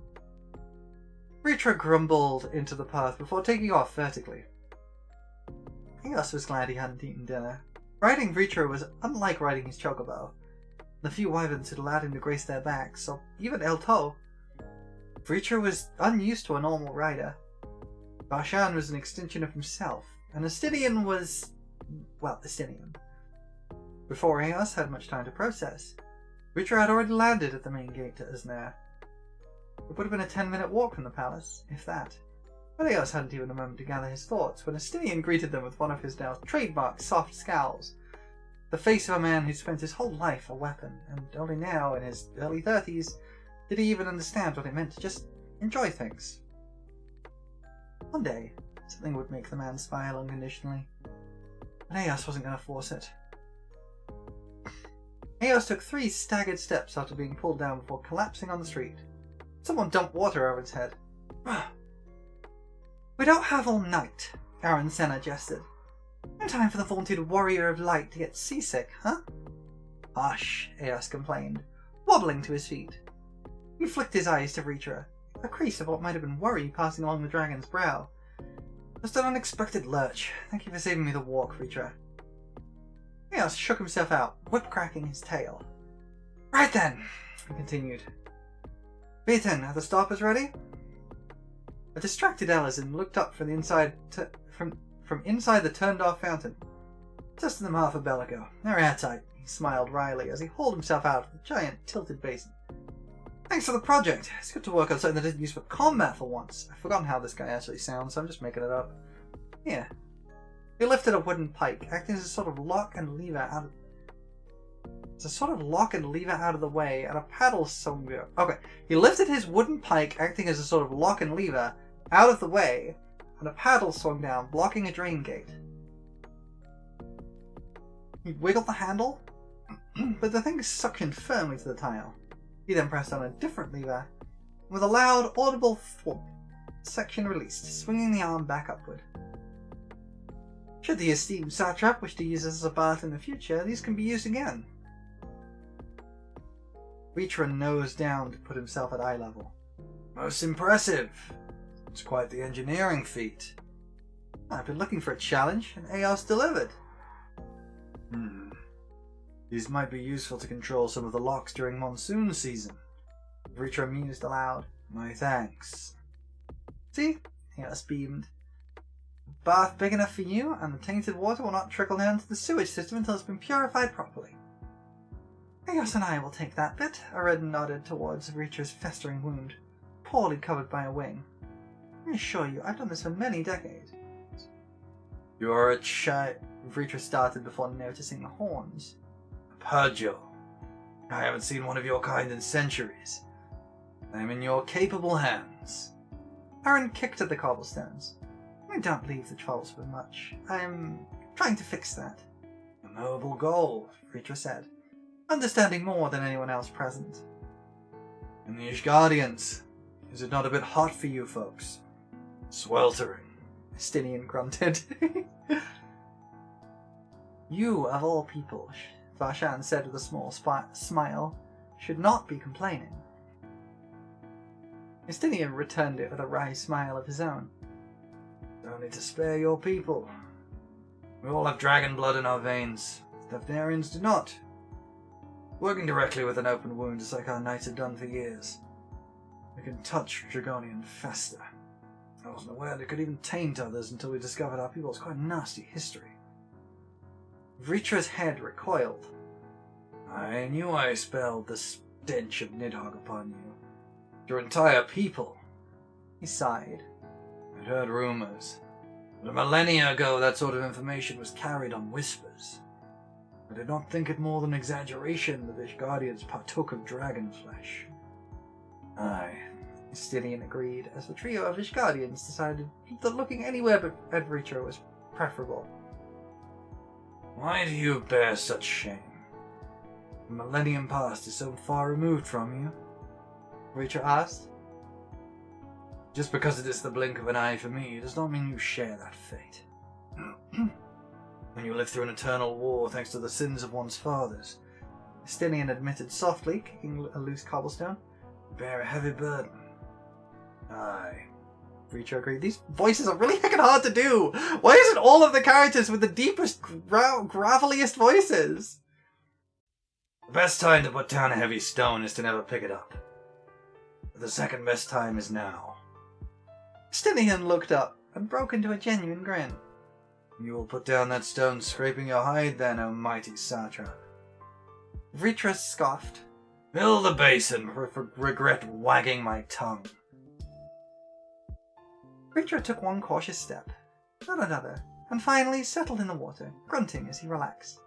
Vitra grumbled into the path before taking off vertically. Eos was glad he hadn't eaten dinner. Riding Vitra was unlike riding his chocobo. The few wyverns had allowed him to grace their backs, so even Elto. Vitra was unused to a normal rider. Varshan was an extension of himself, and Estinian was, well, Estinian. Before Eos had much time to process, Vitra had already landed at the main gate to Uznair. It would have been a 10-minute walk from the palace, if that. But Eos hadn't even a moment to gather his thoughts when Estinian greeted them with one of his now trademark soft scowls. The face of a man who spent his whole life a weapon, and only now, in his early 30s, did he even understand what it meant to just enjoy things. One day, Something would make the man smile unconditionally. But Eos wasn't going to force it. Eos took 3 staggered steps after being pulled down before collapsing on the street. Someone dumped water over his head. We don't have all night, Aaron Senna gestured. No time for the vaunted warrior of light to get seasick, huh? Hush, Eos complained, wobbling to his feet. He flicked his eyes to Vritra, a crease of what might have been worry passing along the dragon's brow. Just an unexpected lurch. Thank you for saving me the walk, Vritra. Eos shook himself out, whip-cracking his tail. Right then, he continued. Beaten, are the stoppers ready? A distracted Ellison looked up from inside from inside the turned-off fountain. Tested them half a bell ago. They're airtight, he smiled wryly as he hauled himself out of the giant tilted basin. Thanks for the project. It's good to work on something that isn't used for combat for once. I've forgotten how this guy actually sounds, so I'm just making it up. Here. He lifted a wooden pike, acting as a sort of lock and lever out of the way, and a paddle swung. Okay. He lifted his wooden pike, acting as a sort of lock and lever out of the way, and a paddle swung down, blocking a drain gate. He wiggled the handle, but the thing suctioned firmly to the tile. He then pressed on a different lever. With a loud, audible thwomp, the section released, swinging the arm back upward. Should the esteemed satrap wish to use this as a bath in the future, these can be used again. Vritra nosed down to put himself at eye level. Most impressive. It's quite the engineering feat. I've been looking for a challenge, and Eos delivered. These might be useful to control some of the locks during monsoon season. Vritra mused aloud. My thanks. See? Eos beamed. A bath big enough for you, and the tainted water will not trickle down to the sewage system until it's been purified properly. Eos and I will take that bit. Ared nodded towards Vritra's festering wound, poorly covered by a wing. I assure you, I've done this for many decades. You're a child. Vritra started before noticing the horns. Purgil. I haven't seen one of your kind in centuries. I'm in your capable hands. Aaron kicked at the cobblestones. I don't leave the trolls with much. I'm trying to fix that. A noble goal, Vritra said, understanding more than anyone else present. And the Ishgardians, is it not a bit hot for you folks? Sweltering. Estinian grunted. You, of all people, Varshan said with a small smile, should not be complaining. Estinian returned it with a wry smile of his own. Don't need to spare your people. We all have dragon blood in our veins. The Thavnarians do not. Working directly with an open wound is like our knights have done for years. We can touch Dragonian faster. I wasn't aware they could even taint others until we discovered our people's quite nasty history. Vritra's head recoiled. I knew I spelled the stench of Nidhogg upon you. Your entire people. He sighed. I'd heard rumors, but a millennia ago that sort of information was carried on whispers. I did not think it more than exaggeration that the Ishgardians partook of dragon flesh. Aye, Estinian agreed, as the trio of Ishgardians decided that looking anywhere but at Vritra was preferable. Why do you bear such shame? The millennium past is so far removed from you? Vritra asked. Just because it is the blink of an eye for me does not mean you share that fate. When you live through an eternal war thanks to the sins of one's fathers, Estinian admitted softly, kicking a loose cobblestone, you bear a heavy burden. Aye. Vritra agreed. These voices are really heckin' hard to do! Why isn't all of the characters with the deepest, graveliest voices? The best time to put down a heavy stone is to never pick it up. But the second best time is now. Estinian looked up and broke into a genuine grin. You will put down that stone scraping your hide then, O mighty satrap. Vritra scoffed. Fill the basin, regret wagging my tongue. Vritra took one cautious step, not another, and finally settled in the water, grunting as he relaxed.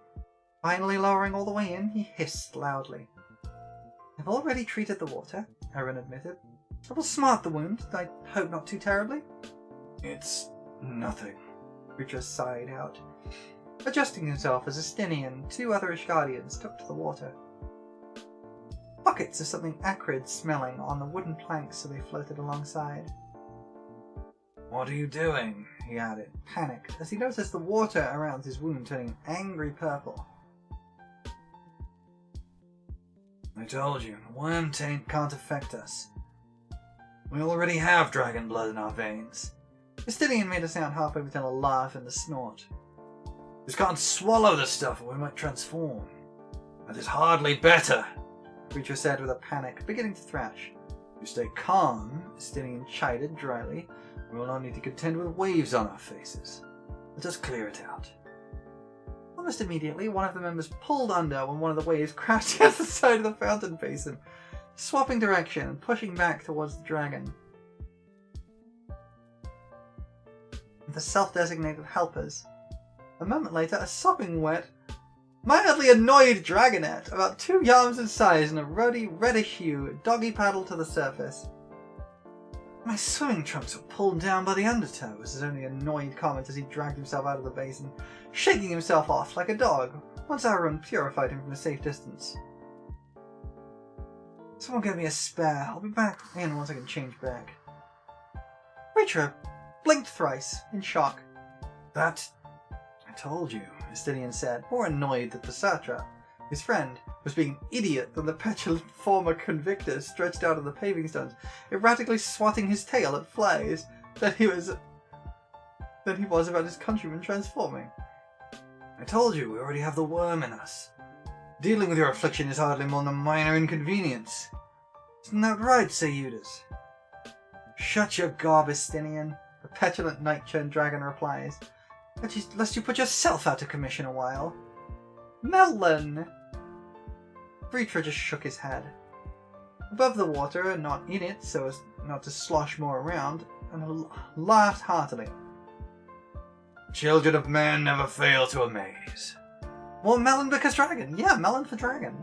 Finally lowering all the way in, he hissed loudly. I've already treated the water, Aaron admitted. I will smart the wound, I hope not too terribly. It's Nothing. Beatrice sighed out, adjusting himself as Estinian and 2 other Ishgardians took to the water. Buckets of something acrid smelling on the wooden planks so they floated alongside. What are you doing? He added, panicked, as he noticed the water around his wound turning an angry purple. I told you, the worm taint can't affect us. We already have dragon blood in our veins. Estinian made a sound halfway between a laugh and a snort. We just can't swallow the stuff or we might transform. That is hardly better. Beatrice said with a panic, beginning to thrash. You stay calm, Estinian chided dryly. We will not need to contend with waves on our faces. Let us clear it out. Almost immediately, one of the members pulled under when one of the waves crashed against the side of the fountain basin, swapping direction and pushing back towards the dragon. The self-designated helpers. A moment later, a sopping wet, mildly annoyed dragonette, about 2 yards in size and a ruddy reddish hue, doggy paddled to the surface. My swimming trunks were pulled down by the undertow, was his only annoyed comment as he dragged himself out of the basin, shaking himself off like a dog, once Aaron purified him from a safe distance. Someone get me a spare. I'll be back in once I can change back. Ritra blinked thrice, in shock. That... I told you, Estinian said, more annoyed that Pasatra, his friend, was being an idiot than the petulant former convictor stretched out on the paving stones, erratically swatting his tail at flies than he was about his countrymen transforming. I told you, we already have the worm in us. Dealing with your affliction is hardly more than a minor inconvenience. Isn't that right, Sayudas? Shut your gob, Estinian, the petulant night-churned dragon replies, lest you put yourself out of commission a while. Melon! Ritra just shook his head. Above the water, and not in it so as not to slosh more around, and laughed heartily. Children of men never fail to amaze. Well, melon because dragon. Yeah, melon for dragon.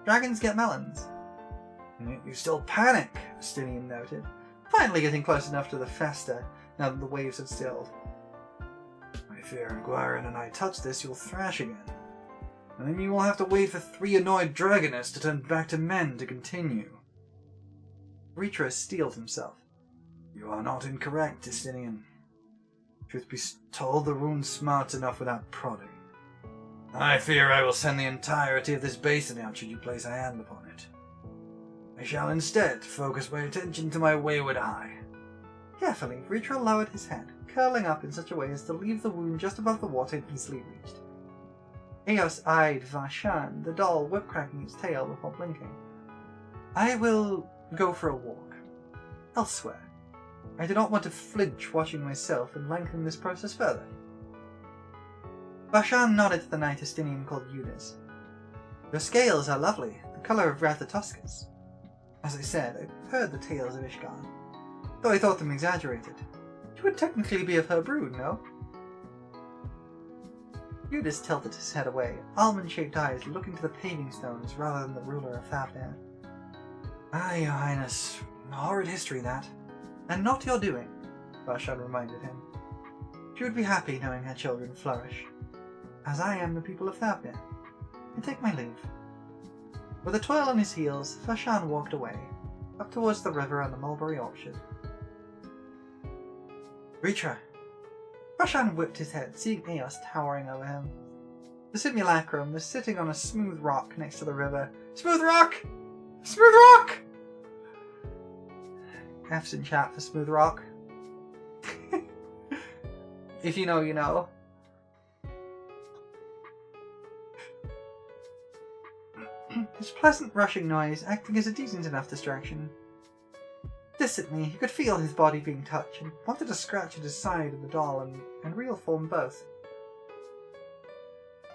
Dragons get melons. You still panic, Estinian noted, finally getting close enough to the festa now that the waves had stilled. I fear Wyrm and I touch this, you'll thrash again. And then you will have to wait for 3 annoyed dragonets to turn back to men to continue. Ritra steeled himself. You are not incorrect, Estinian. Truth be told, the rune's smart enough without prodding. I fear I will send the entirety of this basin out should you place a hand upon it. I shall instead focus my attention to my wayward eye. Carefully, Ritra lowered his head, curling up in such a way as to leave the wound just above the water easily reached. Eos eyed Vashan, the doll whip-cracking its tail before blinking. I will go for a walk. Elsewhere. I do not want to flinch watching myself and lengthen this process further. Vashan nodded to the knight Estinian called Eunice. Your scales are lovely, the colour of Rathatuscus. As I said, I've heard the tales of Ishgar, though I thought them exaggerated. You would technically be of her brood, no? Eunice tilted his head away, almond-shaped eyes looking to the paving stones rather than the ruler of Fafnir. Aye, Your Highness. A horrid history, that. And not your doing, Vashan reminded him. She would be happy knowing her children flourish, as I am the people of Fafnir. And take my leave. With a twirl on his heels, Vashan walked away, up towards the river and the mulberry orchard. Ritra! Vashan whipped his head, seeing Eos towering over him. The simulacrum was sitting on a smooth rock next to the river. Smooth rock! Smooth rock! F's in chat for smooth rock. If you know, you know. His pleasant rushing noise acting as a decent enough distraction. Distantly, he could feel his body being touched and wanted to scratch at his side of the doll and real form both.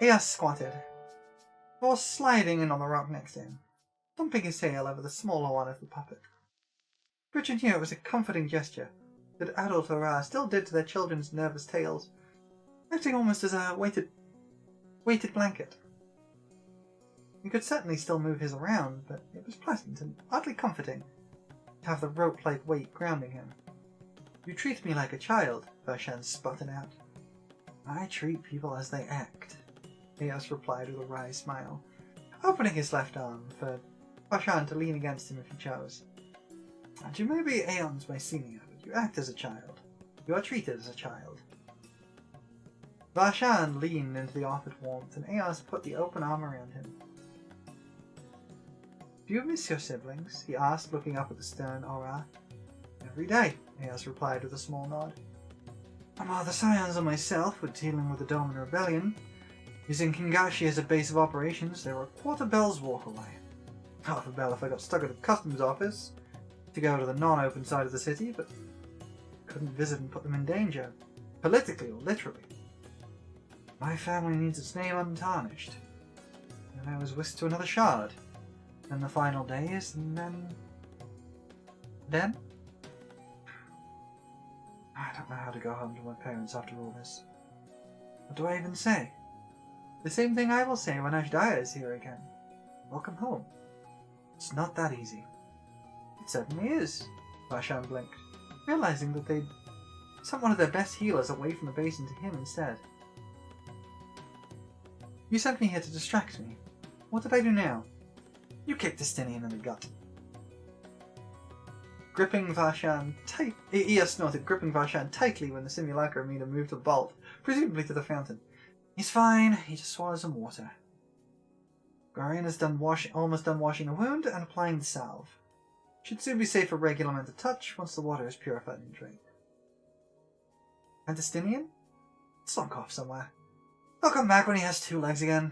Eos squatted, before sliding in on the rock next to him, thumping his tail over the smaller one of the puppet. Richard knew it was a comforting gesture that adult Aurora still did to their children's nervous tails, acting almost as a weighted blanket. He could certainly still move his around, but it was pleasant and oddly comforting to have the rope-like weight grounding him. You treat me like a child, Vashan sputtered out. I treat people as they act, Eos replied with a wry smile, opening his left arm for Vashan to lean against him if he chose. And you may be aeons my senior, but you act as a child. You are treated as a child. Vashan leaned into the offered warmth, and Eos put the open arm around him. Do you miss your siblings? He asked, looking up at the stern aura. Every day, Eos replied with a small nod. While the Scions and myself were dealing with the Doman Rebellion, using Kingashi as a base of operations, they were a quarter bell's walk away. Half a bell if I got stuck at the customs office to go to the non-open side of the city, but couldn't visit and put them in danger, politically or literally. My family needs its name untarnished, and I was whisked to another shard. Then the final days, and then? I don't know how to go home to my parents after all this. What do I even say? The same thing I will say when Ashdaya is here again. Welcome home. It's not that easy. It certainly is, Vashan blinked, realizing that they'd sent one of their best healers away from the basin to him instead. You sent me here to distract me. What did I do now? You kicked Estinian in the gut. Gripping Vashan tight, Eos snorted, gripping Vashan tightly when the simulacra made a move to bolt, presumably to the fountain. He's fine. He just swallowed some water. Garian is almost done washing the wound and applying the salve. Should soon be safe for regular men to touch once the water is purified and drained. And Estinian? Slunk off somewhere. He'll come back when he has 2 legs again.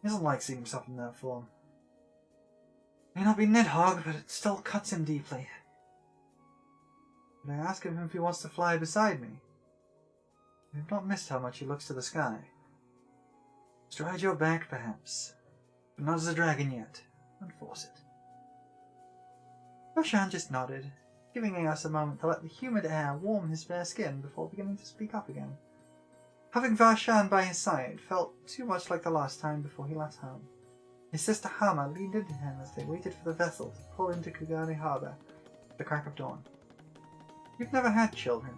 He doesn't like seeing himself in that form. May not be Nidhogg, but it still cuts him deeply. Did I ask him if he wants to fly beside me? I have not missed how much he looks to the sky. Stride your back, perhaps, but not as a dragon yet. Don't force it. Vashan just nodded, giving Eos a moment to let the humid air warm his bare skin before beginning to speak up again. Having Vashan by his side felt too much like the last time before he left home. His sister Hama leaned into him as they waited for the vessel to pull into Kugane Harbor at the crack of dawn. You've never had children.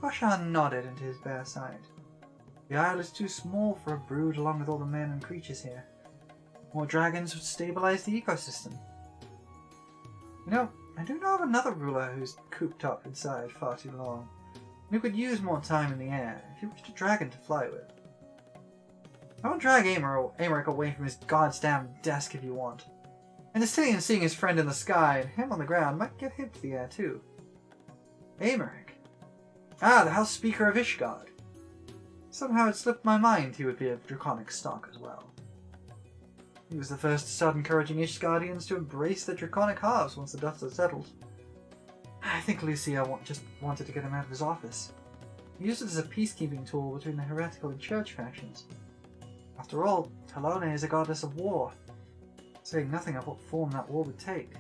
Vashan nodded into his bare side. The isle is too small for a brood along with all the men and creatures here. More dragons would stabilize the ecosystem. You know, I do know of another ruler who's cooped up inside far too long, and who could use more time in the air if you wished a dragon to fly with. I will drag Amaric away from his goddamn desk if you want. And Estinian seeing his friend in the sky and him on the ground might get him to the air too. Amaric? Ah, the House Speaker of Ishgard. Somehow it slipped my mind he would be of draconic stock as well. He was the first to start encouraging Ishgardians to embrace the draconic halves once the dust had settled. I think Lucia just wanted to get him out of his office. He used it as a peacekeeping tool between the heretical and church factions. After all, Talone is a goddess of war, saying nothing of what form that war would take.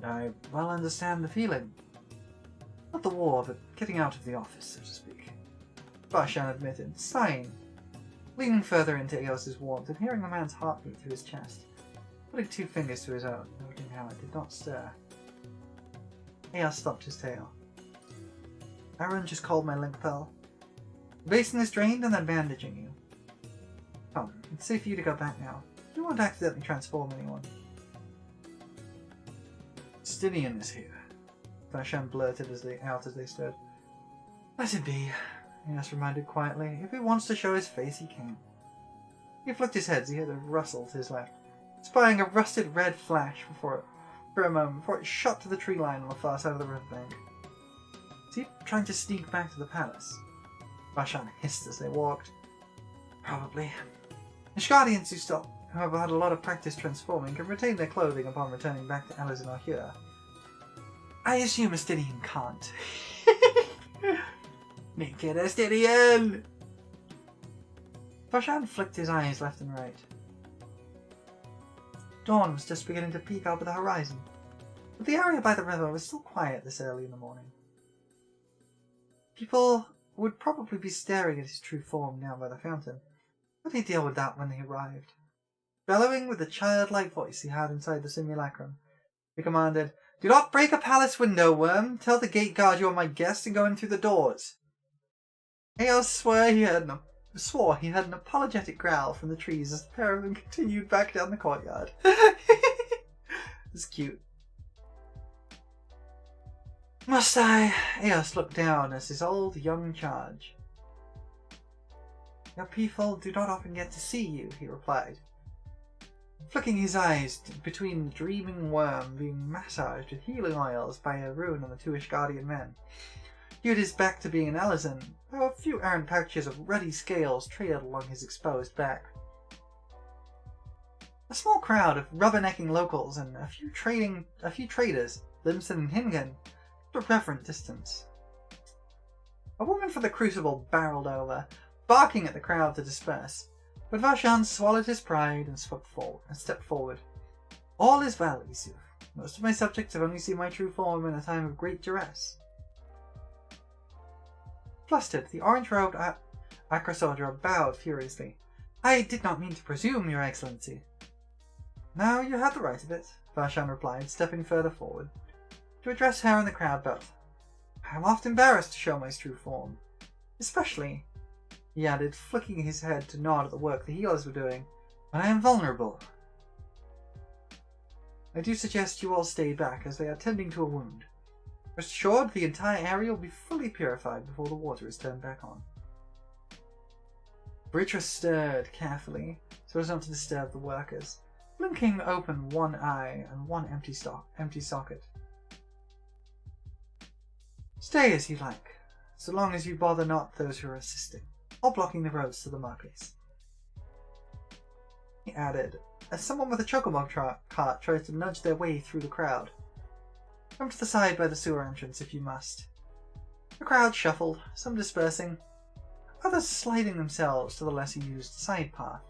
I well understand the feeling. Not the war, but getting out of the office, so to speak. Vashan admitted, sighing, leaning further into Eos's warmth and hearing the man's heartbeat through his chest, putting 2 fingers to his own, noting how it did not stir. Eos stopped his tail. Aaron just called my link pearl. The basin is drained and they're bandaging you. Come, it's safe for you to go back now. You won't accidentally transform anyone. Stinian is here, Vashan blurted out as they stood. Let it be, Eos reminded quietly. If he wants to show his face, he can. He flicked his head as he heard a rustle to his left, spying a rusted red flash for a moment before it shot to the tree line on the far side of the riverbank. Is he trying to sneak back to the palace? Vashan hissed as they walked. Probably. Ishgardians who have had a lot of practice transforming can retain their clothing upon returning back to Elizin or Hura. I assume Estinian can't. Make it Estinian! Vashan flicked his eyes left and right. Dawn was just beginning to peek over the horizon, but the area by the river was still quiet this early in the morning. People would probably be staring at his true form now by the fountain, but he'd deal with that when he arrived. Bellowing with the childlike voice he had inside the simulacrum, he commanded, Do not break a palace window, Wyrm. Tell the gate guard you are my guest and go in through the doors. Eos swore he heard an apologetic growl from the trees as the pair of them continued back down the courtyard. It's cute. Must I? Eos looked down as his old young charge. Your people do not often get to see you, he replied, flicking his eyes between the dreaming Wyrm being massaged with healing oils by a rune on the 2 Ishgardian men. He had his back to being an Ellison, though a few errant pouches of ruddy scales trailed along his exposed back. A small crowd of rubbernecking locals and a few traders, Limson and Hingen, kept a reverent distance. A woman from the Crucible barreled over, barking at the crowd to disperse, but Varshan swallowed his pride and stepped forward. All is well, Isu. Most of my subjects have only seen my true form in a time of great duress. Flustered, the orange-robed Acrosodra bowed furiously. I did not mean to presume, Your Excellency. No, you had the right of it, Varshan replied, stepping further forward. To address her and the crowd both. I am often embarrassed to show my true form. Especially, he added, flicking his head to nod at the work the healers were doing, when I am vulnerable. I do suggest you all stay back, as they are tending to a wound. Rest assured, the entire area will be fully purified before the water is turned back on. Britra stirred carefully, so as not to disturb the workers, blinking open one eye and one empty socket. Stay as you like, so long as you bother not those who are assisting, or blocking the roads to the marketplace. He added, as someone with a chocobo cart tries to nudge their way through the crowd. Come to the side by the sewer entrance if you must. The crowd shuffled, some dispersing, others sliding themselves to the less used side path.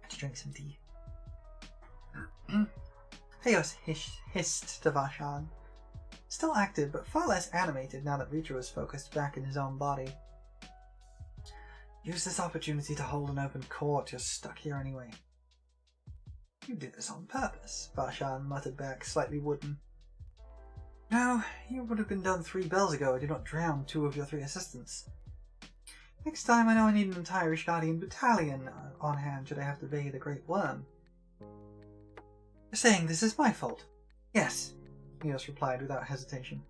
Let's drink some tea. Theos hissed to Varshan, still active but far less animated now that Vitra was focused back in his own body. Use this opportunity to hold an open court. You're stuck here anyway. You did this on purpose, Varshan muttered back, slightly wooden. No, you would have been done 3 bells ago had you not drowned 2 of your 3 assistants. Next time I know I need an entire Ishgardian battalion on hand should I have to bathe the Great Wyrm. You're saying this is my fault? Yes, Eos replied without hesitation.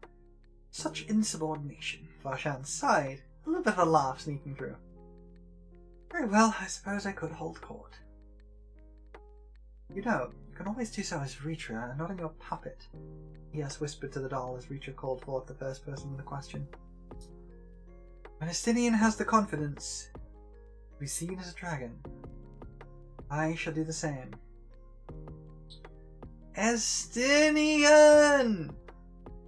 Such insubordination, Varshan sighed, a little bit of a laugh sneaking through. Very well, I suppose I could hold court. You know, you can always do so as Ritra and not in your puppet, Eos whispered to the doll as Ritra called forth the first person with a question. When Estinian has the confidence to be seen as a dragon, I shall do the same. Estinian!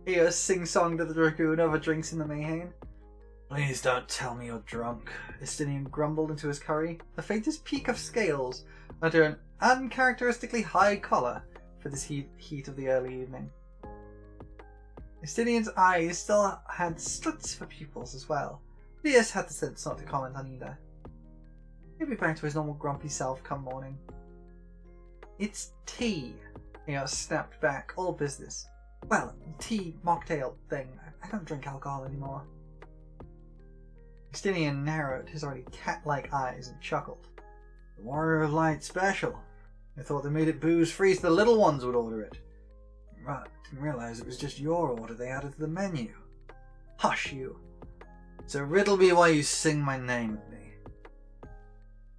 Eos sing-songed to the dragoon over drinks in the Mayhain. Please don't tell me you're drunk. Estinian grumbled into his curry, the faintest peak of scales under an uncharacteristically high collar for this heat of the early evening. Estinian's eyes still had slits for pupils as well. Eos had the sense not to comment on either. He'll be back to his normal grumpy self come morning. It's tea, Eos snapped back, all business. Well, tea mocktail thing. I don't drink alcohol anymore. Estinian narrowed his already cat-like eyes and chuckled. The Warrior of Light special. I thought they made it booze-free so the little ones would order it. Right, didn't realize it was just your order they added to the menu. Hush you. So riddle me why you sing my name at me.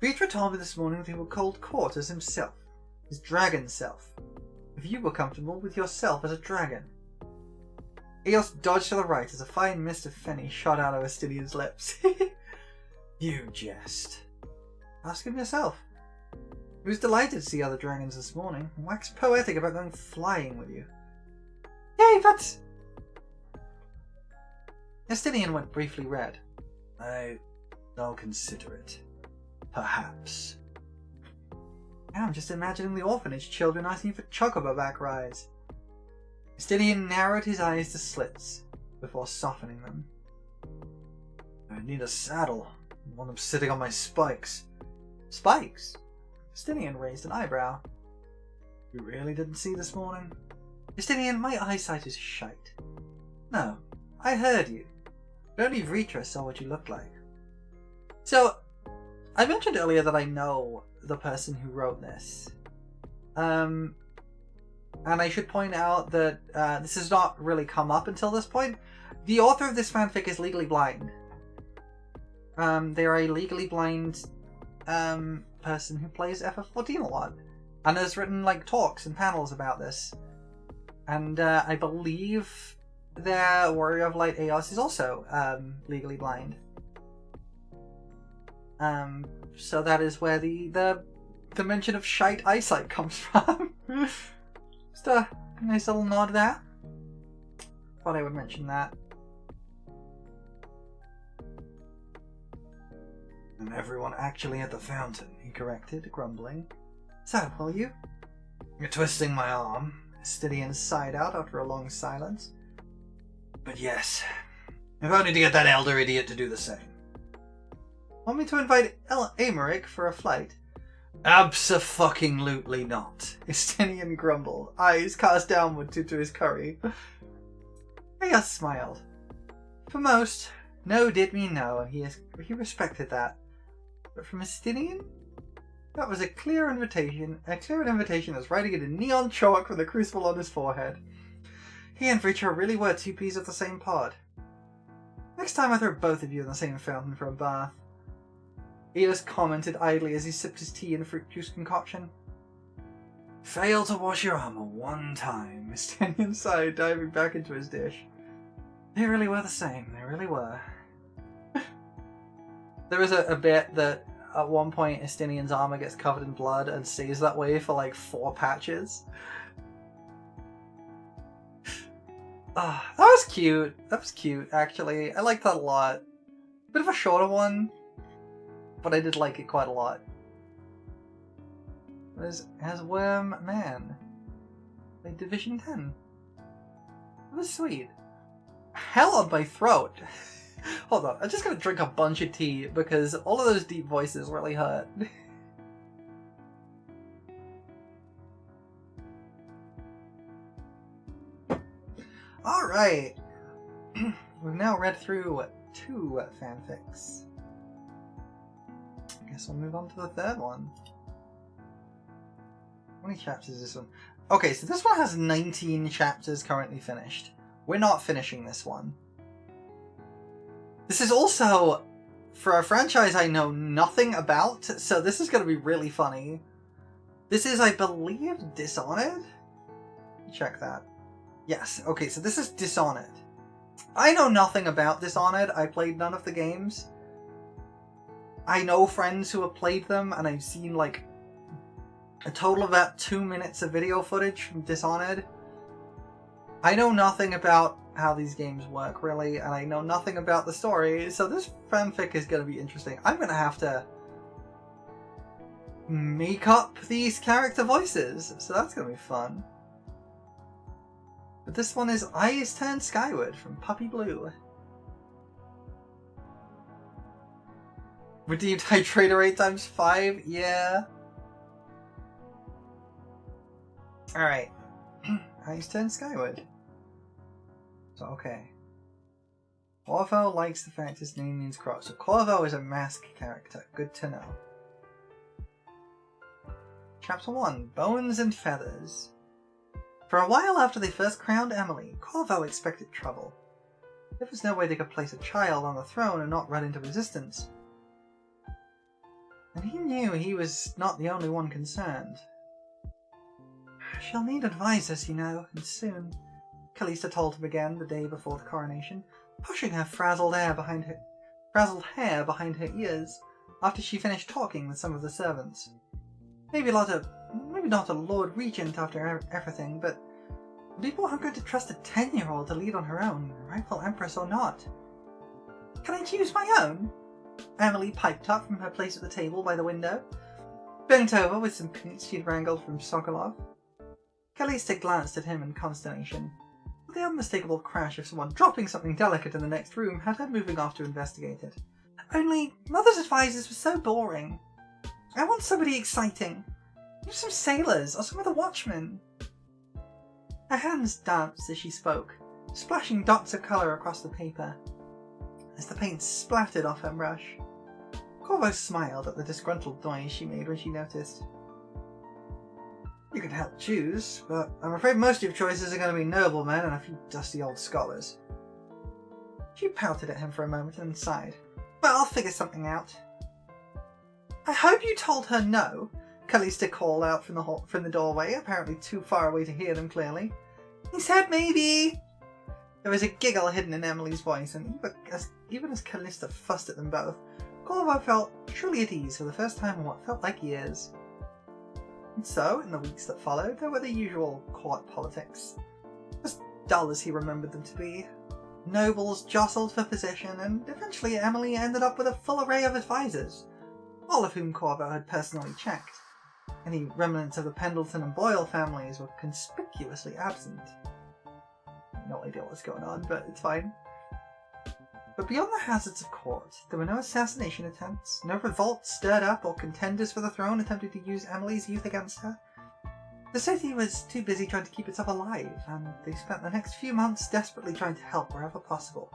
Vitra told me this morning that he would hold court as himself, his dragon self, if you were comfortable with yourself as a dragon. Eos dodged to the right as a fine mist of fenny shot out of Estinian's lips. You jest. Ask him yourself. He was delighted to see other dragons this morning, and waxed poetic about going flying with you. Yay, but... Estinian went briefly red. I'll consider it. Perhaps. Now I'm just imagining the orphanage children asking for chocobo back rides. Estinian narrowed his eyes to slits, before softening them. I need a saddle. I want them sitting on my spikes. Spikes? Estinian raised an eyebrow. You really didn't see this morning? Justinian, my eyesight is shite. No, I heard you. But only Vritra saw what you looked like. So, I mentioned earlier that I know the person who wrote this. And I should point out that this has not really come up until this point. The author of this fanfic is legally blind. They are a legally blind person who plays FF14 a lot. And has written like talks and panels about this. And I believe their Warrior of Light Eos is also legally blind. So that is where the mention of shite eyesight comes from. Just a nice little nod there. Thought I would mention that. And everyone actually at the fountain, he corrected, grumbling. So, will you? You're twisting my arm. Justinian sighed out after a long silence. But yes, if only to get that elder idiot to do the same. Want me to invite Amaric for a flight? Abso-fucking-lutely not. Justinian grumbled, eyes cast downward to his curry. Eos smiled. For most, no did mean no, and he respected that. But from Justinian, that was a clear invitation as writing it in neon chalk with a crucible on his forehead. He and Vritra really were two peas of the same pod. Next time I throw both of you in the same fountain for a bath. Eos commented idly as he sipped his tea and fruit juice concoction. Fail to wash your armor one time, Justinian sighed, diving back into his dish. They really were the same, they really were. There was a bit that at one point Justinian's armor gets covered in blood and stays that way for like 4 patches. That was cute. That was cute, actually. I liked that a lot. Bit of a shorter one, but I did like it quite a lot. As Wyrm Man. Like divisionten. That was sweet. Hell on my throat. Hold on, I'm just gonna drink a bunch of tea because all of those deep voices really hurt. Alright. We've now read through 2 fanfics. I guess we'll move on to the 3rd one. How many chapters is this one? Okay, so this one has 19 chapters currently finished. We're not finishing this one. This is also, for a franchise I know nothing about, so this is going to be really funny. This is, I believe, Dishonored? Check that. Yes, okay, so this is Dishonored. I know nothing about Dishonored. I played none of the games. I know friends who have played them, and I've seen, like, a total of about 2 minutes of video footage from Dishonored. I know nothing about how these games work, really, and I know nothing about the story, so this fanfic is going to be interesting. I'm going to have to make up these character voices, so that's going to be fun. But this one is Eyes Turned Skyward from puppyblue. Redeemed Hydrator 8 times 5? Yeah. Alright. Eyes Turned Skyward. So, okay. Corvo likes the fact his name means cross. So Corvo is a mask character. Good to know. Chapter 1. Bones and Feathers. For a while after they first crowned Emily, Corvo expected trouble. There was no way they could place a child on the throne and not run into resistance. And he knew he was not the only one concerned. She'll need advisors, you know, and soon. Callista told him again the day before the coronation, pushing her frazzled hair behind her ears after she finished talking with some of the servants. Maybe not a Lord Regent after everything, but people aren't going to trust a 10-year-old to lead on her own, rightful Empress or not. Can I choose my own? Emily piped up from her place at the table by the window, bent over with some pinks she'd wrangled from Sokolov. Callista glanced at him in consternation. The unmistakable crash of someone dropping something delicate in the next room had her moving off to investigate it. Only, Mother's advisors were so boring. I want somebody exciting. Use some sailors or some of the watchmen. Her hands danced as she spoke, splashing dots of colour across the paper, as the paint splattered off her brush. Corvo smiled at the disgruntled noise she made when she noticed. You can help choose, but I'm afraid most of your choices are going to be noblemen and a few dusty old scholars. She pouted at him for a moment and sighed. Well, I'll figure something out. I hope you told her no, Callista called out from the doorway, apparently too far away to hear them clearly. He said maybe. There was a giggle hidden in Emily's voice, and even as Callista fussed at them both, Corvo felt truly at ease for the first time in what felt like years. And so, in the weeks that followed, there were the usual court politics. As dull as he remembered them to be. Nobles jostled for position, and eventually Emily ended up with a full array of advisors, all of whom Corvo had personally checked. Any remnants of the Pendleton and Boyle families were conspicuously absent. No idea what's going on, but it's fine. But beyond the hazards of court, there were no assassination attempts, no revolts stirred up or contenders for the throne attempting to use Emily's youth against her. The city was too busy trying to keep itself alive, and they spent the next few months desperately trying to help wherever possible,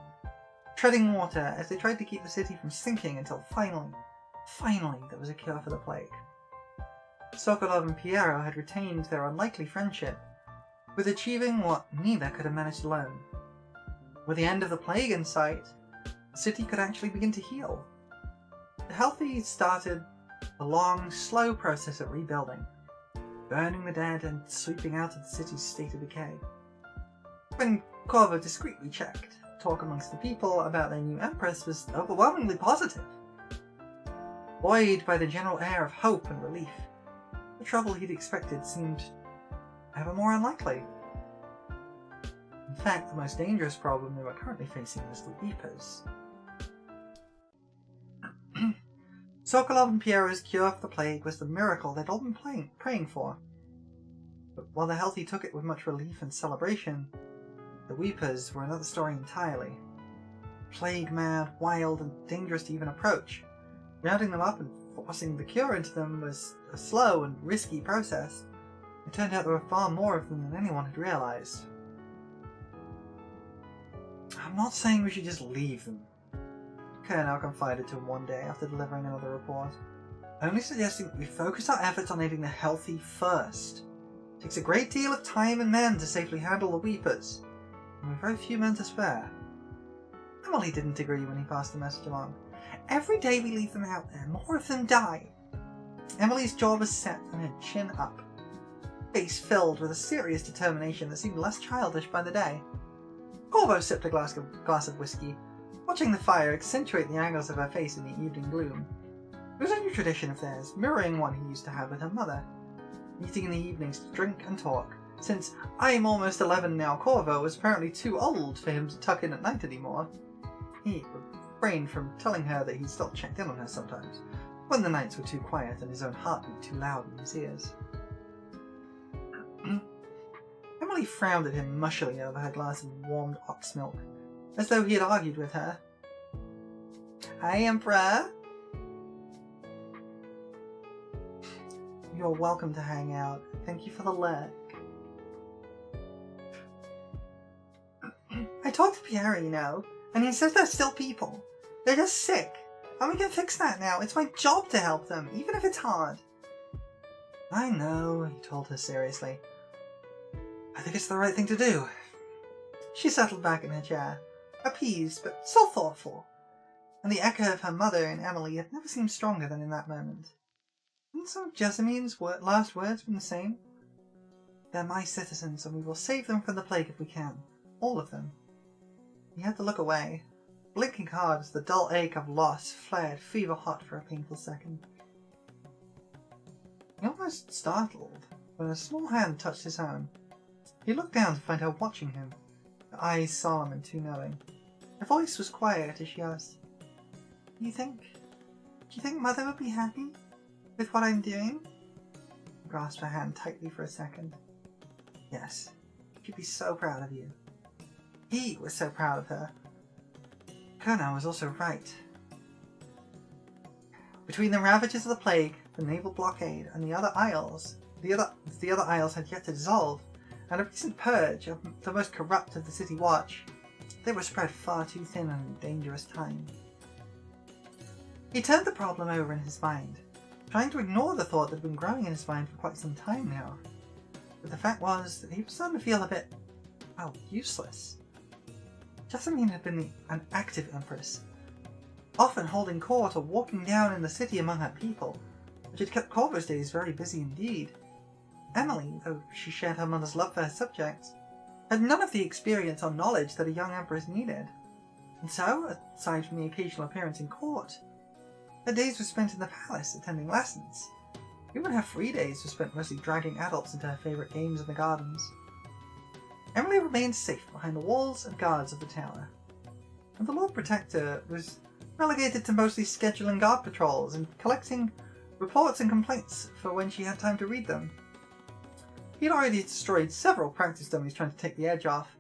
treading water as they tried to keep the city from sinking until finally there was a cure for the plague. Sokolov and Piero had retained their unlikely friendship, with achieving what neither could have managed alone. With the end of the plague in sight, the city could actually begin to heal. The healthy started a long, slow process of rebuilding, burning the dead and sweeping out of the city's state of decay. When Corvo discreetly checked, talk amongst the people about their new empress was overwhelmingly positive. Buoyed by the general air of hope and relief, the trouble he'd expected seemed ever more unlikely. In fact, the most dangerous problem they were currently facing was the Weepers. Sokolov and Piero's cure for the plague was the miracle they'd all been praying for. But while the healthy took it with much relief and celebration, the Weepers were another story entirely. Plague-mad, wild, and dangerous to even approach. Rounding them up and forcing the cure into them was a slow and risky process. It turned out there were far more of them than anyone had realized. I'm not saying we should just leave them, Colonel confided to him one day after delivering another report. Only suggesting that we focus our efforts on aiding the healthy first. It takes a great deal of time and men to safely handle the Weepers, and we've very few men to spare. Emily didn't agree when he passed the message along. Every day we leave them out there, more of them die. Emily's jaw was set and her chin up, face filled with a serious determination that seemed less childish by the day. Corvo sipped a glass of whiskey, watching the fire accentuate the angles of her face in the evening gloom. It was a new tradition of theirs, mirroring one he used to have with her mother, meeting in the evenings to drink and talk, since I'm almost 11 now Corvo was apparently too old for him to tuck in at night anymore. He refrained from telling her that he still checked in on her sometimes, when the nights were too quiet and his own heartbeat too loud in his ears. Emily frowned at him mushily over her glass of warmed ox milk, as though he had argued with her. Hi, Emperor! You're welcome to hang out. Thank you for the lurk. I talked to Pierre, you know, and he says they're still people. They're just sick. And we can fix that now. It's my job to help them, even if it's hard. I know, he told her seriously. I think it's the right thing to do. She settled back in her chair, appeased but still thoughtful, and the echo of her mother in Emily had never seemed stronger than in that moment. And some of Jessamine's last words been the same? They're my citizens, and we will save them from the plague if we can. All of them. He had to look away, blinking hard as the dull ache of loss flared fever-hot for a painful second. He almost startled when a small hand touched his own. He looked down to find her watching him, her eyes solemn and too knowing. Her voice was quiet as she asked, Do you think Mother would be happy with what I'm doing? He grasped her hand tightly for a second. Yes, she'd be so proud of you. He was so proud of her. Colonel was also right. Between the ravages of the plague, the naval blockade, and the other isles, The other isles had yet to dissolve, and a recent purge of the most corrupt of the City Watch. They were spread far too thin and in dangerous time. He turned the problem over in his mind, trying to ignore the thought that had been growing in his mind for quite some time now. But the fact was that he was starting to feel a bit, well, useless. Jessamine had been an active empress, often holding court or walking down in the city among her people, which had kept Corvo's days very busy indeed. Emily, though she shared her mother's love for her subjects, had none of the experience or knowledge that a young empress needed. And so, aside from the occasional appearance in court, her days were spent in the palace attending lessons. Even her free days were spent mostly dragging adults into her favourite games in the gardens. Emily remained safe behind the walls and guards of the tower, and the Lord Protector was relegated to mostly scheduling guard patrols and collecting reports and complaints for when she had time to read them. He'd already destroyed several practice dummies trying to take the edge off,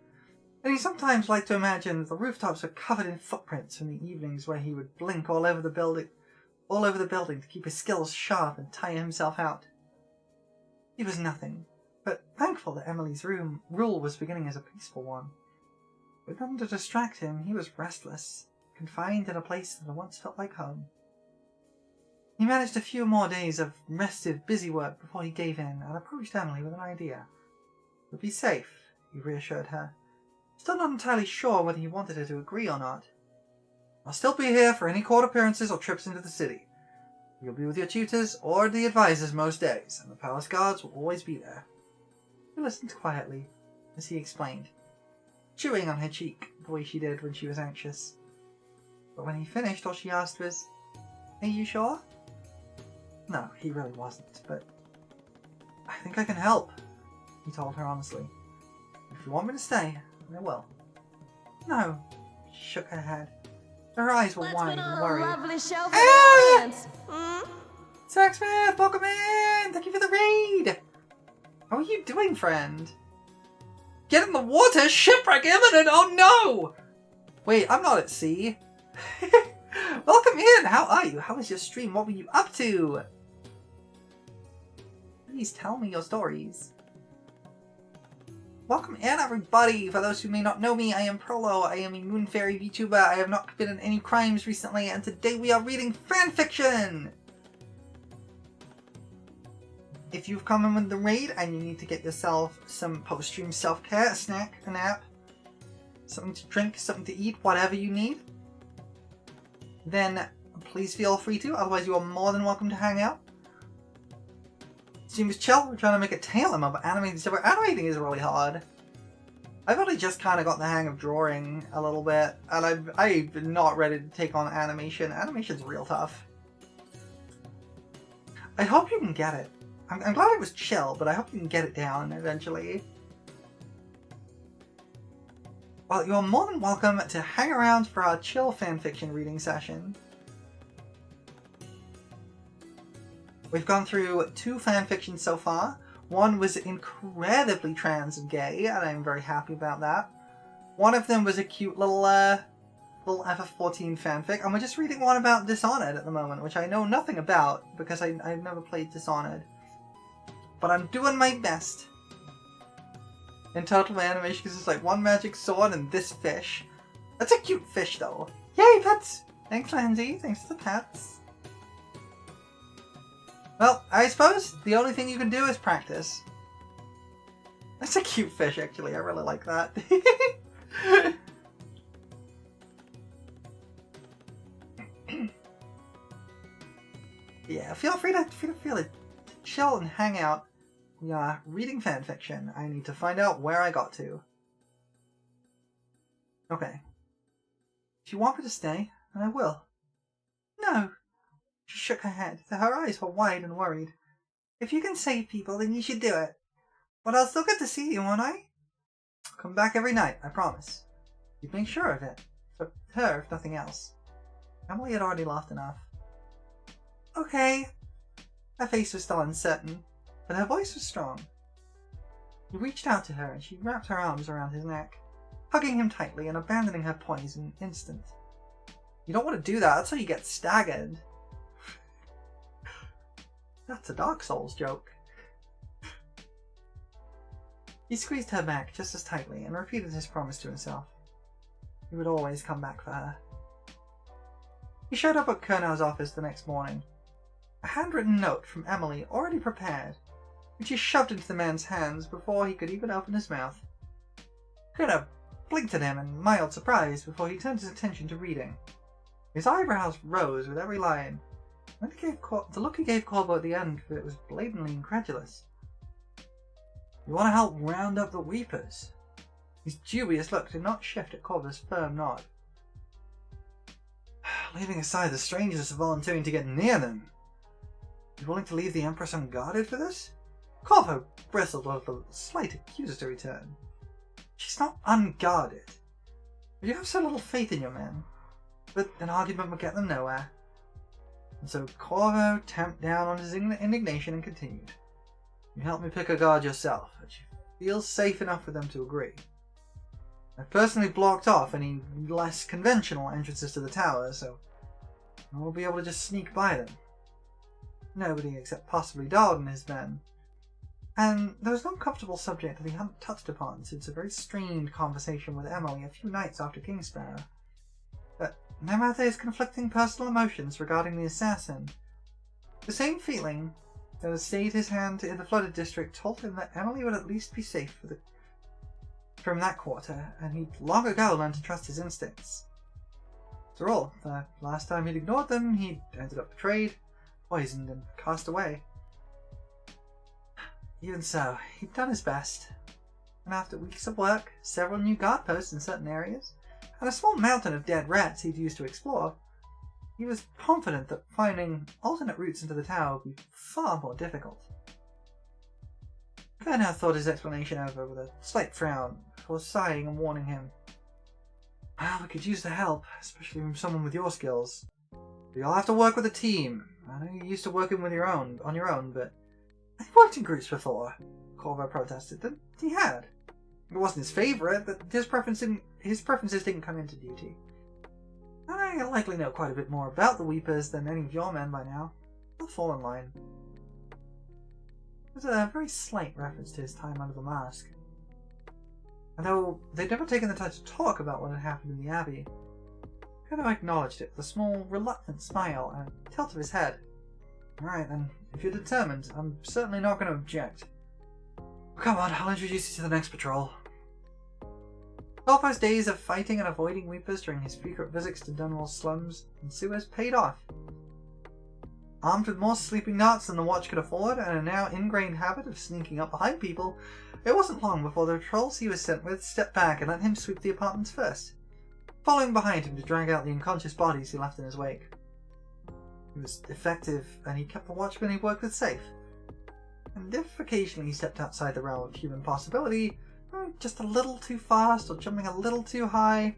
and he sometimes liked to imagine that the rooftops were covered in footprints from the evenings where he would blink all over the building to keep his skills sharp and tire himself out. He was nothing, but thankful that Emily's rule was beginning as a peaceful one. With nothing to distract him, he was restless, confined in a place that once felt like home. He managed a few more days of restive, busy work before he gave in and approached Emily with an idea. It would be safe, he reassured her, still not entirely sure whether he wanted her to agree or not. I'll still be here for any court appearances or trips into the city. You'll be with your tutors or the advisors most days, and the palace guards will always be there. She listened quietly as he explained, chewing on her cheek the way she did when she was anxious. But when he finished, all she asked was, "Are you sure?" No, he really wasn't, but I think I can help, he told her honestly. If you want me to stay, I will. No, she shook her head. Her eyes were wide and worried. Lovely show for the audience. Saxmith, welcome in! Thank you for the raid! How are you doing, friend? Get in the water! Shipwreck imminent! Oh no! Wait, I'm not at sea. Welcome in! How are you? How was your stream? What were you up to? Please tell me your stories. Welcome in, everybody! For those who may not know me, I am Prolo. I am a Moon Fairy VTuber. I have not committed any crimes recently, and today we are reading fanfiction! If you've come in with the raid and you need to get yourself some post-stream self-care, a snack, a nap, something to drink, something to eat, whatever you need, then please feel free to, otherwise you are more than welcome to hang out. Stream is chill, we're trying to make a tale of animating stuff. Animating is really hard. I've only just kind of got the hang of drawing a little bit, and I'm not ready to take on animation. Animation's real tough. I hope you can get it. I'm glad it was chill, but I hope you can get it down eventually. Well, you're more than welcome to hang around for our chill fanfiction reading session. We've gone through 2 fanfictions so far. One was incredibly trans and gay, and I'm very happy about that. One of them was a cute little FF14 fanfic, and we're just reading one about Dishonored at the moment, which I know nothing about, because I've never played Dishonored. But I'm doing my best. In total, my animation is just like one magic sword and this fish. That's a cute fish, though. Yay, pets! Thanks, Lindsay. Thanks for the pets. Well, I suppose the only thing you can do is practice. That's a cute fish, actually. I really like that. Yeah, feel free to chill and hang out. We are reading fanfiction. I need to find out where I got to. Okay. If you want me to stay, then I will. No. She shook her head. Her eyes were wide and worried. If you can save people, then you should do it. But I'll still get to see you, won't I? I'll come back every night, I promise. You'd make sure of it. For her, if nothing else. Emily had already laughed enough. Okay. Her face was still uncertain, but her voice was strong. He reached out to her and she wrapped her arms around his neck, hugging him tightly and abandoning her poise in an instant. You don't want to do that, that's how you get staggered. That's a Dark Souls joke. He squeezed her back just as tightly and repeated his promise to himself. He would always come back for her. He showed up at Kernow's office the next morning. A handwritten note from Emily already prepared, which he shoved into the man's hands before he could even open his mouth. Kernow blinked at him in mild surprise before he turned his attention to reading. His eyebrows rose with every line. The look he gave Corvo at the end of it was blatantly incredulous. You want to help round up the Weepers? His dubious look did not shift at Corvo's firm nod. Leaving aside the strangeness of volunteering to get near them, you willing to leave the Empress unguarded for this? Corvo bristled with a slight accusatory turn. She's not unguarded. But you have so little faith in your men. But an argument would get them nowhere. And so Corvo tamped down on his indignation and continued. You helped me pick a guard yourself, but you feel safe enough for them to agree. I've personally blocked off any less conventional entrances to the tower, so I will be able to just sneak by them. Nobody except possibly Dodd and his men. And there was no comfortable subject that he hadn't touched upon since a very strained conversation with Emily a few nights after Kingsparrow. But no matter his conflicting personal emotions regarding the assassin, the same feeling that had stayed his hand in the flooded district told him that Emily would at least be safe from that quarter, and he'd long ago learned to trust his instincts. After all, the last time he'd ignored them, he'd ended up betrayed, poisoned, and cast away. Even so, he'd done his best, and after weeks of work, several new guard posts in certain areas, and a small mountain of dead rats he'd used to explore, he was confident that finding alternate routes into the tower would be far more difficult. Kernow thought his explanation over with a slight frown, before sighing and warning him. Well, we could use the help, especially from someone with your skills. You'll have to work with a team. I know you're used to working on your own, but I've worked in groups before, Corvo protested. That he had. It wasn't his favourite, but his preferences didn't come into duty. I likely know quite a bit more about the Weepers than any of your men by now. I'll fall in line. There's a very slight reference to his time under the mask. And though they'd never taken the time to talk about what had happened in the Abbey, Kernow acknowledged it with a small, reluctant smile and a tilt of his head. Alright, then, if you're determined, I'm certainly not going to object. Come on, I'll introduce you to the next patrol. Corvo's days of fighting and avoiding Weepers during his frequent visits to Dunwall's slums and sewers paid off. Armed with more sleeping darts than the watch could afford, and a now ingrained habit of sneaking up behind people, it wasn't long before the patrols he was sent with stepped back and let him sweep the apartments first, following behind him to drag out the unconscious bodies he left in his wake. He was effective, and he kept the watchmen he worked with safe. And if occasionally he stepped outside the realm of human possibility, just a little too fast or jumping a little too high,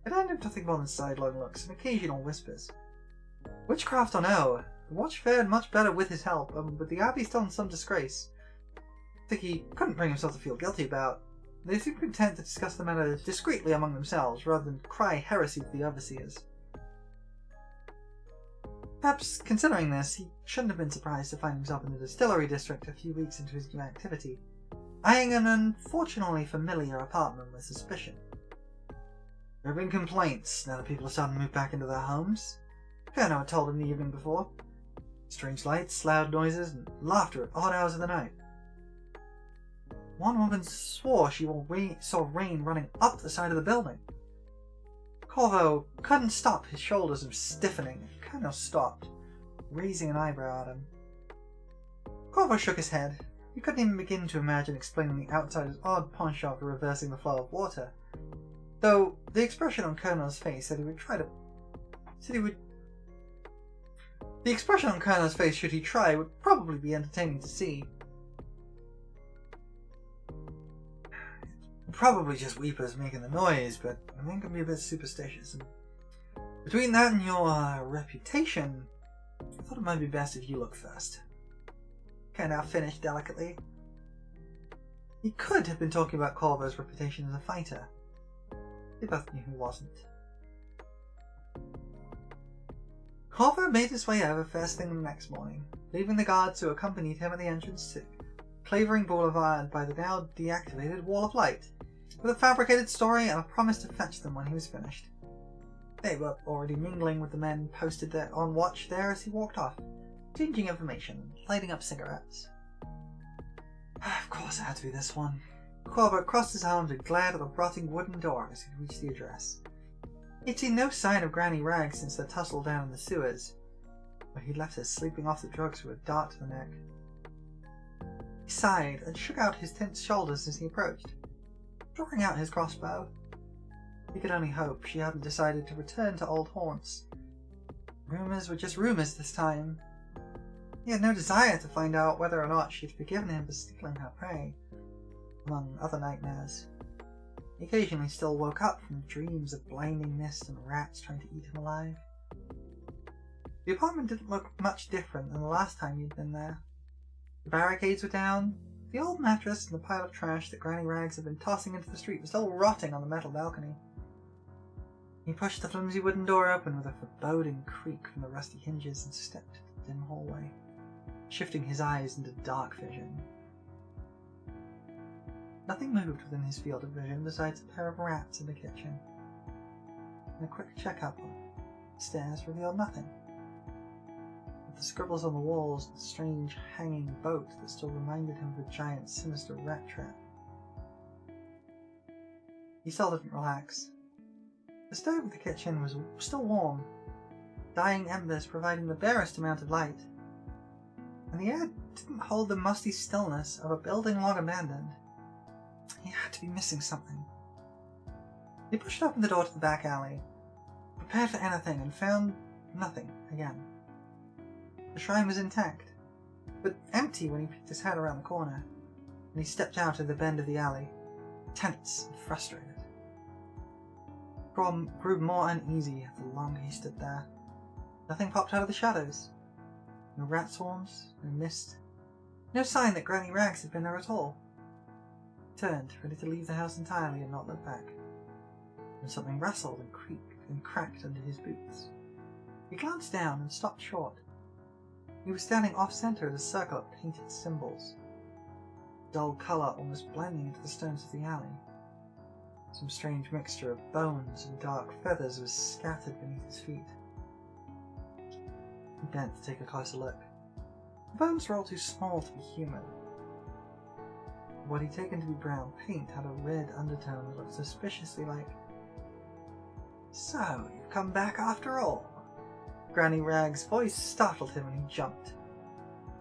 it earned him nothing more than sidelong looks and occasional whispers. Witchcraft or no, the watch fared much better with his help, and with the Abbey still in some disgrace, I think he couldn't bring himself to feel guilty about. They seemed content to discuss the matter discreetly among themselves, rather than cry heresy to the overseers. Perhaps, considering this, he shouldn't have been surprised to find himself in the distillery district a few weeks into his new activity, eyeing an unfortunately familiar apartment with suspicion. There have been complaints now that people are starting to move back into their homes. Kernow had told him the evening before. Strange lights, loud noises, and laughter at odd hours of the night. One woman swore she saw rain running up the side of the building. Corvo couldn't stop his shoulders from stiffening. Kernow stopped, raising an eyebrow at him. Corvo shook his head. He couldn't even begin to imagine explaining the outsider's odd penchant for reversing the flow of water, though the expression on Kernow's face said he would try to. The expression on Kernow's face, should he try, would probably be entertaining to see. Probably just Weepers making the noise, but I think I'm a bit superstitious. And between that and your reputation, I thought it might be best if you look first. Kernow finished delicately. He could have been talking about Corvo's reputation as a fighter. They both knew he wasn't. Corvo made his way over first thing the next morning, leaving the guards who accompanied him at the entrance to Clavering Boulevard by the now deactivated Wall of Light, with a fabricated story and a promise to fetch them when he was finished. They were already mingling with the men posted there on watch there as he walked off, changing information, lighting up cigarettes. Of course it had to be this one. Corbett crossed his arms and glared at the rotting wooden door as he reached the address. He'd seen no sign of Granny Rags since their tussle down in the sewers, where he'd left her sleeping off the drugs with a dart to the neck. He sighed and shook out his tense shoulders as he approached, drawing out his crossbow. He could only hope she hadn't decided to return to old haunts. Rumours were just rumours this time. He had no desire to find out whether or not she'd forgiven him for stealing her prey, among other nightmares. He occasionally still woke up from dreams of blinding mist and rats trying to eat him alive. The apartment didn't look much different than the last time he'd been there. The barricades were down. The old mattress and the pile of trash that Granny Rags had been tossing into the street was still rotting on the metal balcony. He pushed the flimsy wooden door open with a foreboding creak from the rusty hinges and stepped into the dim hallway, shifting his eyes into dark vision. Nothing moved within his field of vision besides a pair of rats in the kitchen. And a quick checkup on the stairs revealed nothing. But the scribbles on the walls and the strange hanging boat that still reminded him of a giant sinister rat trap. He still didn't relax. The stove in the kitchen was still warm, dying embers providing the barest amount of light, and the air didn't hold the musty stillness of a building long abandoned. He had to be missing something. He pushed open the door to the back alley, prepared for anything, and found nothing again. The shrine was intact, but empty when he peeked his head around the corner, and he stepped out of the bend of the alley, tense and frustrated. Grew more uneasy the longer he stood there. Nothing popped out of the shadows. No rat swarms, no mist, no sign that Granny Rags had been there at all. He turned, ready to leave the house entirely and not look back, when something rustled and creaked and cracked under his boots. He glanced down and stopped short. He was standing off-center at a circle of painted symbols, dull colour almost blending into the stones of the alley. Some strange mixture of bones and dark feathers was scattered beneath his feet. He bent to take a closer look. The bones were all too small to be human. What he'd taken to be brown paint had a red undertone that looked suspiciously like... "So, you've come back after all?" Granny Rags' voice startled him and he jumped,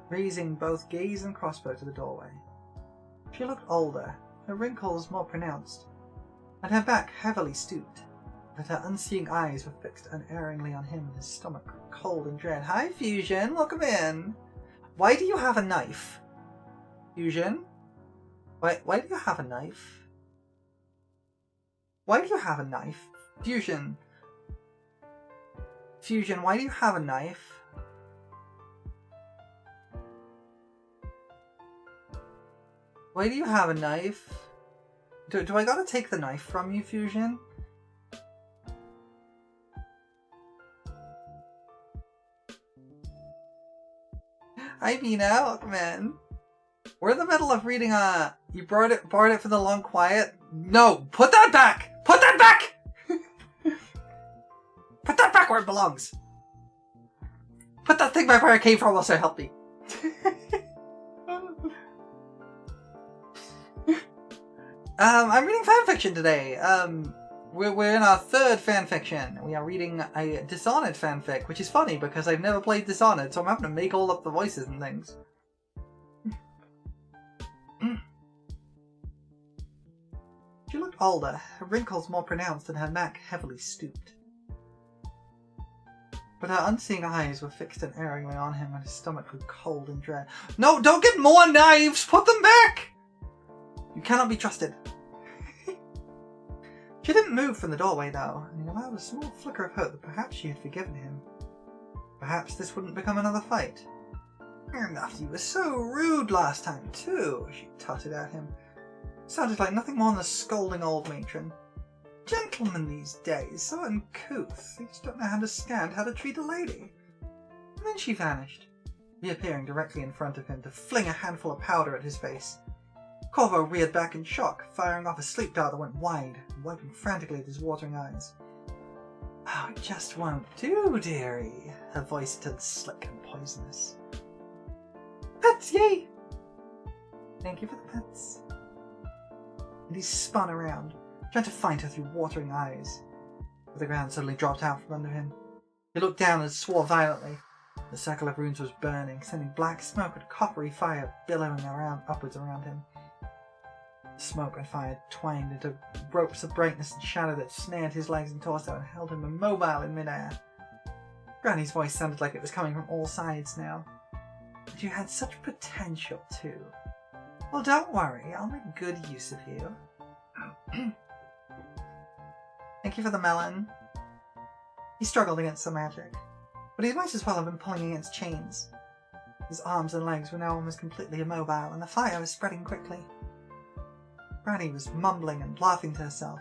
raising both gaze and crossbow to the doorway. She looked older, her wrinkles more pronounced, and her back heavily stooped, but her unseeing eyes were fixed unerringly on him and his stomach grew cold and dread. "Hi, Fusion, welcome in. Why do you have a knife? Fusion? Why do you have a knife? Why do you have a knife? Fusion. Fusion, why do you have a knife? Why do you have a knife? Do I gotta take the knife from you, Fusion? Hi, Mina, welcome in. We're in the middle of reading, you borrowed it for the long quiet? No, put that back! Put that back! Put that back where it belongs! Put that thing back where it came from, also help me. I'm reading fanfiction today. We're in our third fanfiction. We are reading a Dishonored fanfic, which is funny because I've never played Dishonored, so I'm having to make all up the voices and things. She looked older, her wrinkles more pronounced and her neck heavily stooped. But her unseeing eyes were fixed unerringly on him and his stomach grew cold and dread. "No, don't get more knives! Put them back! You cannot be trusted." She didn't move from the doorway though, and he allowed a small flicker of hope that perhaps she had forgiven him. Perhaps this wouldn't become another fight. "And after you were so rude last time too," she tutted at him. Sounded like nothing more than a scolding old matron. Gentlemen these days, so uncouth, they just don't understand how to treat a lady. And then she vanished. reappearing directly in front of him to fling a handful of powder at his face. Corvo reared back in shock, firing off a sleep dart that went wide, and wiping frantically at his watering eyes. "Oh, it just won't do, dearie." Her voice turned slick and poisonous. "Pets, yay!" "Thank you for the pets." And he spun around, trying to find her through watering eyes. But the ground suddenly dropped out from under him. He looked down and swore violently. The circle of runes was burning, sending black smoke and coppery fire billowing upwards around him. The smoke and fire twined into ropes of brightness and shadow that snared his legs and torso and held him immobile in midair. Granny's voice sounded like it was coming from all sides now. "But you had such potential, too. Well, don't worry, I'll make good use of you." "Thank you for the melon." He struggled against the magic, but he might as well have been pulling against chains. His arms and legs were now almost completely immobile, and the fire was spreading quickly. Granny was mumbling and laughing to herself.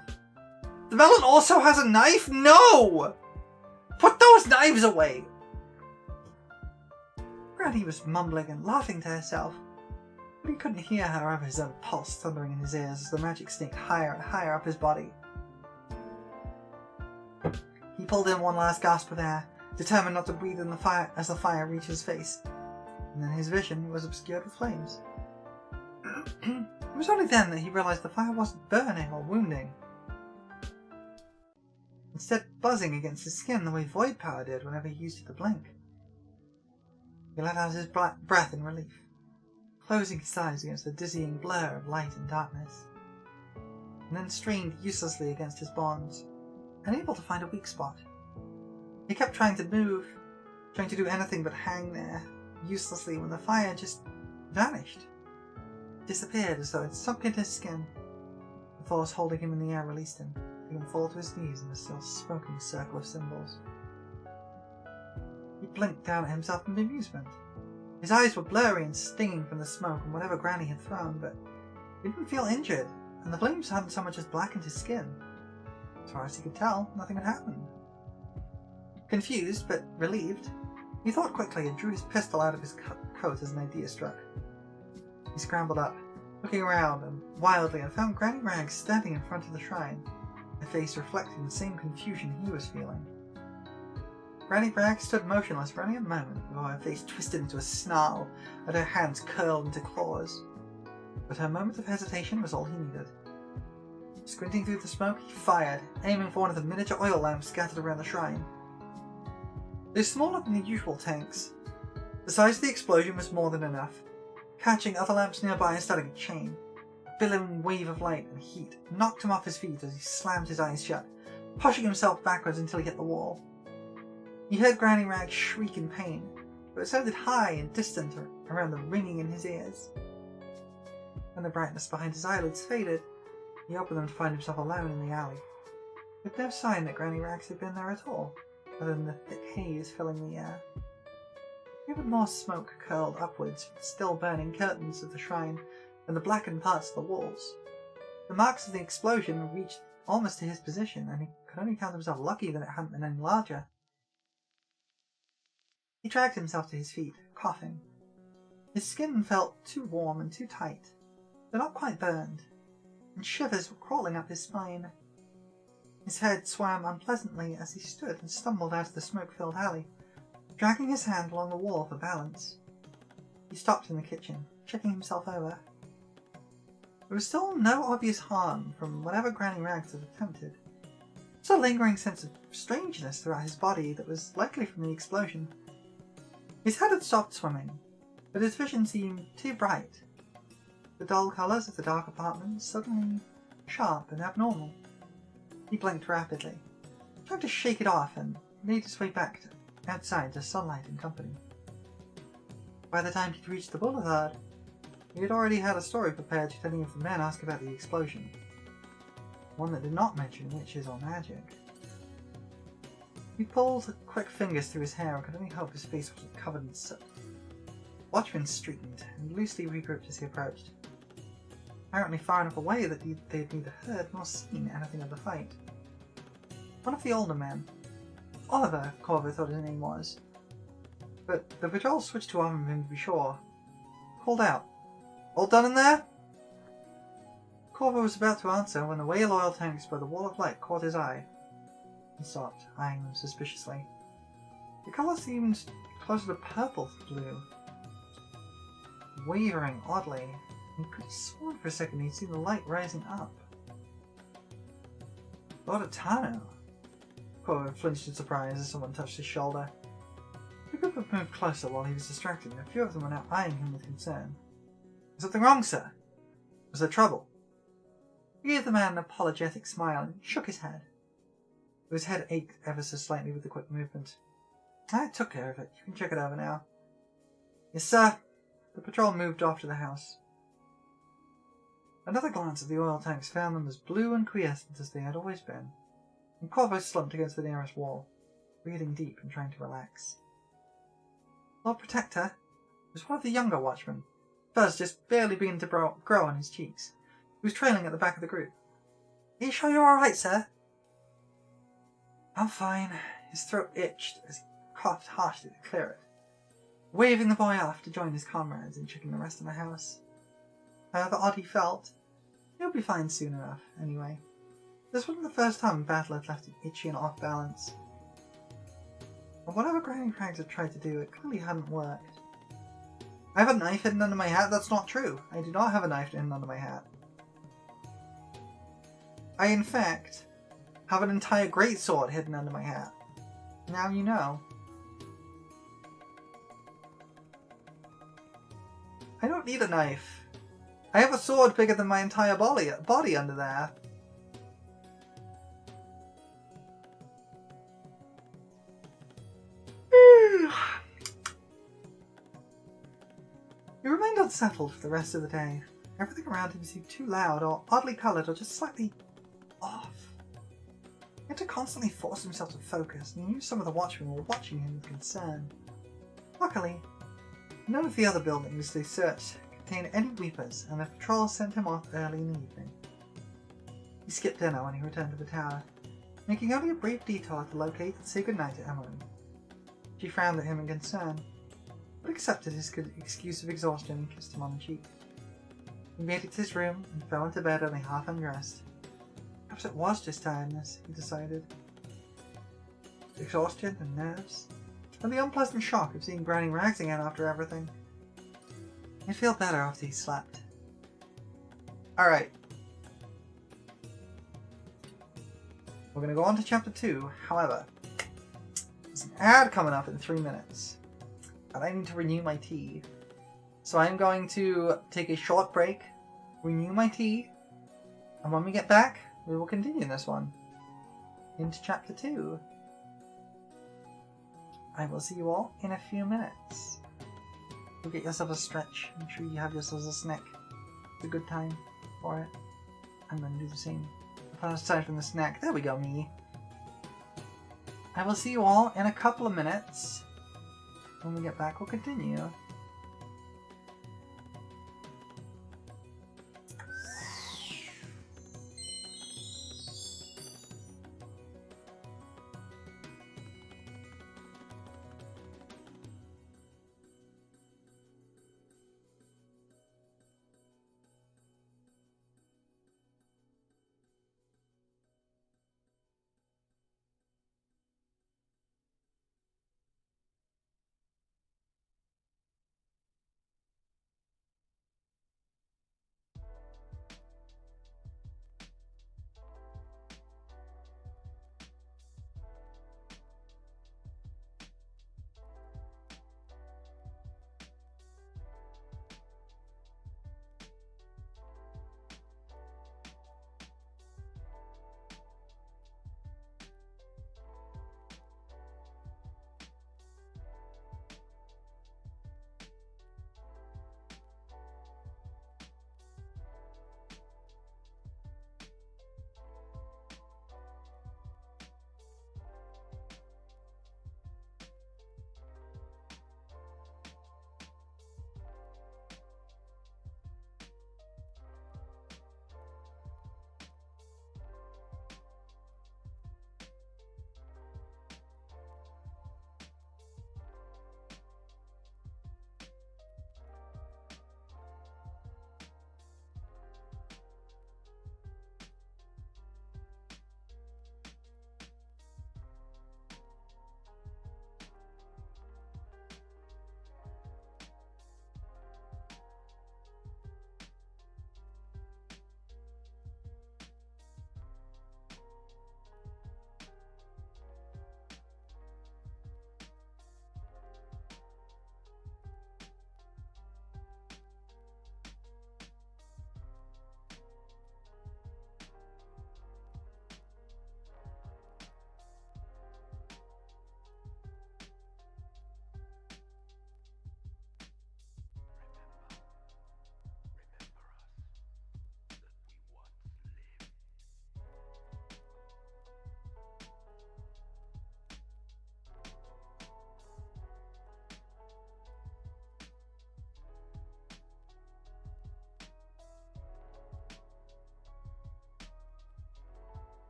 "The melon also has a knife? No! Put those knives away!" Granny was mumbling and laughing to herself, but he couldn't hear her over his own pulse thundering in his ears as the magic snaked higher and higher up his body. He pulled in one last gasp of air, determined not to breathe in the fire as the fire reached his face, and then his vision was obscured with flames. It was only then that he realized the fire wasn't burning or wounding, instead buzzing against his skin the way void power did whenever he used it to blink. He let out his breath in relief, closing his eyes against the dizzying blur of light and darkness, and then strained uselessly against his bonds, unable to find a weak spot. He kept trying to move, trying to do anything but hang there, uselessly, when the fire just vanished. Disappeared as though it sunk into his skin. The force holding him in the air released him, letting him fall to his knees in the still smoking circle of symbols. He blinked down at himself in amusement. His eyes were blurry and stinging from the smoke and whatever Granny had thrown, but he didn't feel injured, and the flames hadn't so much as blackened his skin. As far as he could tell, nothing had happened. Confused, but relieved, he thought quickly and drew his pistol out of his coat as an idea struck. He scrambled up, looking around and wildly, and found Granny Rags standing in front of the shrine, her face reflecting the same confusion he was feeling. Granny Rags stood motionless for only a moment before her face twisted into a snarl and her hands curled into claws. But her moment of hesitation was all he needed. Squinting through the smoke, he fired, aiming for one of the miniature oil lamps scattered around the shrine. They were smaller than the usual tanks. The size of the explosion was more than enough, catching other lamps nearby and starting a chain. A billowing wave of light and heat knocked him off his feet as he slammed his eyes shut, pushing himself backwards until he hit the wall. He heard Granny Rags shriek in pain, but it sounded high and distant around the ringing in his ears. When the brightness behind his eyelids faded, he opened them to find himself alone in the alley, with no sign that Granny Rags had been there at all, other than the thick haze filling the air. Even more smoke curled upwards from the still burning curtains of the shrine and the blackened parts of the walls. The marks of the explosion reached almost to his position, and he could only count himself lucky that it hadn't been any larger. He dragged himself to his feet, coughing. His skin felt too warm and too tight, but not quite burned, and shivers were crawling up his spine. His head swam unpleasantly as he stood and stumbled out of the smoke-filled alley, dragging his hand along the wall for balance. He stopped in the kitchen, checking himself over. There was still no obvious harm from whatever Granny Rags had attempted. Just a lingering sense of strangeness throughout his body that was likely from the explosion. His head had stopped swimming, but his vision seemed too bright. The dull colours of the dark apartment suddenly sharp and abnormal. He blinked rapidly, tried to shake it off, and made his way back outside to sunlight and company. By the time he'd reached the boulevard, he had already had a story prepared should any of the men ask about the explosion. One that did not mention witches or magic. He pulled quick fingers through his hair and could only hope his face wasn't covered in soot. Watchmen straightened and loosely regrouped as he approached, apparently far enough away that they had neither heard nor seen anything of the fight. One of the older men, Oliver, Corvo thought his name was but the patrol switched to arm him to be sure. Called out, "All done in there?" Corvo was about to answer when the whale oil tanks by the wall of light caught his eye. He stopped, eyeing them suspiciously. The colour seemed closer to purple than blue. Wavering oddly, he could have sworn for a second he'd seen the light rising up. Lord Atano! Corvo flinched in surprise as someone touched his shoulder. The group had moved closer while he was distracted, and a few of them were now eyeing him with concern. "Is something wrong, sir? Was there trouble?" He gave the man an apologetic smile and shook his head. His head ached ever so slightly with the quick movement. "I took care of it. You can check it over now." "Yes, sir." The patrol moved off to the house. Another glance at the oil tanks found them as blue and quiescent as they had always been, and Corvo slumped against the nearest wall, breathing deep and trying to relax. Lord Protector was one of the younger watchmen, fuzz just barely beginning to grow on his cheeks. He was trailing at the back of the group. "Are you sure you're alright, sir?" "I'm fine." His throat itched as he coughed harshly to clear it, waving the boy off to join his comrades in checking the rest of the house. However odd he felt, he'll be fine soon enough, anyway. This wasn't the first time Battle had left him itchy and off balance. But whatever Granny Crags had tried to do, it clearly hadn't worked. "I have a knife hidden under my hat." "That's not true. I do not have a knife hidden under my hat. I, in fact, have an entire greatsword hidden under my hat. Now you know." "I don't need a knife. I have a sword bigger than my entire body under there." He remained unsettled for the rest of the day. Everything around him seemed too loud, or oddly coloured, or just slightly off. He had to constantly force himself to focus, and he knew some of the watchmen were watching him with concern. Luckily, none of the other buildings they searched contained any weepers, and the patrol sent him off early in the evening. He skipped dinner when he returned to the tower, making only a brief detour to locate and say goodnight to Emily. She frowned at him in concern, but accepted his excuse of exhaustion and kissed him on the cheek. He made it to his room and fell into bed only half undressed. Perhaps it was just tiredness, he decided. Exhaustion and nerves, and the unpleasant shock of seeing Granny Rags again after everything. He'd feel better after he slept. Alright. We're going to go on to chapter 2, however, there's an ad coming up in 3 minutes, and I need to renew my tea. So I'm going to take a short break, renew my tea, and when we get back, we will continue this one into chapter 2. I will see you all in a few minutes. Go get yourself a stretch. Make sure you have yourselves a snack. It's a good time for it. I'm going to do the same. Aside from the snack, there we go, me. I will see you all in a couple of minutes. When we get back, we'll continue.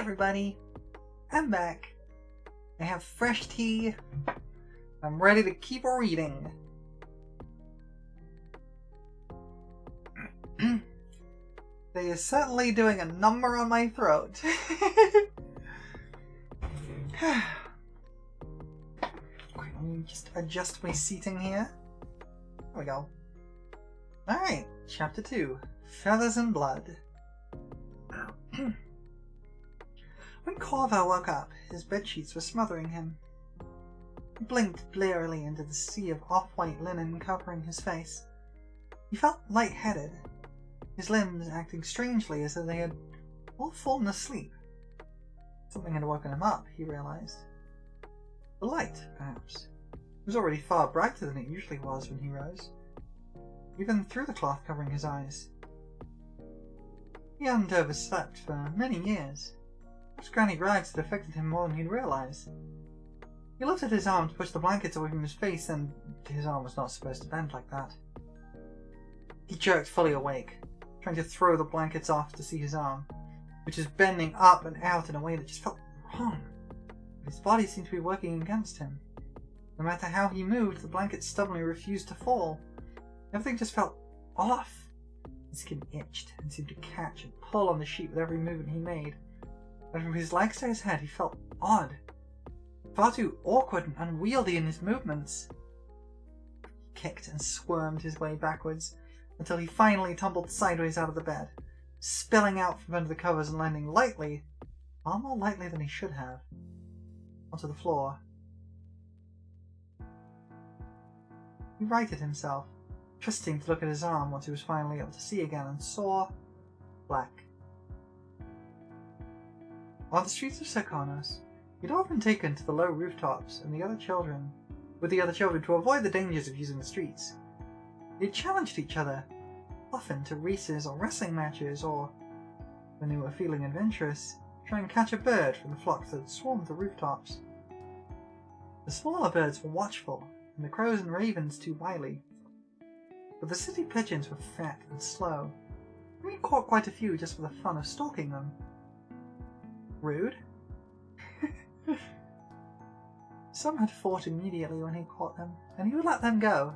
everybody. I'm back. I have fresh tea. I'm ready to keep reading. They is certainly doing a number on my throat. Let me just adjust my seating here. There we go. Alright, chapter 2. Feathers and Blood. When Corvo woke up, his bedsheets were smothering him. He blinked blearily into the sea of off-white linen covering his face. He felt lightheaded, his limbs acting strangely as though they had all fallen asleep. Something had woken him up, he realized. The light, perhaps. It was already far brighter than it usually was when he rose, even through the cloth covering his eyes. He hadn't overslept for many years. Perhaps Granny Rags had affected him more than he'd realized. He lifted his arm to push the blankets away from his face, and his arm was not supposed to bend like that. He jerked fully awake, trying to throw the blankets off to see his arm, which was bending up and out in a way that just felt wrong. His body seemed to be working against him. No matter how he moved, the blanket stubbornly refused to fall. Everything just felt off. His skin itched and seemed to catch and pull on the sheet with every movement he made. And from his legs to his head, he felt odd. Far too awkward and unwieldy in his movements. He kicked and squirmed his way backwards until he finally tumbled sideways out of the bed, spilling out from under the covers and landing lightly, far more lightly than he should have, onto the floor. He righted himself, twisting to look at his arm once he was finally able to see again, and saw black. On the streets of Serkonos, he'd often taken to the low rooftops with the other children to avoid the dangers of using the streets. They'd challenged each other, often to races or wrestling matches, or, when they were feeling adventurous, try and catch a bird from the flocks that swarmed the rooftops. The smaller birds were watchful, and the crows and ravens too wily. But the city pigeons were fat and slow, and we caught quite a few just for the fun of stalking them. Rude? Some had fought immediately when he caught them, and he would let them go.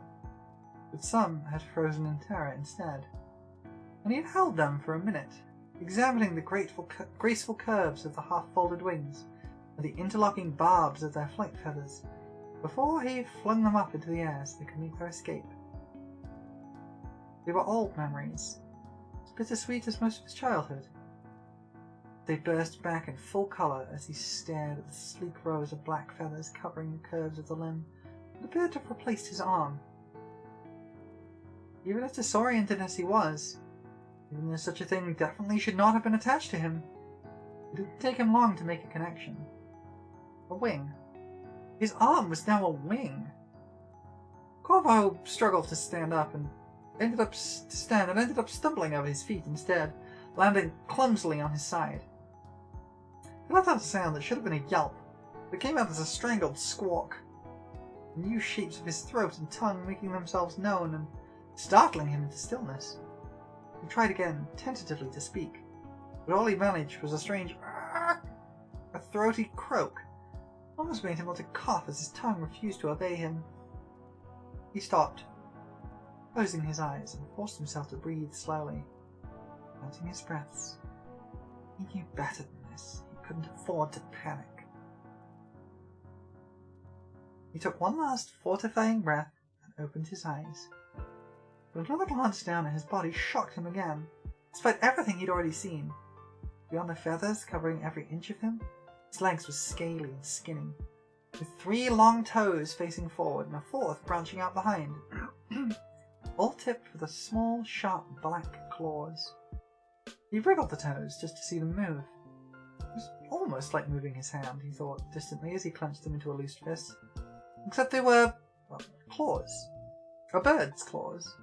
But some had frozen in terror instead, and he had held them for a minute, examining the graceful curves of the half-folded wings and the interlocking barbs of their flight feathers, before he flung them up into the air so they could make their escape. They were old memories, as bittersweet as most of his childhood. They burst back in full colour as he stared at the sleek rows of black feathers covering the curves of the limb that appeared to have replaced his arm. Even as disoriented as he was, even though such a thing definitely should not have been attached to him, it didn't take him long to make a connection. A wing. His arm was now a wing. Corvo struggled to stand up and ended up stumbling over his feet instead, landing clumsily on his side. He let out a sound that should have been a yelp, but came out as a strangled squawk. The new shapes of his throat and tongue making themselves known and startling him into stillness. He tried again, tentatively, to speak, but all he managed was a strange a throaty croak. Almost made him want to cough as his tongue refused to obey him. He stopped, closing his eyes, and forced himself to breathe slowly, counting his breaths. He knew better than this. He couldn't afford to panic. He took one last fortifying breath and opened his eyes. But another glance down at his body shocked him again, despite everything he'd already seen. Beyond the feathers covering every inch of him, his legs were scaly and skinny, with 3 long toes facing forward and a 4th branching out behind, all tipped with a small, sharp black claws. He wriggled the toes just to see them move. It was almost like moving his hand, he thought distantly as he clenched them into a loose fist. Except they were, well, claws. A bird's claws.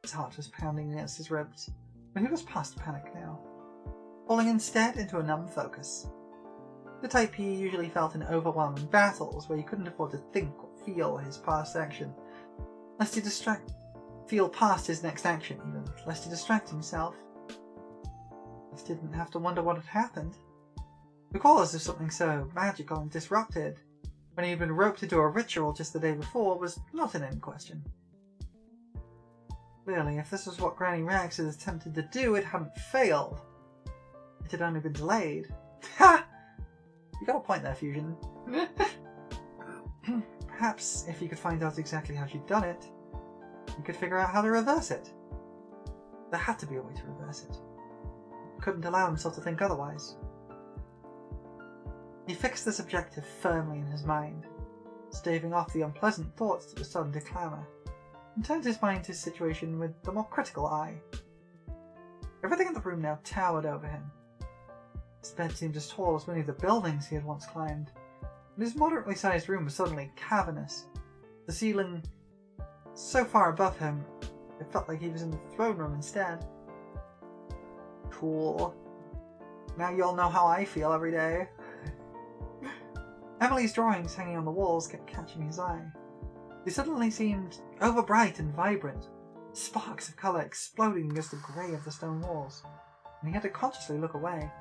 His heart was pounding against his ribs, but he was past panic now, falling instead into a numb focus. The type he usually felt in overwhelming battles where he couldn't afford to think or feel his past action, lest he feel past his next action even, lest he distract himself. The just didn't have to wonder what had happened. The cause of something so magical and disrupted, when he had been roped into a ritual just the day before, was not an end question. Clearly, if this was what Granny Rags had attempted to do, it hadn't failed. It had only been delayed. Ha! You got a point there, Fusion. Perhaps, if you could find out exactly how she'd done it, you could figure out how to reverse it. There had to be a way to reverse it. He couldn't allow himself to think otherwise. He fixed this objective firmly in his mind, staving off the unpleasant thoughts that were starting to clamour, and turned his mind to his situation with the more critical eye. Everything in the room now towered over him. His bed seemed as tall as many of the buildings he had once climbed, and his moderately sized room was suddenly cavernous, the ceiling so far above him it felt like he was in the throne room instead. Cool. Now you all know how I feel every day. Emily's drawings hanging on the walls kept catching his eye. They suddenly seemed overbright and vibrant, sparks of colour exploding against the grey of the stone walls, and he had to consciously look away.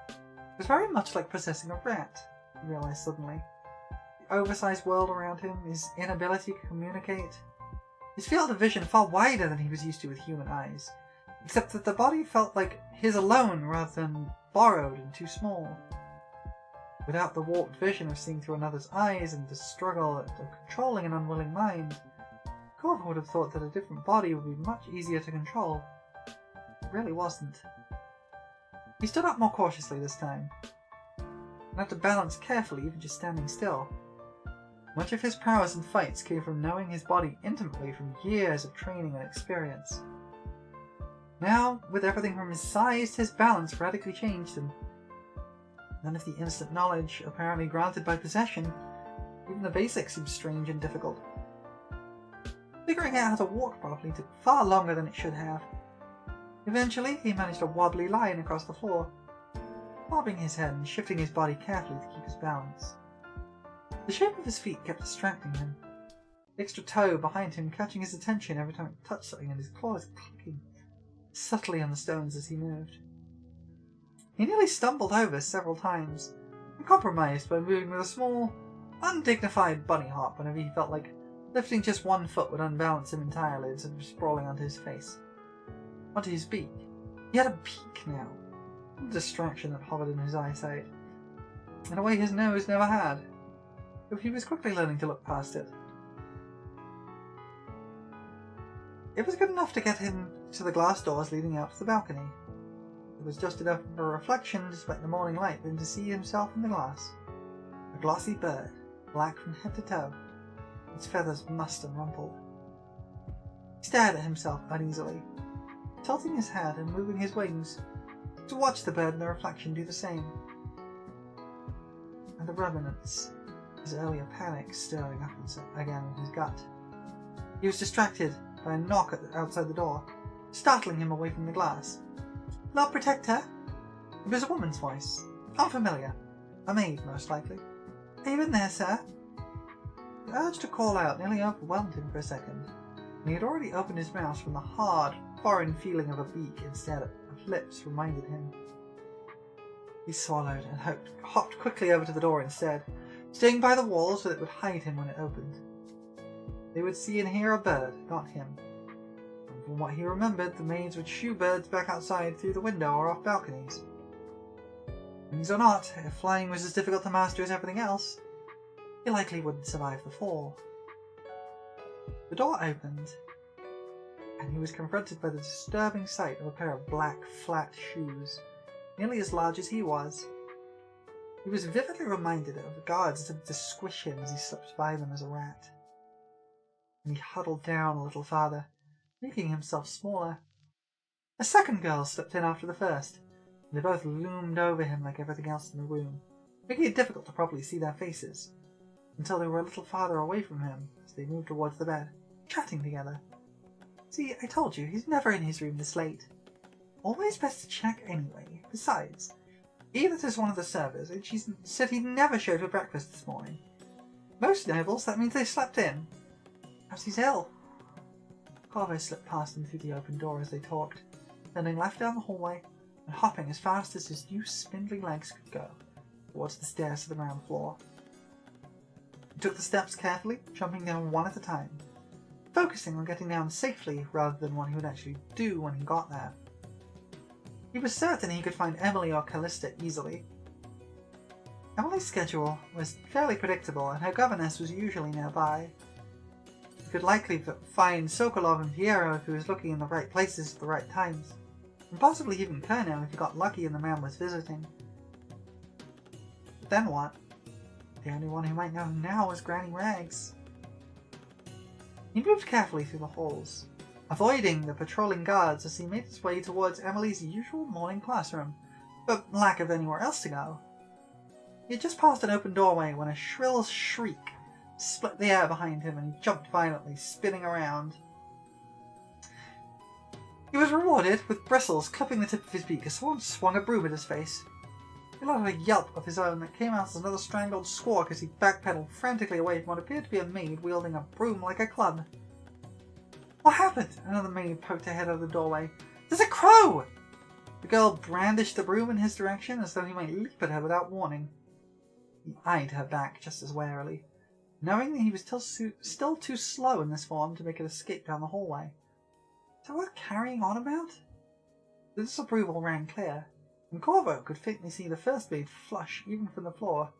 It was very much like possessing a rat, he realised suddenly. The oversized world around him, his inability to communicate, his field of vision far wider than he was used to with human eyes, except that the body felt like his alone rather than borrowed and too small. Without the warped vision of seeing through another's eyes and the struggle of controlling an unwilling mind, Corvo would have thought that a different body would be much easier to control. It really wasn't. He stood up more cautiously this time, and had to balance carefully even just standing still. Much of his prowess in fights came from knowing his body intimately from years of training and experience. Now, with everything from his size to his balance radically changed, and none of the instant knowledge apparently granted by possession, even the basics seemed strange and difficult. Figuring out how to walk properly took far longer than it should have. Eventually, he managed a wobbly line across the floor, bobbing his head and shifting his body carefully to keep his balance. The shape of his feet kept distracting him, the extra toe behind him catching his attention every time it touched something and his claws clicking subtly on the stones as he moved. He nearly stumbled over several times, and compromised by moving with a small, undignified bunny hop whenever he felt like lifting just one foot would unbalance him entirely instead of sprawling onto his face. Onto his beak. He had a beak now, a distraction that hovered in his eyesight, in a way his nose never had, but he was quickly learning to look past it. It was good enough to get him to the glass doors leading out to the balcony. It was just enough of a reflection despite the morning light for him to see himself in the glass. A glossy bird, black from head to toe, its feathers mussed and rumpled. He stared at himself uneasily, tilting his head and moving his wings to watch the bird in the reflection do the same. And the remnants of his earlier panic stirring up again in his gut. He was distracted by a knock outside the door, startling him away from the glass. "Lord Protector?" It was a woman's voice, unfamiliar. A maid, most likely. "Are you in there, sir?" The urge to call out nearly overwhelmed him for a second, and he had already opened his mouth when the hard, foreign feeling of a beak instead of lips reminded him. He swallowed and hopped quickly over to the door instead, staying by the wall so that it would hide him when it opened. They would see and hear a bird, not him. And from what he remembered, the maids would shoo birds back outside through the window or off balconies. Wings or not, if flying was as difficult to master as everything else, he likely wouldn't survive the fall. The door opened, and he was confronted by the disturbing sight of a pair of black, flat shoes, nearly as large as he was. He was vividly reminded of the guards attempting to squish him as he slipped by them as a rat. And he huddled down a little farther, making himself smaller. A second girl slipped in after the first, and they both loomed over him like everything else in the room, making it difficult to properly see their faces, until they were a little farther away from him as they moved towards the bed, chatting together. "See, I told you, he's never in his room this late. Always best to check anyway. Besides, Edith is one of the servers, and she said he never showed for breakfast this morning. Most nobles, that means they slept in. Perhaps he's ill." Corvo slipped past them through the open door as they talked, turning left down the hallway and hopping as fast as his new spindly legs could go towards the stairs to the ground floor. He took the steps carefully, jumping down one at a time, focusing on getting down safely rather than what he would actually do when he got there. He was certain he could find Emily or Callista easily. Emily's schedule was fairly predictable, and her governess was usually nearby. He could likely find Sokolov and Piero if he was looking in the right places at the right times, and possibly even Kerno if he got lucky and the man was visiting. But then what? The only one who might know him now was Granny Rags. He moved carefully through the halls, avoiding the patrolling guards as he made his way towards Emily's usual morning classroom, for lack of anywhere else to go. He had just passed an open doorway when a shrill shriek split the air behind him and he jumped violently, spinning around. He was rewarded with bristles clipping the tip of his beak as someone swung a broom at his face. He let out a yelp of his own that came out as another strangled squawk as he backpedaled frantically away from what appeared to be a maid wielding a broom like a club. What happened? Another maid poked her head out of the doorway. There's a crow! The girl brandished the broom in his direction as though he might leap at her without warning. He eyed her back just as warily, knowing that he was still too slow in this form to make an escape down the hallway. Is that worth carrying on about? The disapproval rang clear, and Corvo could faintly see the first maid flush even from the floor.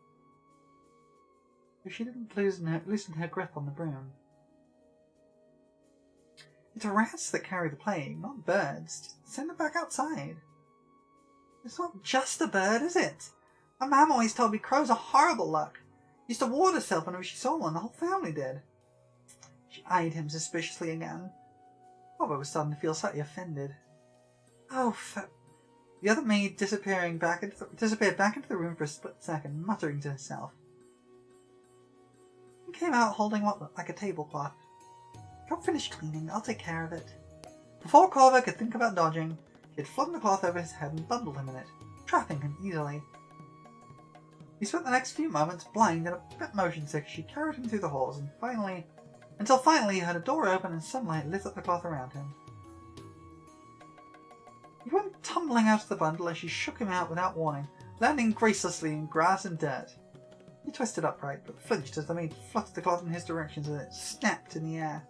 But she didn't loosen her grip on the broom. It's rats that carry the plague, not birds. Just send them back outside. It's not just a bird, is it? My mum always told me crows are horrible luck. Used to ward herself whenever she saw one, the whole family did. She eyed him suspiciously again. Corvo was starting to feel slightly offended. Oh, the other maid disappeared back into the room for a split second, muttering to herself. He came out holding what looked like a tablecloth. Go finish cleaning, I'll take care of it. Before Corvo could think about dodging, he had flung the cloth over his head and bundled him in it, trapping him easily. He spent the next few moments blind and a bit motion sick as she carried him through the halls until finally he heard a door open and sunlight lit up the cloth around him. He went tumbling out of the bundle as she shook him out without warning, landing gracelessly in grass and dirt. He twisted upright, but flinched as the maid fluttered the cloth in his direction so that it snapped in the air.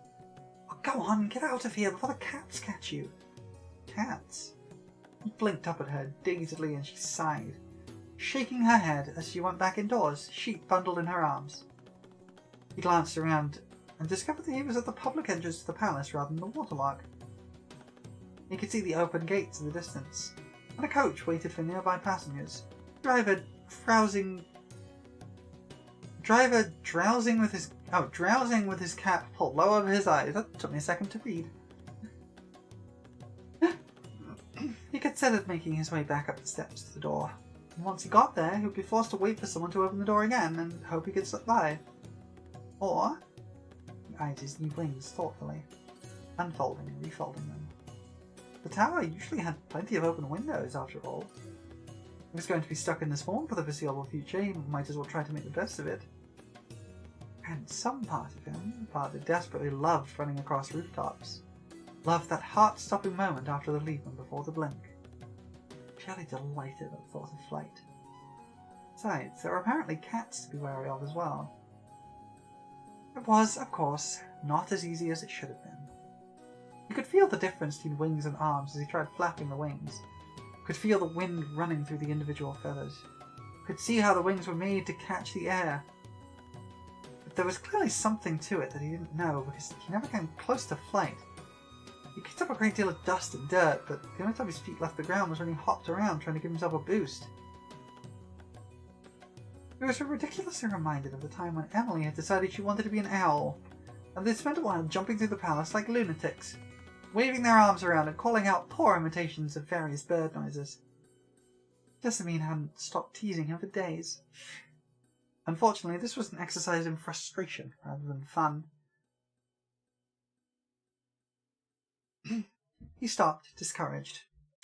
Oh, go on, get out of here before the cats catch you. Cats? He blinked up at her dazedly and she sighed, shaking her head as she went back indoors, sheet bundled in her arms. He glanced around and discovered that he was at the public entrance to the palace rather than the waterlock. He could see the open gates in the distance, and a coach waited for nearby passengers. Drowsing with his cap pulled low over his eyes. That took me a second to read. He considered making his way back up the steps to the door. And once he got there, he would be forced to wait for someone to open the door again and hope he could slip by. Or he eyed his new wings thoughtfully, unfolding and refolding them. The tower usually had plenty of open windows, after all. He was going to be stuck in this form for the foreseeable future, he might as well try to make the best of it. And some part of him, the part that desperately loved running across rooftops, loved that heart-stopping moment after the leap and before the blink. Fairly delighted at the thought of flight. Besides, there were apparently cats to be wary of as well. It was, of course, not as easy as it should have been. He could feel the difference between wings and arms as he tried flapping the wings. Could feel the wind running through the individual feathers. Could see how the wings were made to catch the air. But there was clearly something to it that he didn't know because he never came close to flight. He kicked up a great deal of dust and dirt, but the only time his feet left the ground was when he hopped around trying to give himself a boost. He was ridiculously reminded of the time when Emily had decided she wanted to be an owl, and they'd spent a while jumping through the palace like lunatics, waving their arms around and calling out poor imitations of various bird noises. Jessamine hadn't stopped teasing him for days. Unfortunately, this was an exercise in frustration rather than fun. He stopped, discouraged,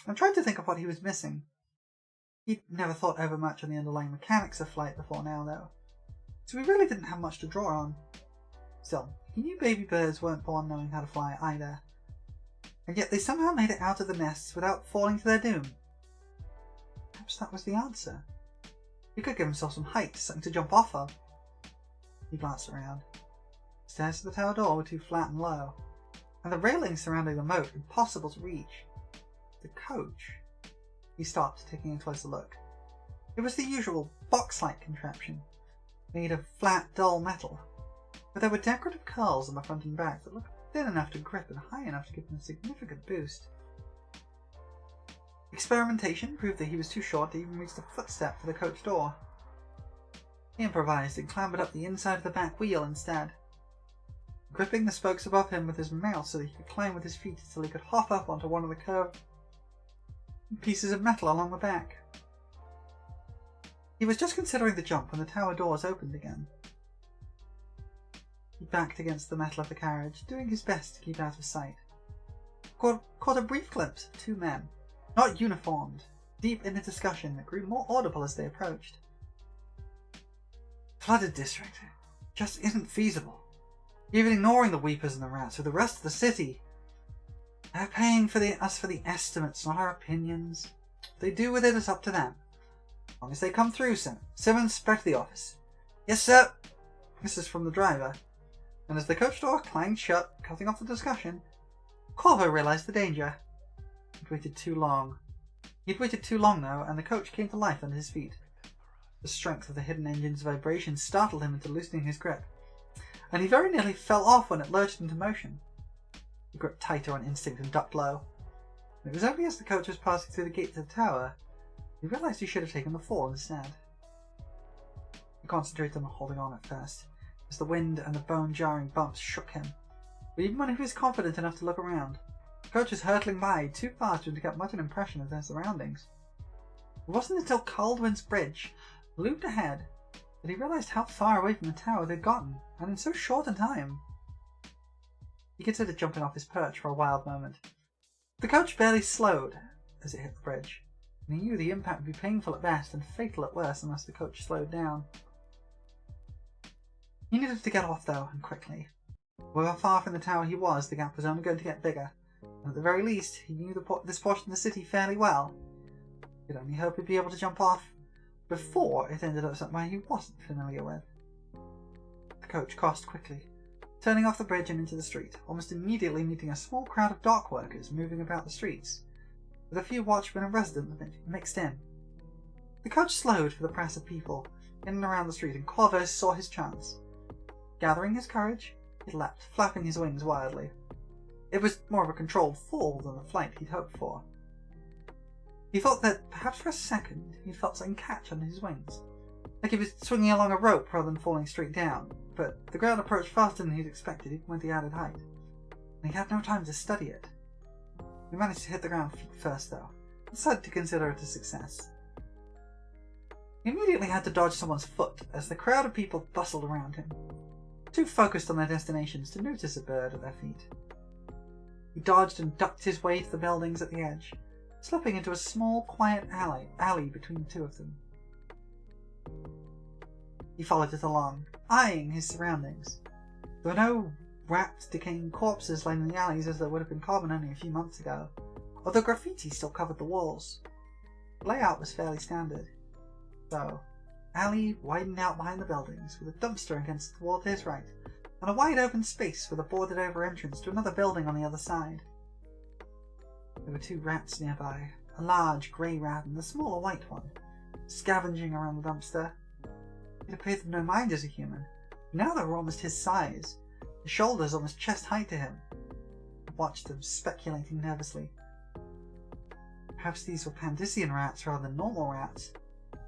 and tried to think of what he was missing. He'd never thought over much on the underlying mechanics of flight before now, though, so he really didn't have much to draw on. Still, he knew baby birds weren't born knowing how to fly either, and yet they somehow made it out of the nests without falling to their doom. Perhaps that was the answer. He could give himself some height, something to jump off of. He glanced around. The stairs to the tower door were too flat and low, and the railings surrounding the moat impossible to reach. The coach. He stopped, taking a closer look. It was the usual box-like contraption, made of flat, dull metal, but there were decorative curls on the front and back that looked thin enough to grip and high enough to give him a significant boost. Experimentation proved that he was too short to even reach the footstep for the coach door. He improvised and clambered up the inside of the back wheel instead, gripping the spokes above him with his mouth so that he could climb with his feet until he could hop up onto one of the curved pieces of metal along the back. He was just considering the jump when the tower doors opened again. He backed against the metal of the carriage, doing his best to keep out of sight. Caught a brief glimpse of two men, not uniformed, deep in a discussion that grew more audible as they approached. Flooded district just isn't feasible. Even ignoring the weepers and the rats with the rest of the city. They're paying for us for the estimates, not our opinions. What they do with it is up to them. As long as they come through, Simmons, back to the office. Yes, sir. This is from the driver. And as the coach door clanged shut, cutting off the discussion, Corvo realized the danger. He'd waited too long. Though, and the coach came to life under his feet. The strength of the hidden engine's vibrations startled him into loosening his grip, and he very nearly fell off when it lurched into motion. He gripped tighter on instinct and ducked low. And it was only as the coach was passing through the gate to the tower he realized he should have taken the fall instead. He concentrated on holding on at first, as the wind and the bone-jarring bumps shook him. But even when he was confident enough to look around, the coach was hurtling by too fast to get much of an impression of their surroundings. It wasn't until Caldwin's bridge loomed ahead that he realized how far away from the tower they'd gotten, and in so short a time. He considered jumping off his perch for a wild moment. The coach barely slowed as it hit the bridge, and he knew the impact would be painful at best and fatal at worst unless the coach slowed down. He needed to get off though, and quickly. However far from the tower he was, the gap was only going to get bigger, and at the very least he knew this portion of the city fairly well. He could only hope he'd be able to jump off before it ended up somewhere he wasn't familiar with. The coach crossed quickly, turning off the bridge and into the street, almost immediately meeting a small crowd of dock workers moving about the streets, with a few watchmen and residents mixed in. The coach slowed for the press of people in and around the street, and Corvo saw his chance. Gathering his courage, he leapt, flapping his wings wildly. It was more of a controlled fall than the flight he'd hoped for. He thought that, perhaps for a second, he felt something catch under his wings, like he was swinging along a rope rather than falling straight down, but the ground approached faster than he'd expected even with the added height, and he had no time to study it. He managed to hit the ground feet first, though, and decided to consider it a success. He immediately had to dodge someone's foot as the crowd of people bustled around him, too focused on their destinations to notice a bird at their feet. He dodged and ducked his way to the buildings at the edge, slipping into a small, quiet alley between the two of them. He followed it along, eyeing his surroundings. There were no wrapped, decaying corpses lying in the alleys as there would have been common only a few months ago, although graffiti still covered the walls. The layout was fairly standard. So, alley widened out behind the buildings, with a dumpster against the wall to his right, and a wide open space with a boarded-over entrance to another building on the other side. There were two rats nearby, a large grey rat and a smaller white one, scavenging around the dumpster. It paid them no mind as a human. Now they were almost his size, the shoulders almost chest-height to him. He watched them, speculating nervously. Perhaps these were Pandician rats rather than normal rats.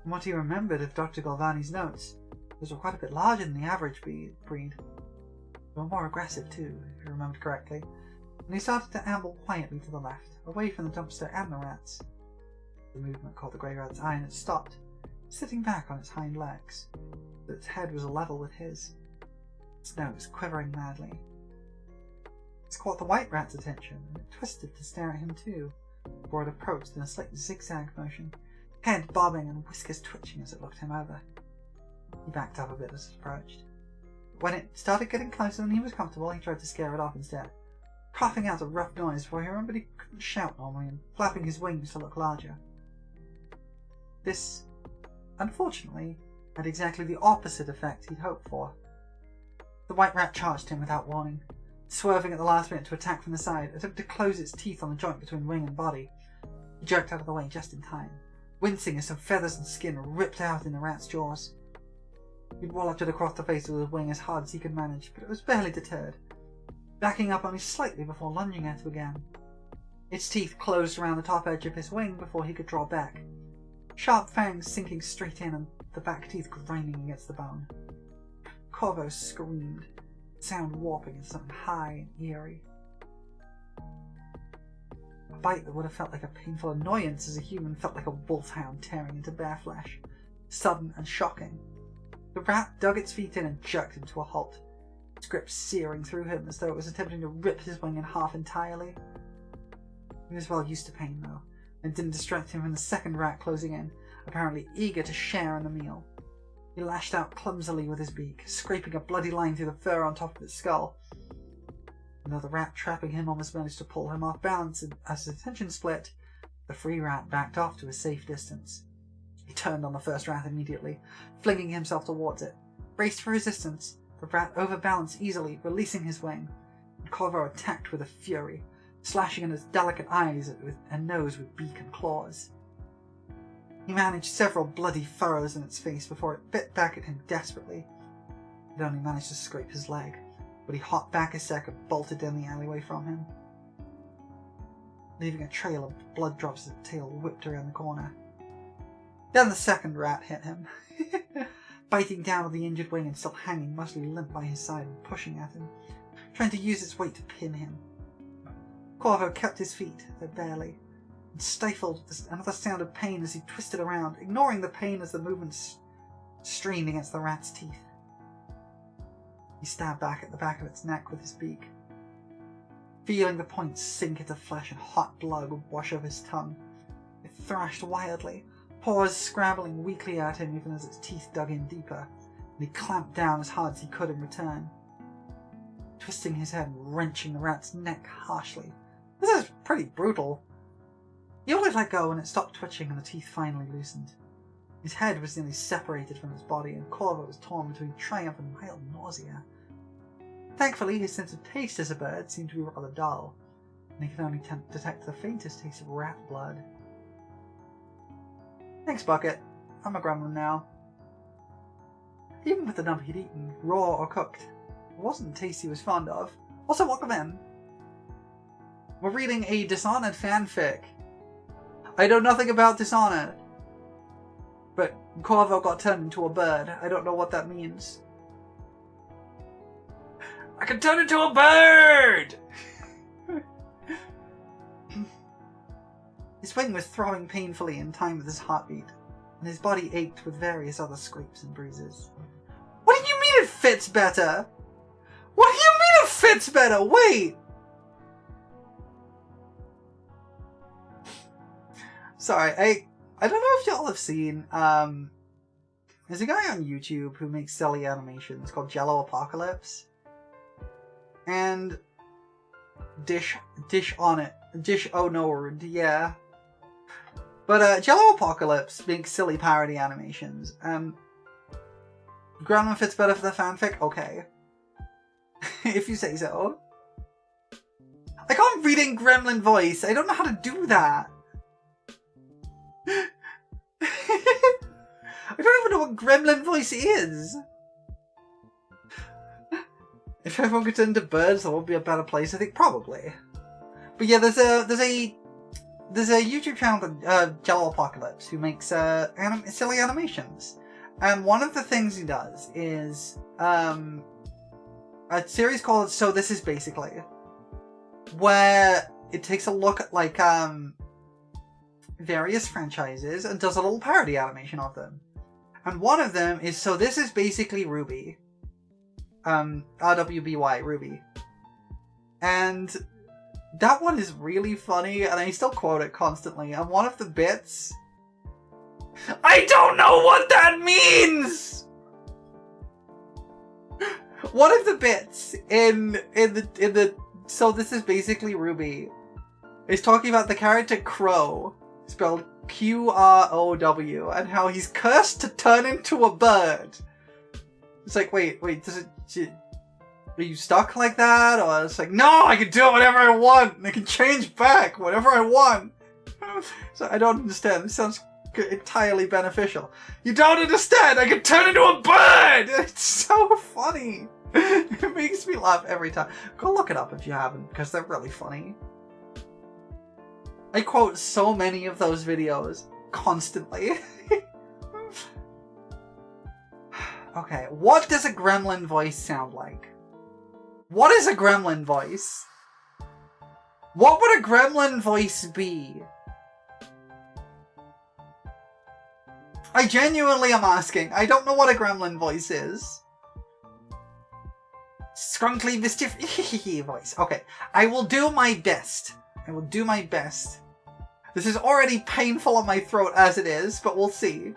From what he remembered of Dr. Galvani's notes, those were quite a bit larger than the average breed. They were more aggressive too, if he remembered correctly, and he started to amble quietly to the left, away from the dumpster and the rats. The movement caught the grey rat's eye and it stopped, sitting back on its hind legs, so its head was level with his, its nose quivering madly. This caught the white rat's attention, and it twisted to stare at him too, before it approached in a slight zigzag motion, head bobbing and whiskers twitching as it looked him over. He backed up a bit as it approached. When it started getting closer than he was comfortable, he tried to scare it off instead, coughing out a rough noise before he remembered he couldn't shout normally and flapping his wings to look larger. This, unfortunately, had exactly the opposite effect he'd hoped for. The white rat charged him without warning, swerving at the last minute to attack from the side, attempting to close its teeth on the joint between wing and body. He jerked out of the way just in time, wincing as some feathers and skin ripped out in the rat's jaws. He'd walloped it across the face with his wing as hard as he could manage, but it was barely deterred, backing up only slightly before lunging at it again. Its teeth closed around the top edge of his wing before he could draw back, sharp fangs sinking straight in and the back teeth grinding against the bone. Corvo screamed, sound warping into something high and eerie. A bite that would have felt like a painful annoyance as a human felt like a wolfhound tearing into bare flesh, sudden and shocking. The rat dug its feet in and jerked him to a halt, its grip searing through him as though it was attempting to rip his wing in half entirely. He was well used to pain, though, and didn't distract him from the second rat closing in, apparently eager to share in the meal. He lashed out clumsily with his beak, scraping a bloody line through the fur on top of its skull. And though the rat trapping him almost managed to pull him off balance, and as his attention split, the free rat backed off to a safe distance. He turned on the first rat immediately, flinging himself towards it. Braced for resistance, the rat overbalanced easily, releasing his wing, and Corvo attacked with a fury, slashing at its delicate eyes and nose with beak and claws. He managed several bloody furrows in its face before it bit back at him desperately. It only managed to scrape his leg, but he hopped back a sec and bolted down the alleyway from him, leaving a trail of blood drops as its tail whipped around the corner. Then the second rat hit him, biting down on the injured wing and still hanging mostly limp by his side and pushing at him, trying to use its weight to pin him. Corvo kept his feet, though barely, and stifled another sound of pain as he twisted around, ignoring the pain as the movement strained against the rat's teeth. He stabbed back at the back of its neck with his beak, feeling the points sink into flesh and hot blood wash over his tongue. It thrashed wildly, paws scrabbling weakly at him even as its teeth dug in deeper, and he clamped down as hard as he could in return, twisting his head and wrenching the rat's neck harshly. This is pretty brutal. He only let go when it stopped twitching and the teeth finally loosened. His head was nearly separated from his body, and Corvo was torn between triumph and mild nausea. Thankfully, his sense of taste as a bird seemed to be rather dull, and he could only detect the faintest taste of rat blood. Thanks, Bucket. I'm a gremlin now. Even with the number he'd eaten, raw or cooked, it wasn't a taste he was fond of. Also, welcome in. We're reading a Dishonored fanfic. I know nothing about Dishonored, but Corvo got turned into a bird. I don't know what that means. I can turn into a bird! His wing was throbbing painfully in time with his heartbeat, and his body ached with various other scrapes and bruises. What do you mean it fits better? What do you mean it fits better? Wait! Sorry, I don't know if y'all have seen, there's a guy on YouTube who makes silly animations called Jello Apocalypse. And Dish oh no, yeah. But Jello Apocalypse makes silly parody animations, and Gremlin fits better for the fanfic? Okay. If you say so. I can't read in Gremlin voice, I don't know how to do that. I don't even know what gremlin voice is. If everyone could turn into birds, that would be a better place, I think, probably. But yeah, there's a YouTube channel called Jello Apocalypse who makes silly animations, and one of the things he does is a series called So This Is Basically, where it takes a look at like various franchises and does a little parody animation of them. And one of them is So This Is Basically Ruby. RWBY, Ruby. And that one is really funny, and I still quote it constantly. And one of the bits... I don't know what that means! One of the bits in the So This Is Basically Ruby is talking about the character Crow, spelled Qrow, and how he's cursed to turn into a bird. It's like, wait, are you stuck like that? Or it's like, no, I can do whatever I want, and I can change back whatever I want. So I don't understand. This sounds entirely beneficial. You don't understand! I can turn into a bird! It's so funny! It makes me laugh every time. Go look it up if you haven't, because they're really funny. I quote so many of those videos constantly. Okay, what does a gremlin voice sound like? What is a gremlin voice? What would a gremlin voice be? I genuinely am asking. I don't know what a gremlin voice is. Scrunkly mischief voice. Okay, I will do my best. I will do my best. This is already painful on my throat as it is, but we'll see.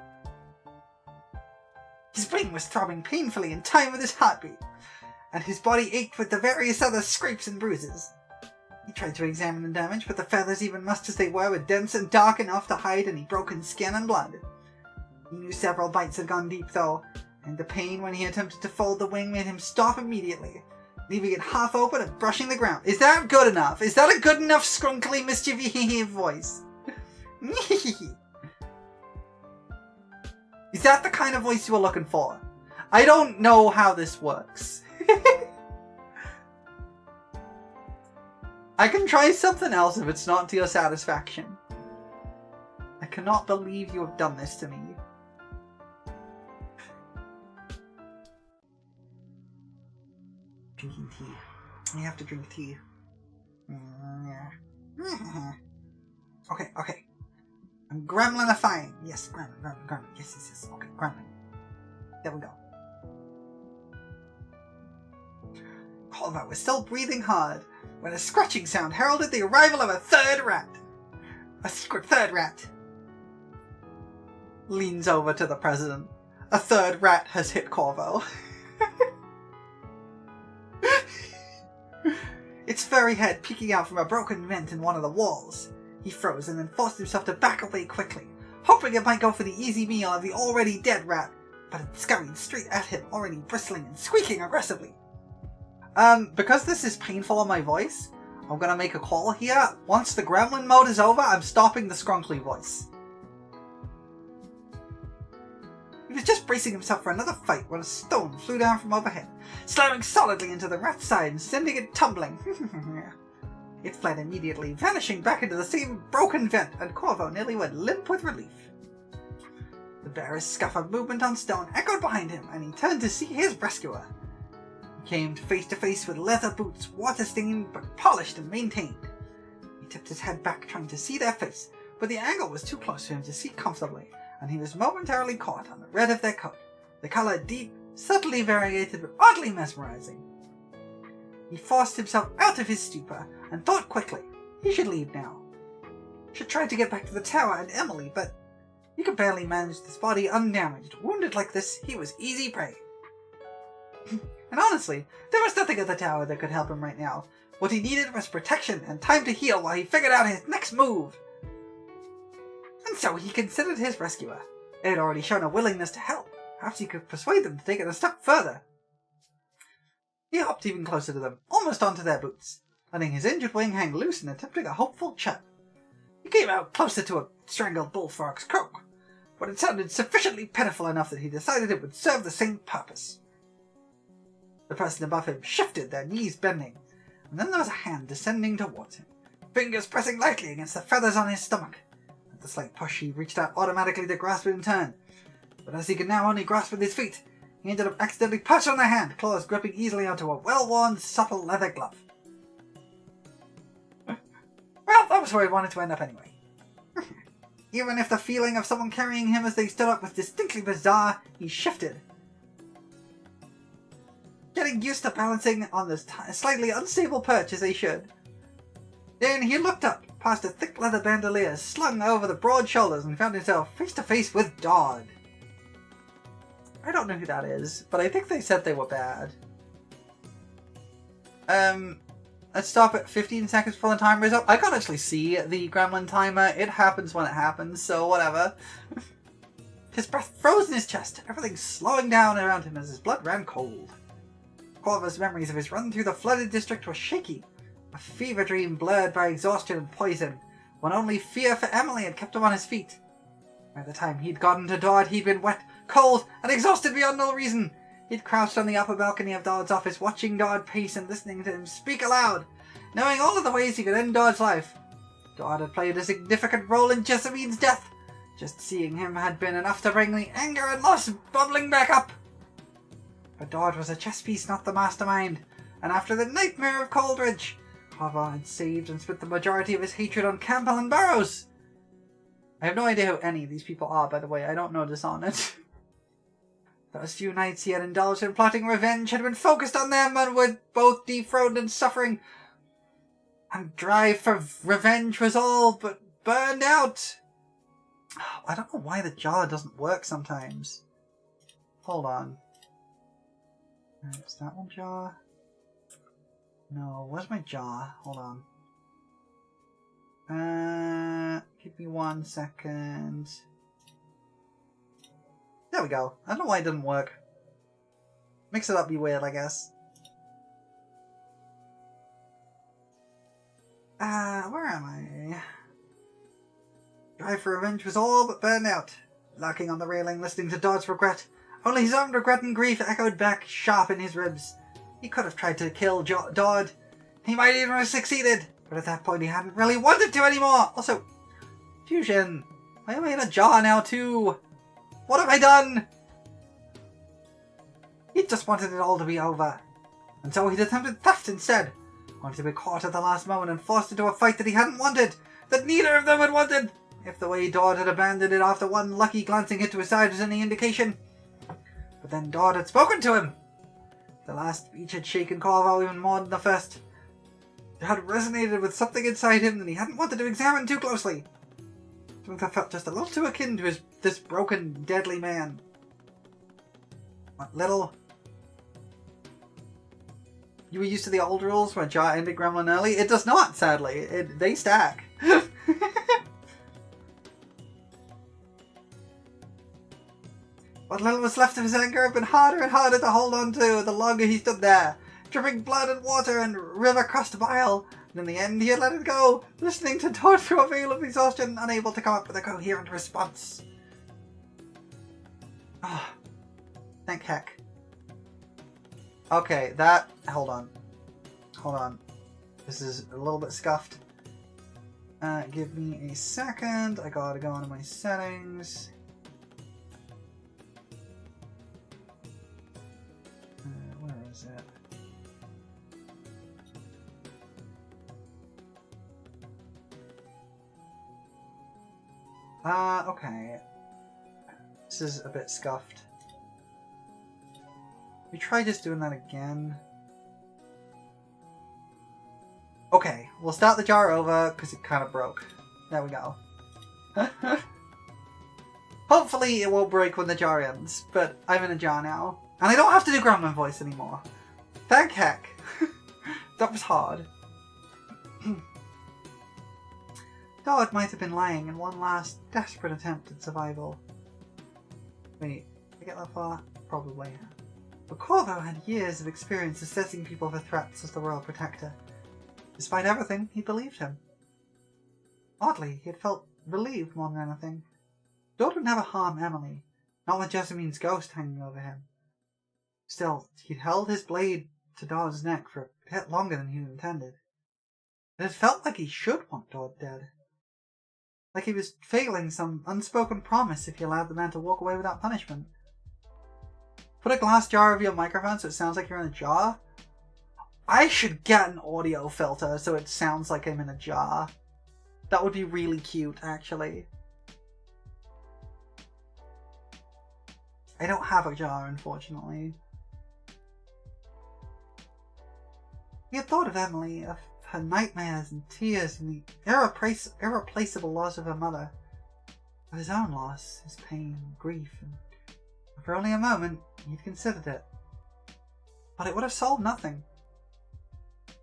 His brain was throbbing painfully in time with his heartbeat, and his body ached with the various other scrapes and bruises. He tried to examine the damage, but the feathers, even much as they were dense and dark enough to hide any broken skin and blood. He knew several bites had gone deep, though, and the pain when he attempted to fold the wing made him stop immediately, leaving it half open and brushing the ground. Is that good enough? Is that a good enough scrunkly mischievy voice? Is that the kind of voice you were looking for? I don't know how this works. I can try something else if it's not to your satisfaction. I cannot believe you have done this to me. Drinking tea. I have to drink tea. Okay, okay. I'm gremlinifying. Yes, gremlin. Yes. Okay, gremlin. There we go. Corvo was still breathing hard when a scratching sound heralded the arrival of a third rat. A secret third rat. Leans over to the president. A third rat has hit Corvo. Its furry head peeking out from a broken vent in one of the walls. He froze and then forced himself to back away quickly, hoping it might go for the easy meal of the already dead rat, but it scurried straight at him, already bristling and squeaking aggressively. Because this is painful on my voice, I'm gonna make a call here. Once the gremlin mode is over, I'm stopping the scrunkly voice. He was just bracing himself for another fight when a stone flew down from overhead, slamming solidly into the rat's side and sending it tumbling. It fled immediately, vanishing back into the same broken vent, and Corvo nearly went limp with relief. The bearer's scuff of movement on stone echoed behind him, and he turned to see his rescuer. He came face to face with leather boots, water-stained but polished and maintained. He tipped his head back, trying to see their face, but the angle was too close for him to see comfortably, and he was momentarily caught on the red of their coat, the colour deep, subtly variegated but oddly mesmerizing. He forced himself out of his stupor and thought quickly. He should leave now. Should try to get back to the tower and Emily, but he could barely manage this body undamaged. Wounded like this, he was easy prey. And honestly, there was nothing at the tower that could help him right now. What he needed was protection and time to heal while he figured out his next move. And so he considered his rescuer. They had already shown a willingness to help. Perhaps he could persuade them to take it a step further. He hopped even closer to them, almost onto their boots, letting his injured wing hang loose and attempting a hopeful chirp. He came out closer to a strangled bullfrog's croak, but it sounded sufficiently pitiful enough that he decided it would serve the same purpose. The person above him shifted, their knees bending, and then there was a hand descending towards him, fingers pressing lightly against the feathers on his stomach. At the slight push, he reached out automatically to grasp it in turn, but as he could now only grasp with his feet, he ended up accidentally perched on the hand, claws gripping easily onto a well-worn, supple leather glove. Well, that was where he wanted to end up anyway. Even if the feeling of someone carrying him as they stood up was distinctly bizarre, he shifted. Getting used to balancing on this slightly unstable perch as they should. Then he looked up, past a thick leather bandolier slung over the broad shoulders, and found himself face to face with Dodd. I don't know who that is, but I think they said they were bad. Let's stop at 15 seconds before the timer is up. I can't actually see the gremlin timer. It happens when it happens, so whatever. His breath froze in his chest. Everything slowing down around him as his blood ran cold. Corvo's memories of his run through the flooded district were shaky. A fever dream blurred by exhaustion and poison, when only fear for Emily had kept him on his feet. By the time he'd gotten to Dodd, he'd been wet, cold, and exhausted beyond all reason. He'd crouched on the upper balcony of Dodd's office, watching Dodd pace and listening to him speak aloud, knowing all of the ways he could end Dodd's life. Dodd had played a significant role in Jessamine's death. Just seeing him had been enough to bring the anger and loss bubbling back up. But Dodd was a chess piece, not the mastermind, and after the nightmare of Coldridge, Corvo had saved and spent the majority of his hatred on Campbell and Burrows. I have no idea who any of these people are, by the way. I don't know Dishonored. Those few nights he had indulged in plotting revenge had been focused on them and were both dethroned and suffering. And drive for revenge was all but burned out. I don't know why the jaw doesn't work sometimes. Hold on. Is that one jaw? No, where's my jaw? Hold on. Give me 1 second. There we go. I don't know why it didn't work. Mix it up, be weird, I guess. Where am I? Drive for revenge was all but burned out. Locking on the railing, listening to Dodd's regret. Only his own regret and grief echoed back sharp in his ribs. He could have tried to kill Dodd. He might even have succeeded. But at that point he hadn't really wanted to anymore. Also, Fusion, why am I in a jar now too? What have I done? He just wanted it all to be over. And so he'd attempted theft instead. Only to be caught at the last moment and forced into a fight that he hadn't wanted. That neither of them had wanted. If the way Dodd had abandoned it after one lucky glancing hit to his side was any indication. But then Dodd had spoken to him. The last speech had shaken Corvo even more than the first. It had resonated with something inside him that he hadn't wanted to examine too closely. Something that felt just a little too akin to this broken, deadly man. What little? You were used to the old rules where Jaw ended Gremlin early? It does not, sadly. They stack. What little was left of his anger had been harder and harder to hold on to the longer he stood there, dripping blood and water and river-crust bile, and in the end he had let it go, listening to Dodd through a veil of exhaustion, unable to come up with a coherent response. Ah, oh, thank heck. Okay, that... Hold on. This is a little bit scuffed. Give me a second. I gotta go into my settings. Where is it? Okay. This is a bit scuffed. We try just doing that again. Okay, we'll start the jar over because it kind of broke. There we go. Hopefully it won't break when the jar ends, but I'm in a jar now. And I don't have to do Gremlin voice anymore. Thank heck. That was hard. Dodd might have been lying in one last desperate attempt at survival. Wait, did I get that far? Probably. But Corvo had years of experience assessing people for threats as the Royal Protector. Despite everything, he believed him. Oddly, he had felt relieved more than anything. Dodd would never harm Emily, not with Jessamine's ghost hanging over him. Still, he'd held his blade to Dodd's neck for a bit longer than he'd intended. It had felt like he should want Dodd dead. Like he was failing some unspoken promise if he allowed the man to walk away without punishment. Put a glass jar over your microphone so it sounds like you're in a jar? I should get an audio filter so it sounds like I'm in a jar. That would be really cute, actually. I don't have a jar, unfortunately. He had thought of Emily, of her nightmares and tears and the irreplaceable loss of her mother. Of his own loss, his pain, grief, and for only a moment, he'd considered it. But it would have solved nothing.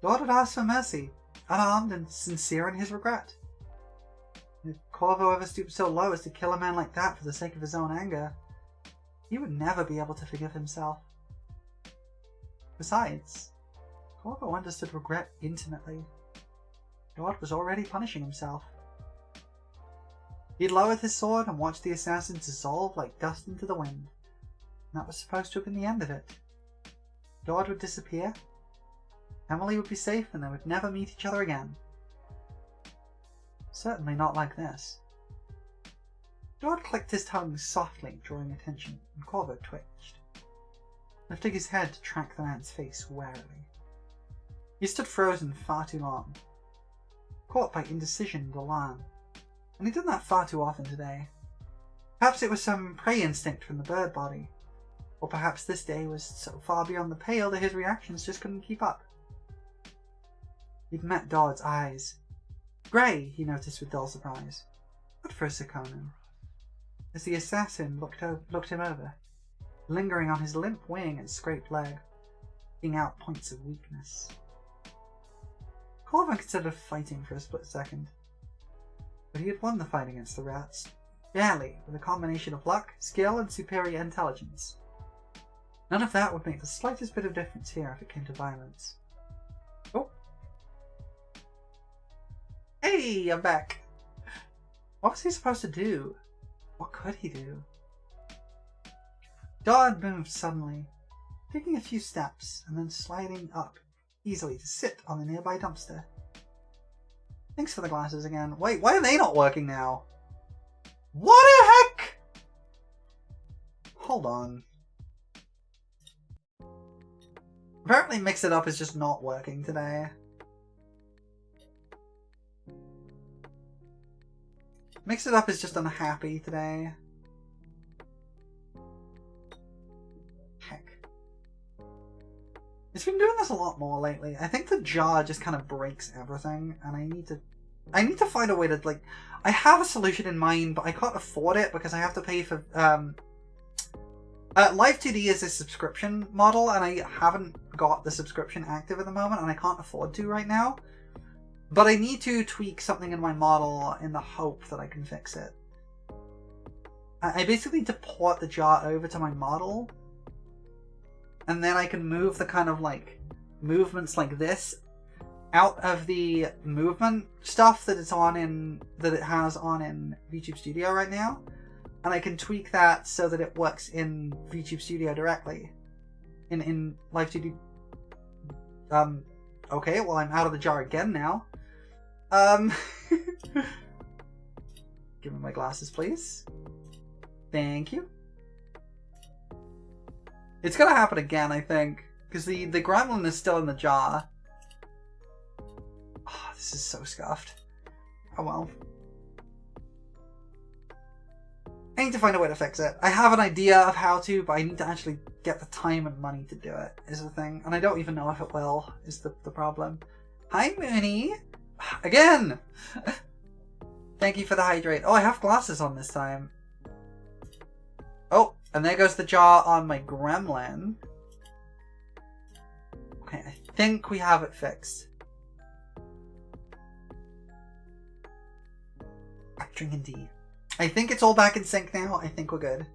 Dodd had asked for mercy, unarmed and sincere in his regret. If Corvo ever stooped so low as to kill a man like that for the sake of his own anger, he would never be able to forgive himself. Besides, Corvo understood regret intimately. Dodd was already punishing himself. He'd lowered his sword and watched the assassins dissolve like dust into the wind. And that was supposed to have been the end of it. Dodd would disappear. Emily would be safe and they would never meet each other again. Certainly not like this. Dodd clicked his tongue softly, drawing attention, and Corvo twitched, lifting his head to track the man's face warily. He stood frozen far too long, caught by indecision and alarm, and he'd done that far too often today. Perhaps it was some prey instinct from the bird body, or perhaps this day was so far beyond the pale that his reactions just couldn't keep up. He'd met Dodd's eyes. Grey, he noticed with dull surprise, but for a Sekono. As the assassin looked him over, lingering on his limp wing and scraped leg, picking out points of weakness. Corvo considered fighting for a split second, but he had won the fight against the rats, barely, with a combination of luck, skill, and superior intelligence. None of that would make the slightest bit of difference here if it came to violence. Oh! Hey, I'm back! What was he supposed to do? What could he do? Dodd moved suddenly, taking a few steps and then sliding up easily to sit on the nearby dumpster. Thanks for the glasses again. Wait, why are they not working now? What the heck? Hold on. Apparently Mix It Up is just not working today. Mix It Up is just unhappy today. Heck. It's been doing this a lot more lately. I think the jar just kind of breaks everything, and I need to find a way to, like, I have a solution in mind, but I can't afford it because I have to pay for, Live 2D is a subscription model, and I haven't got the subscription active at the moment, and I can't afford to right now. But I need to tweak something in my model in the hope that I can fix it. I basically need to port the jar over to my model, and then I can move the kind of like movements like this out of the movement stuff that it has on in VTube Studio right now, and I can tweak that so that it works in VTube Studio directly. In Live 2D. Okay, well I'm out of the jar again now. Give me my glasses, please. Thank you. It's gonna happen again, I think, because the gremlin is still in the jar. Oh, this is so scuffed. Oh well. I need to find a way to fix it. I have an idea of how to, but I need to actually get the time and money to do it, is the thing. And I don't even know if it will, is the problem. Hi, Mooney! Again! Thank you for the hydrate. Oh, I have glasses on this time. Oh, and there goes the jar on my gremlin. Okay, I think we have it fixed. Drinking tea. I think it's all back in sync now. I think we're good.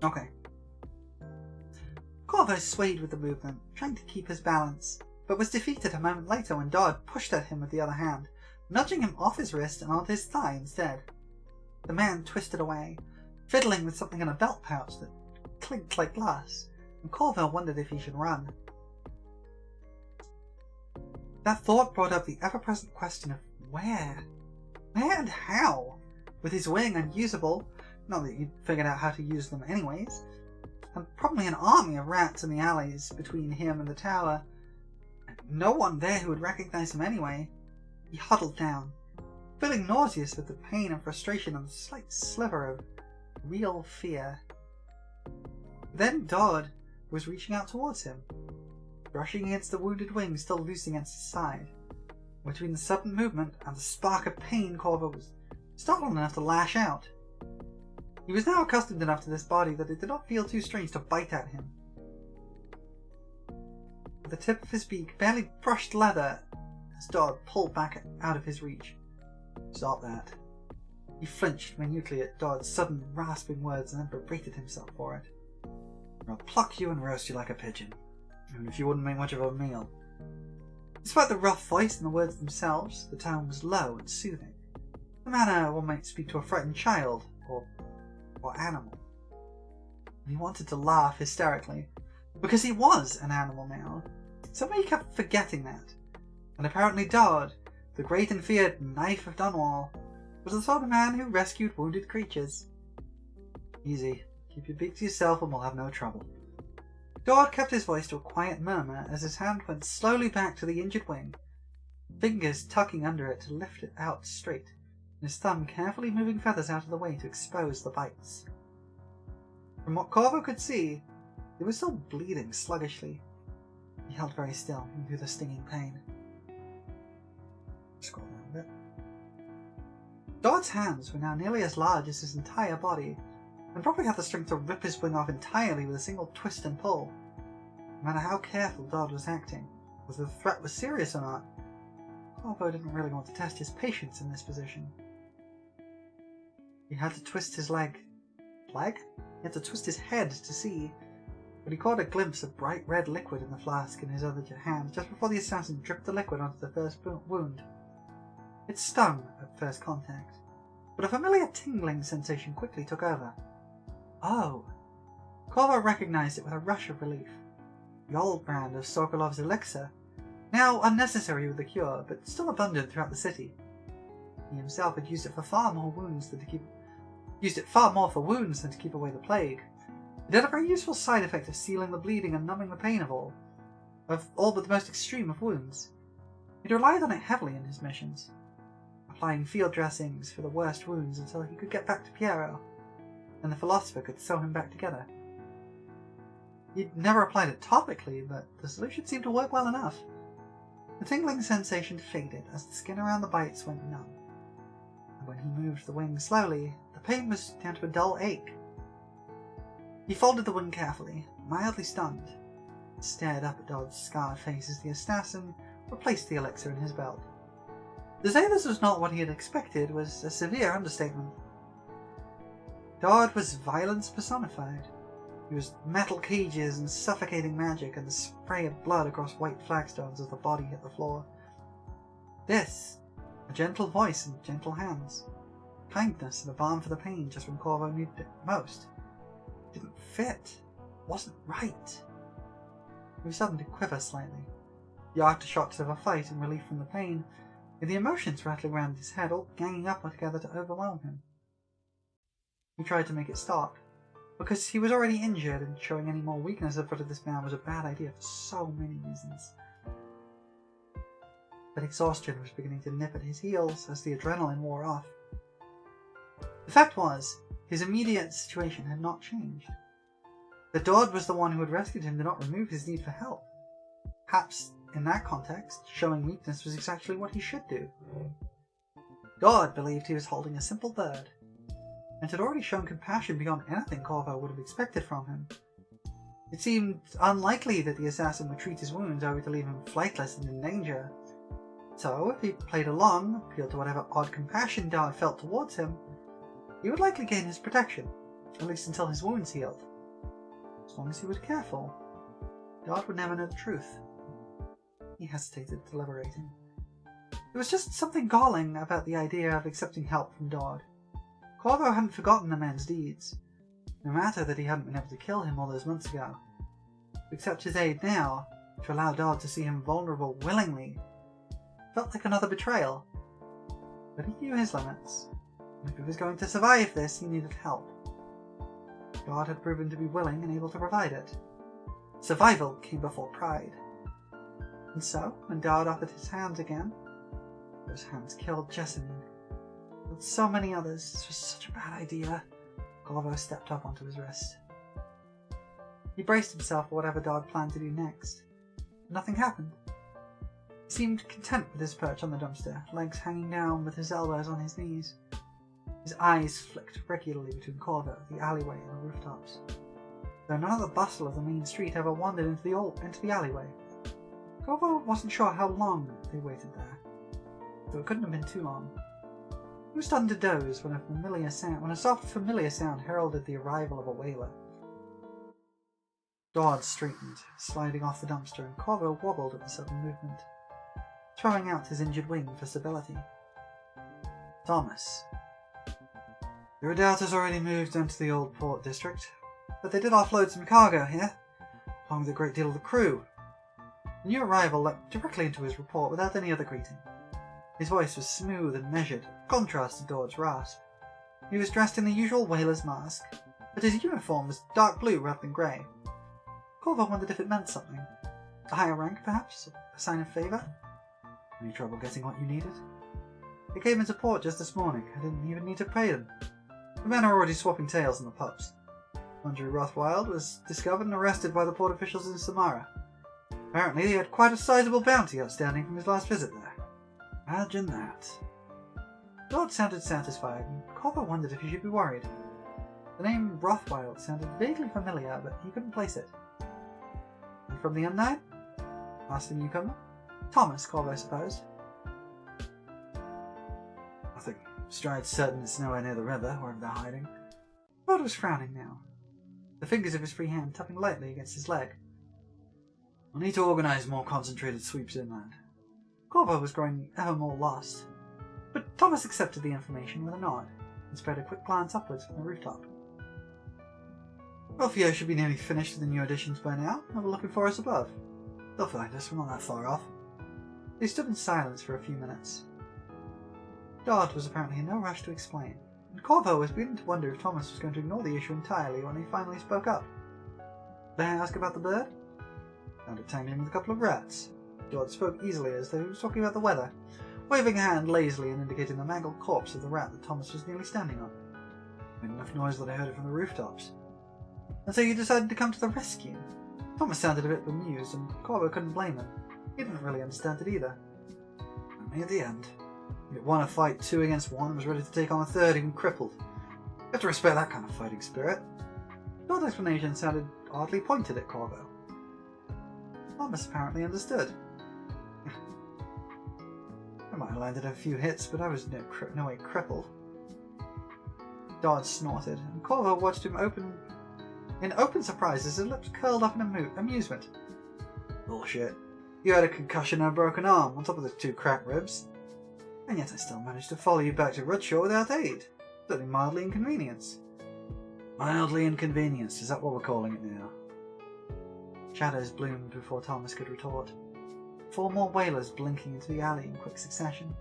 Okay. Corvo swayed with the movement, trying to keep his balance, but was defeated a moment later when Dodd pushed at him with the other hand, nudging him off his wrist and onto his thigh instead. The man twisted away, fiddling with something in a belt pouch that clinked like glass, and Corvo wondered if he should run. That thought brought up the ever-present question of where? Where and how? With his wing unusable, not that you'd figured out how to use them anyways, and probably an army of rats in the alleys between him and the tower, and no one there who would recognize him anyway, he huddled down, feeling nauseous with the pain and frustration and a slight sliver of real fear. Then Dodd was reaching out towards him, brushing against the wounded wing still loose against his side. Between the sudden movement and the spark of pain, Corvo was startled enough to lash out. He was now accustomed enough to this body that it did not feel too strange to bite at him. The tip of his beak barely brushed leather as Dodd pulled back out of his reach. "Stop that." He flinched minutely at Dodd's sudden rasping words and then berated himself for it. "I'll pluck you and roast you like a pigeon, even if you wouldn't make much of a meal." Despite the rough voice and the words themselves, the tone was low and soothing, the manner one might speak to a frightened child or animal. And he wanted to laugh hysterically, because he was an animal now. Somehow he kept forgetting that. And apparently Dodd, the great and feared Knife of Dunwall, was the sort of man who rescued wounded creatures. "Easy. Keep your beak to yourself and we'll have no trouble." Dodd kept his voice to a quiet murmur as his hand went slowly back to the injured wing, fingers tucking under it to lift it out straight, and his thumb carefully moving feathers out of the way to expose the bites. From what Corvo could see, it was still bleeding sluggishly. He held very still and through the stinging pain. Scroll down a bit. Dodd's hands were now nearly as large as his entire body, and probably had the strength to rip his wing off entirely with a single twist and pull. No matter how careful Dodd was acting, whether the threat was serious or not, Corvo didn't really want to test his patience in this position. He had to twist his leg. Leg? He had to twist his head to see, but he caught a glimpse of bright red liquid in the flask in his other hand just before the assassin dripped the liquid onto the first wound. It stung at first contact, but a familiar tingling sensation quickly took over. Oh! Corvo recognized it with a rush of relief. The old brand of Sokolov's elixir, now unnecessary with the cure, but still abundant throughout the city. He himself had used it for far more for wounds than to keep away the plague. It had a very useful side effect of sealing the bleeding and numbing the pain of all but the most extreme of wounds. He'd relied on it heavily in his missions, applying field dressings for the worst wounds until he could get back to Piero, and the philosopher could sew him back together. He'd never applied it topically, but the solution seemed to work well enough. The tingling sensation faded as the skin around the bites went numb, and when he moved the wing slowly, the pain was down to a dull ache. He folded the wing carefully, mildly stunned, and stared up at Dodd's scarred face as the assassin replaced the elixir in his belt. To say this was not what he had expected was a severe understatement. Dodd was violence personified. He was metal cages and suffocating magic and the spray of blood across white flagstones as the body hit the floor. This, a gentle voice and gentle hands, kindness and a balm for the pain just when Corvo needed it most. It didn't fit. It wasn't right. He was starting to quiver slightly. The aftershocks of a fight and relief from the pain, and the emotions rattling around his head all ganging up together to overwhelm him. He tried to make it stop, because he was already injured and showing any more weakness in front of this man was a bad idea for so many reasons. But exhaustion was beginning to nip at his heels as the adrenaline wore off. The fact was, his immediate situation had not changed. The Dodd was the one who had rescued him did not remove his need for help. Perhaps, in that context, showing weakness was exactly what he should do. Dodd believed he was holding a simple bird, and had already shown compassion beyond anything Corvo would have expected from him. It seemed unlikely that the assassin would treat his wounds only to leave him flightless and in danger. So, if he played along, appealed to whatever odd compassion Dodd felt towards him, he would likely gain his protection, at least until his wounds healed. As long as he was careful, Dodd would never know the truth. He hesitated, deliberating. There was just something galling about the idea of accepting help from Dodd. Corvo hadn't forgotten the man's deeds, no matter that he hadn't been able to kill him all those months ago. To accept his aid now, to allow Dodd to see him vulnerable willingly, felt like another betrayal. But he knew his limits, and if he was going to survive this, he needed help. Dodd had proven to be willing and able to provide it. Survival came before pride. And so, when Dodd offered his hands again, those hands killed Jessamine. With so many others, this was such a bad idea. Corvo stepped up onto his wrist. He braced himself for whatever Dodd planned to do next. But nothing happened. He seemed content with his perch on the dumpster, legs hanging down with his elbows on his knees. His eyes flicked regularly between Corvo, the alleyway, and the rooftops, though none of the bustle of the main street ever wandered into the alleyway. Corvo wasn't sure how long they waited there, though it couldn't have been too long. He was starting to doze when a soft, familiar sound heralded the arrival of a whaler. Dodd straightened, sliding off the dumpster, and Corvo wobbled at the sudden movement, throwing out his injured wing for stability. Thomas. The Redoubt has already moved into the old port district, but they did offload some cargo here, along with a great deal of the crew. The new arrival leapt directly into his report without any other greeting. His voice was smooth and measured, in contrast to Dodd's rasp. He was dressed in the usual whaler's mask, but his uniform was dark blue rather than grey. Corvo wondered if it meant something. A higher rank, perhaps? A sign of favour? Any trouble getting what you needed? They came into port just this morning. I didn't even need to pay them. The men are already swapping tails in the pubs. Andrew Rothwild was discovered and arrested by the port officials in Samara. Apparently he had quite a sizable bounty outstanding from his last visit there. Imagine that. Dodd sounded satisfied, and Corvo wondered if he should be worried. The name Rothwild sounded vaguely familiar, but he couldn't place it. And from the unknown? Asked the newcomer. Thomas, Corvo supposed. Nothing. Stride's certain it's nowhere near the river, wherever they're hiding. Dodd was frowning now, the fingers of his free hand tapping lightly against his leg. We'll need to organise more concentrated sweeps inland. Corvo was growing ever more lost, but Thomas accepted the information with a nod and spread a quick glance upwards from the rooftop. Ralphio should be nearly finished with the new additions by now, and we're looking for us above. They'll find us, we're not that far off. They stood in silence for a few minutes. Dodd was apparently in no rush to explain, and Corvo was beginning to wonder if Thomas was going to ignore the issue entirely when he finally spoke up. Did I ask about the bird? Found it tangled in with a couple of rats. Dodd spoke easily as though he was talking about the weather, waving a hand lazily and indicating the mangled corpse of the rat that Thomas was nearly standing on. Made enough noise that I heard it from the rooftops. And so you decided to come to the rescue? Thomas sounded a bit bemused, and Corvo couldn't blame him. He didn't really understand it either. Only at the end. He won a fight 2 against 1 and was ready to take on a third even crippled. You have to respect that kind of fighting spirit. Dodd's explanation sounded oddly pointed at Corvo. Thomas apparently understood. I might have landed a few hits, but I was no way crippled. Dodd snorted, and Corvo watched him in open surprise as his lips curled up in amusement. Bullshit. You had a concussion and a broken arm, on top of the 2 cracked ribs. And yet I still managed to follow you back to Rudshore without aid. It's only mildly inconvenienced. Mildly inconvenienced, is that what we're calling it now? Shadows bloomed before Thomas could retort. 4 more whalers blinking into the alley in quick succession.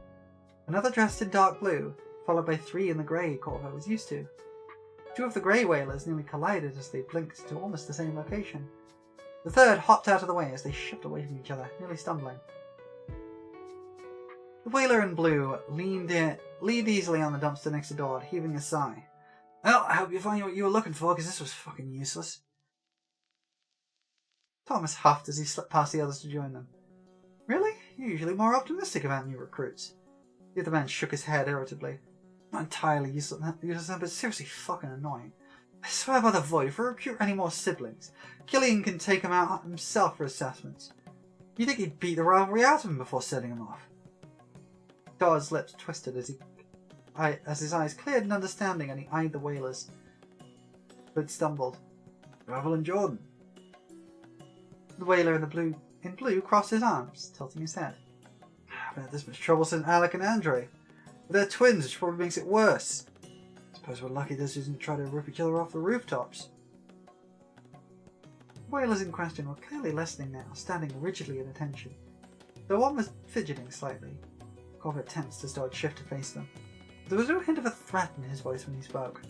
Another dressed in dark blue, followed by 3 in the grey Corvo was used to. 2 of the grey whalers nearly collided as they blinked to almost the same location. The third hopped out of the way as they shipped away from each other, nearly stumbling. The whaler in blue leaned easily on the dumpster next to Dodd, heaving a sigh. Well, I hope you find what you were looking for, because this was fucking useless. Thomas huffed as he slipped past the others to join them. Really? You're usually more optimistic about new recruits. The other man shook his head irritably. Not entirely useless, but seriously fucking annoying. I swear by the void, if we recruit any more siblings, Gillian can take him out himself for assessments. You think he'd beat the rivalry out of him before setting him off? Dodd's lips twisted as his eyes cleared in understanding and he eyed the whalers, but stumbled. Gravel and Jordan. The whaler in blue crossed his arms, tilting his head. I've had this much trouble since Alec and Andre. But they're twins, which probably makes it worse. Suppose we're lucky this isn't trying to rip each other off the rooftops. The whalers in question were clearly listening now, standing rigidly at attention, though one was fidgeting slightly. Corvo tensed as Dodd shifted to face them. There was no hint of a threat in his voice when he spoke.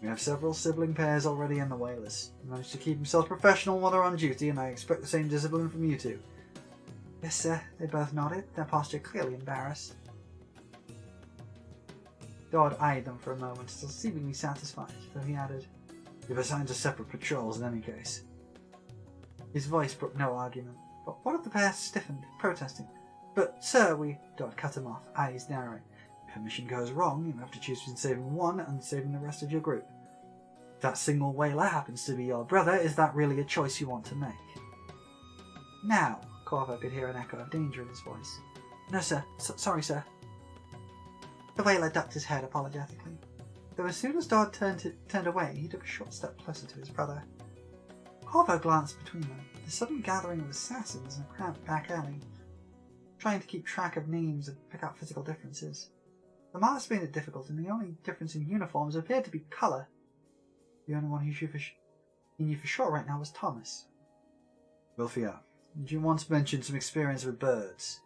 We have several sibling pairs already in the whalers. He managed to keep himself professional while they're on duty, and I expect the same discipline from you two. Yes, sir, they both nodded, their posture clearly embarrassed. Dodd eyed them for a moment, still seemingly satisfied, though he added, You've assigned to separate patrols in any case. His voice brooked no argument, but one of the pair stiffened, protesting. But, sir, Dodd cut him off, eyes narrowing. If a mission goes wrong, you have to choose between saving one and saving the rest of your group. If that single whaler happens to be your brother, is that really a choice you want to make? Now, Corvo could hear an echo of danger in his voice. No, sir. Sorry, sir. The whaler ducked his head apologetically. Though as soon as Dodd turned away, he took a short step closer to his brother. Corvo glanced between them, the sudden gathering of assassins in a cramped back alley, trying to keep track of names and pick out physical differences. The mask made it difficult, and the only difference in uniforms appeared to be colour. The only one he knew for sure right now was Thomas. Wilfia, you once mentioned some experience with birds.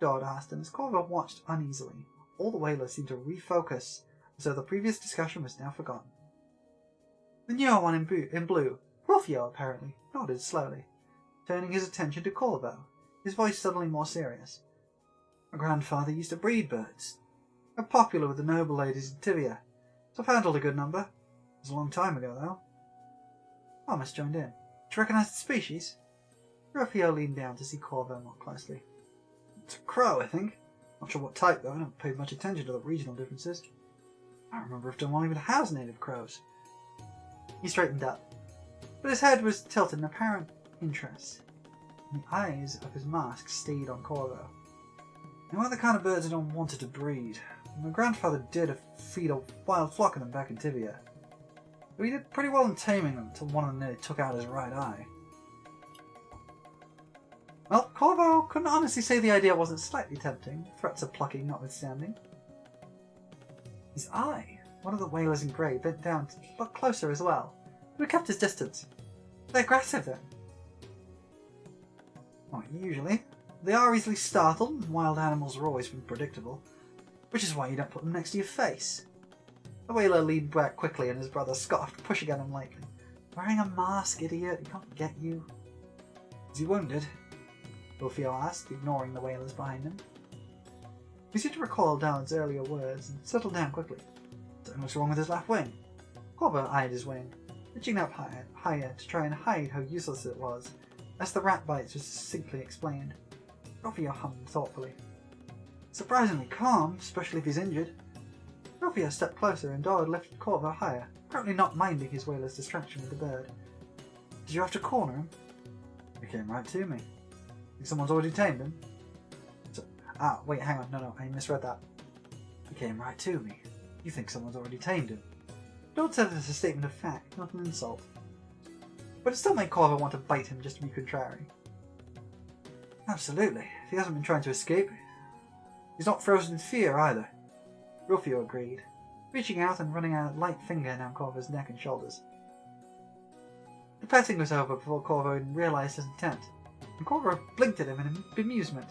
Dodd asked, and as Corvo watched uneasily, all the whalers seemed to refocus, as though the previous discussion was now forgotten. The newer one in blue, Rufio apparently, nodded slowly, turning his attention to Corvo, his voice suddenly more serious. My grandfather used to breed birds. They're popular with the noble ladies in Tivia, so I've handled a good number. It was a long time ago, though. Thomas joined in. Do you recognise the species? Rufio leaned down to see Corvo more closely. It's a crow, I think. Not sure what type, though. I haven't paid much attention to the regional differences. I don't remember if Dunwall even has native crows. He straightened up, but his head was tilted in apparent interest, and the eyes of his mask stayed on Corvo. They weren't the kind of birds anyone wanted to breed. My grandfather did feed a wild flock of them back in Tivia. But he did pretty well in taming them until one of them nearly took out his right eye. Well, Corvo couldn't honestly say the idea wasn't slightly tempting, threats of plucking notwithstanding. His eye, one of the whalers in grey, bent down to look closer as well, but kept his distance. They're aggressive then. Not usually. They are easily startled, and wild animals are always unpredictable, which is why you don't put them next to your face. The whaler leaned back quickly and his brother scoffed, pushing at him lightly. Wearing a mask, idiot, he can't get you. Is he wounded? Rufio asked, ignoring the whalers behind him. He seemed to recall Dodd's earlier words and settled down quickly. Something looks wrong with his left wing. Corvo eyed his wing, reaching up higher to try and hide how useless it was, as the rat bites was succinctly explained. Rufio hummed thoughtfully. Surprisingly calm, especially if he's injured. Rufio stepped closer and Dodd lifted Corvo higher, apparently not minding his whaler's distraction with the bird. Did you have to corner him? He came right to me. Think someone's already tamed him? Wait, hang on, no, I misread that. He came right to me. You think someone's already tamed him? Dodd said it as a statement of fact, not an insult. But it still made Corvo want to bite him just to be contrary. Absolutely. If he hasn't been trying to escape, he's not frozen in fear either. Rufio agreed, reaching out and running a light finger down Corvo's neck and shoulders. The petting was over before Corvo even realised his intent, and Corvo blinked at him in bemusement.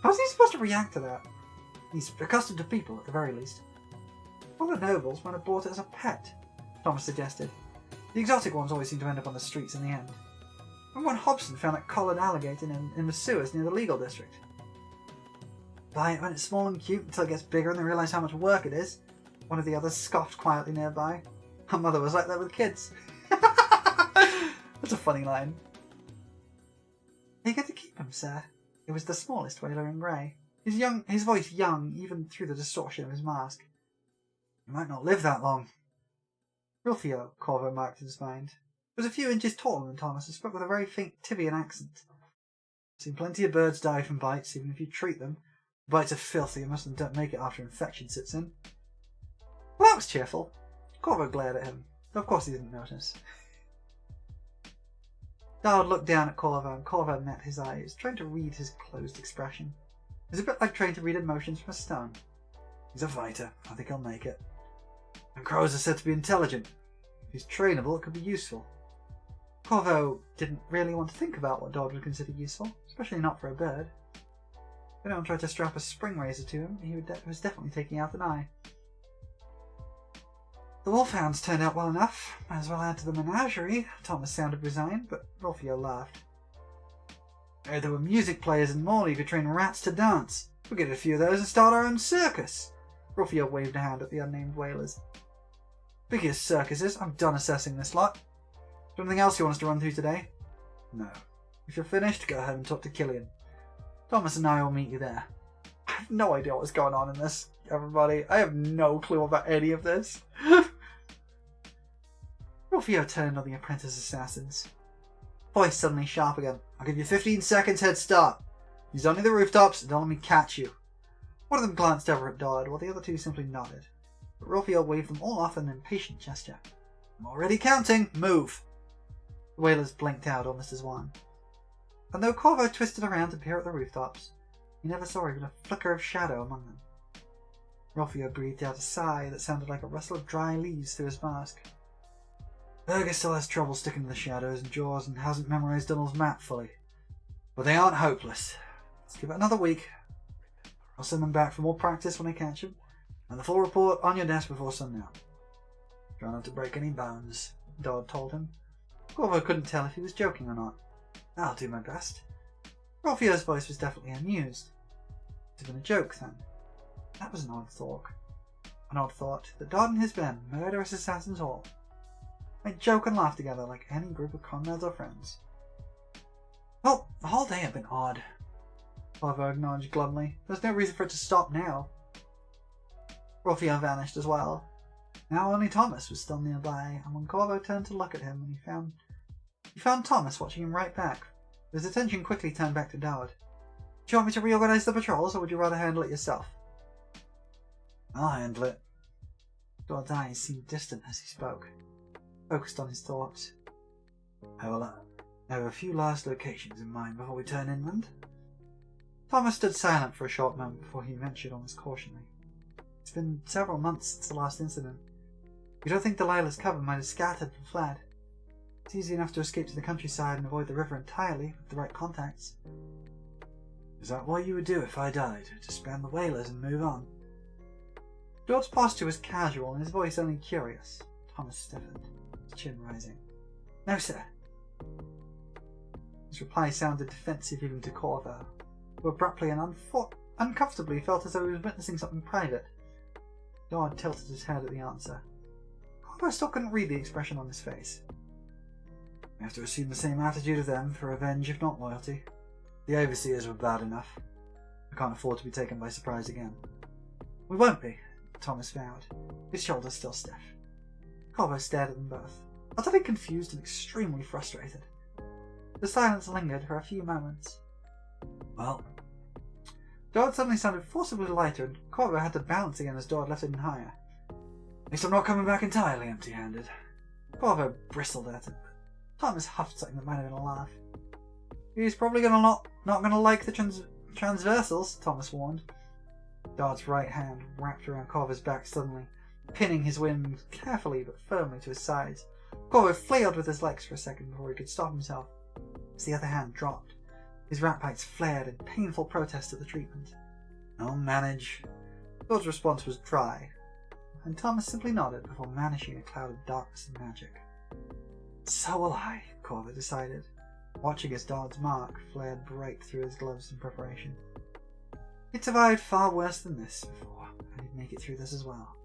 How was he supposed to react to that? He's accustomed to people, at the very least. All the nobles might have bought it as a pet, Thomas suggested. The exotic ones always seem to end up on the streets in the end. Remember when Hobson found that collared alligator in the sewers near the legal district? Buy it when it's small and cute until it gets bigger and they realise how much work it is. One of the others scoffed quietly nearby. Her mother was like that with kids. That's a funny line. You get to keep him, sir. It was the smallest whaler in grey. His voice young, even through the distortion of his mask. He might not live that long. Rufio, Corvo marked in his mind, was a few inches taller than Thomas and spoke with a very faint Tibian accent. I've seen plenty of birds die from bites, even if you treat them. Bites are filthy and most of them don't make it after infection sits in. Well, that was cheerful. Corvo glared at him, though of course he didn't notice. Dodd looked down at Corvo and Corvo met his eyes, trying to read his closed expression. It was a bit like trying to read emotions from a stone. He's a fighter. I think he'll make it. And crows are said to be intelligent. If he's trainable, it could be useful. Corvo didn't really want to think about what Dodd would consider useful, especially not for a bird. If anyone tried to strap a spring razor to him, he was definitely taking out an eye. The wolfhounds turned out well enough. Might as well add to the menagerie. Thomas sounded resigned, but Rufio laughed. There were music players in Morley who could train rats to dance. We'll get a few of those and start our own circus. Rufio waved a hand at the unnamed whalers. Speaking of circuses, I'm done assessing this lot. Is there anything else you want us to run through today? No. If you're finished, go ahead and talk to Killian. Thomas and I will meet you there. I have no idea what's going on in this, everybody. I have no clue about any of this. Rufio turned on the apprentice assassins. voice suddenly sharp again. I'll give you 15 seconds head start. Use only the rooftops and don't let me catch you. One of them glanced over at Dodd, while the other two simply nodded. But Raphael waved them all off in an impatient gesture. I'm already counting. Move. The whalers blinked out almost as one. And though Corvo twisted around to peer at the rooftops, he never saw even a flicker of shadow among them. Raphael breathed out a sigh that sounded like a rustle of dry leaves through his mask. Berger still has trouble sticking to the shadows and jaws and hasn't memorized Dunnell's map fully. But they aren't hopeless. Let's give it another week. I'll send them back for more practice when I catch them, and the full report on your desk before sundown. Try not to break any bones, Dodd told him. Corvo couldn't tell if he was joking or not. I'll do my best. Raphael's voice was definitely amused. It had been a joke then. That was an odd thought. An odd thought that Dodd and his men, murderous assassins all, might joke and laugh together like any group of comrades or friends. Well, the whole day had been odd. Corvo acknowledged glumly. There's no reason for it to stop now. Raphael vanished as well. Now only Thomas was still nearby, and when Corvo turned to look at him, he found Thomas watching him right back. His attention quickly turned back to Dodd. Do you want me to reorganize the patrols, or would you rather handle it yourself? I'll handle it. Dodd's eyes seemed distant as he spoke, focused on his thoughts. I have a few last locations in mind before we turn inland. Thomas stood silent for a short moment before he ventured almost cautionally. It's been several months since the last incident. You don't think Delilah's cover might have scattered and fled? It's easy enough to escape to the countryside and avoid the river entirely with the right contacts. Is that what you would do if I died? Disband the whalers and move on? George's posture was casual and his voice only curious. Thomas stiffened, his chin rising. No, sir. His reply sounded defensive even to Corvo, who abruptly and uncomfortably felt as though he was witnessing something private. Dodd tilted his head at the answer. Corvo still couldn't read the expression on his face. We have to assume the same attitude of them for revenge if not loyalty. The overseers were bad enough. We can't afford to be taken by surprise again. We won't be, Thomas vowed, his shoulders still stiff. Corvo stared at them both, utterly confused and extremely frustrated. The silence lingered for a few moments. Well, Dodd suddenly sounded forcibly lighter, and Corvo had to balance again as Dodd lifted him higher. At least I'm not coming back entirely empty-handed. Corvo bristled at it, but Thomas huffed something that might have been a laugh. He's probably not gonna like the transversals, Thomas warned. Dodd's right hand wrapped around Corvo's back suddenly, pinning his Wyrm carefully but firmly to his sides. Corvo flailed with his legs for a second before he could stop himself. As the other hand dropped, his rat bites flared in painful protest at the treatment. I'll manage. Dodd's response was dry, and Thomas simply nodded before vanishing in a cloud of darkness and magic. So will I, Corvo decided, watching as Dodd's mark flared bright through his gloves in preparation. He'd survived far worse than this before, and he'd make it through this as well.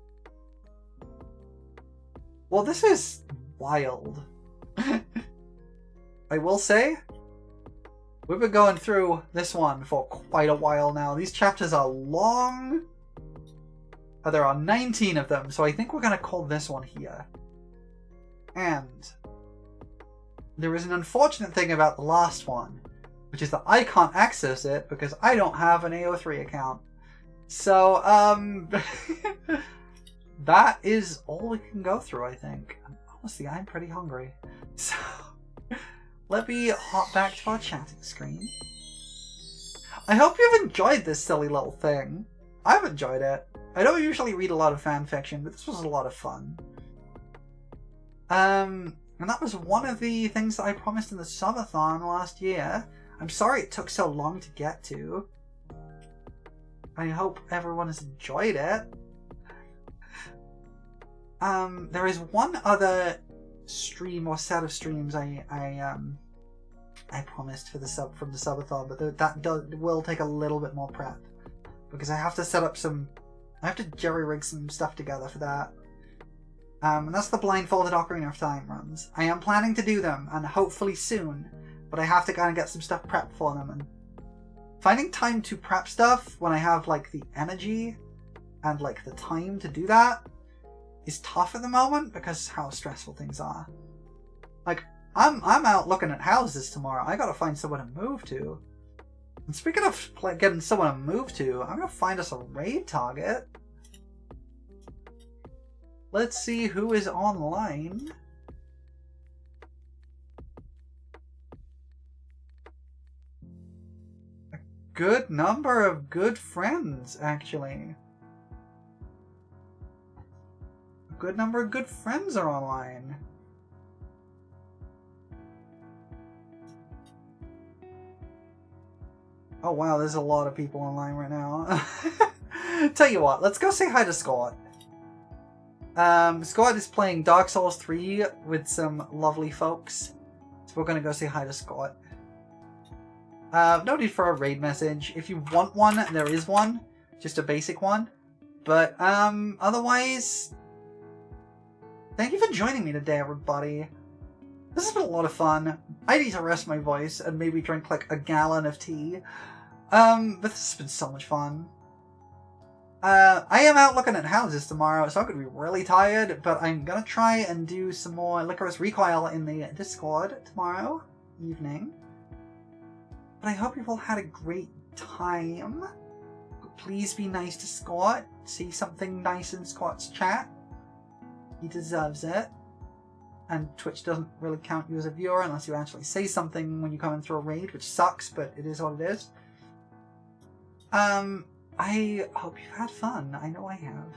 Well, this is wild. I will say, we've been going through this one for quite a while now. These chapters are long. There are 19 of them, so I think we're going to call this one here. And there is an unfortunate thing about the last one, which is that I can't access it because I don't have an AO3 account. So, that is all we can go through, I think. And honestly, I'm pretty hungry. So, let me hop back to our chatting screen. I hope you've enjoyed this silly little thing. I've enjoyed it. I don't usually read a lot of fanfiction, but this was a lot of fun. And that was one of the things that I promised in the subathon last year. I'm sorry it took so long to get to. I hope everyone has enjoyed it. There is one other stream or set of streams I promised for from the subathon, but that will take a little bit more prep because I have to set up I have to jerry-rig some stuff together for that. And that's the blindfolded Ocarina of Time runs. I am planning to do them, and hopefully soon, but I have to kind of get some stuff prepped for them, and finding time to prep stuff when I have like the energy and like the time to do that is tough at the moment because how stressful things are. Like, I'm out looking at houses tomorrow. I gotta find someone to move to. And speaking of getting someone to move to, I'm gonna find us a raid target. Let's see who is online. A good number of good friends, actually. A good number of good friends are online. Oh wow, there's a lot of people online right now. Tell you what, let's go say hi to Scott. Scott is playing Dark Souls 3 with some lovely folks. So we're gonna go say hi to Scott. No need for a raid message. If you want one, there is one. Just a basic one. But, otherwise... Thank you for joining me today, everybody. This has been a lot of fun. I need to rest my voice and maybe drink like a gallon of tea. But this has been so much fun. I am out looking at houses tomorrow, so I'm going to be really tired, but I'm going to try and do some more Licorice Recoil in the Discord tomorrow evening. But I hope you've all had a great time. Please be nice to Scott. See something nice in Scott's chat. He deserves it. And Twitch doesn't really count you as a viewer unless you actually say something when you come in through a raid, which sucks, but it is what it is. I hope you've had fun. I know I have.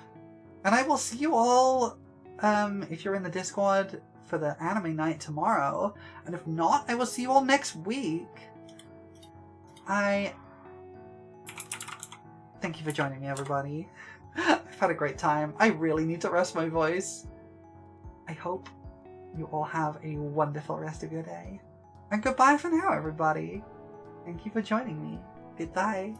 And I will see you all, if you're in the Discord, for the anime night tomorrow. And if not, I will see you all next week. Thank you for joining me, everybody. I've had a great time. I really need to rest my voice. I hope you all have a wonderful rest of your day. And goodbye for now, everybody. Thank you for joining me. Goodbye.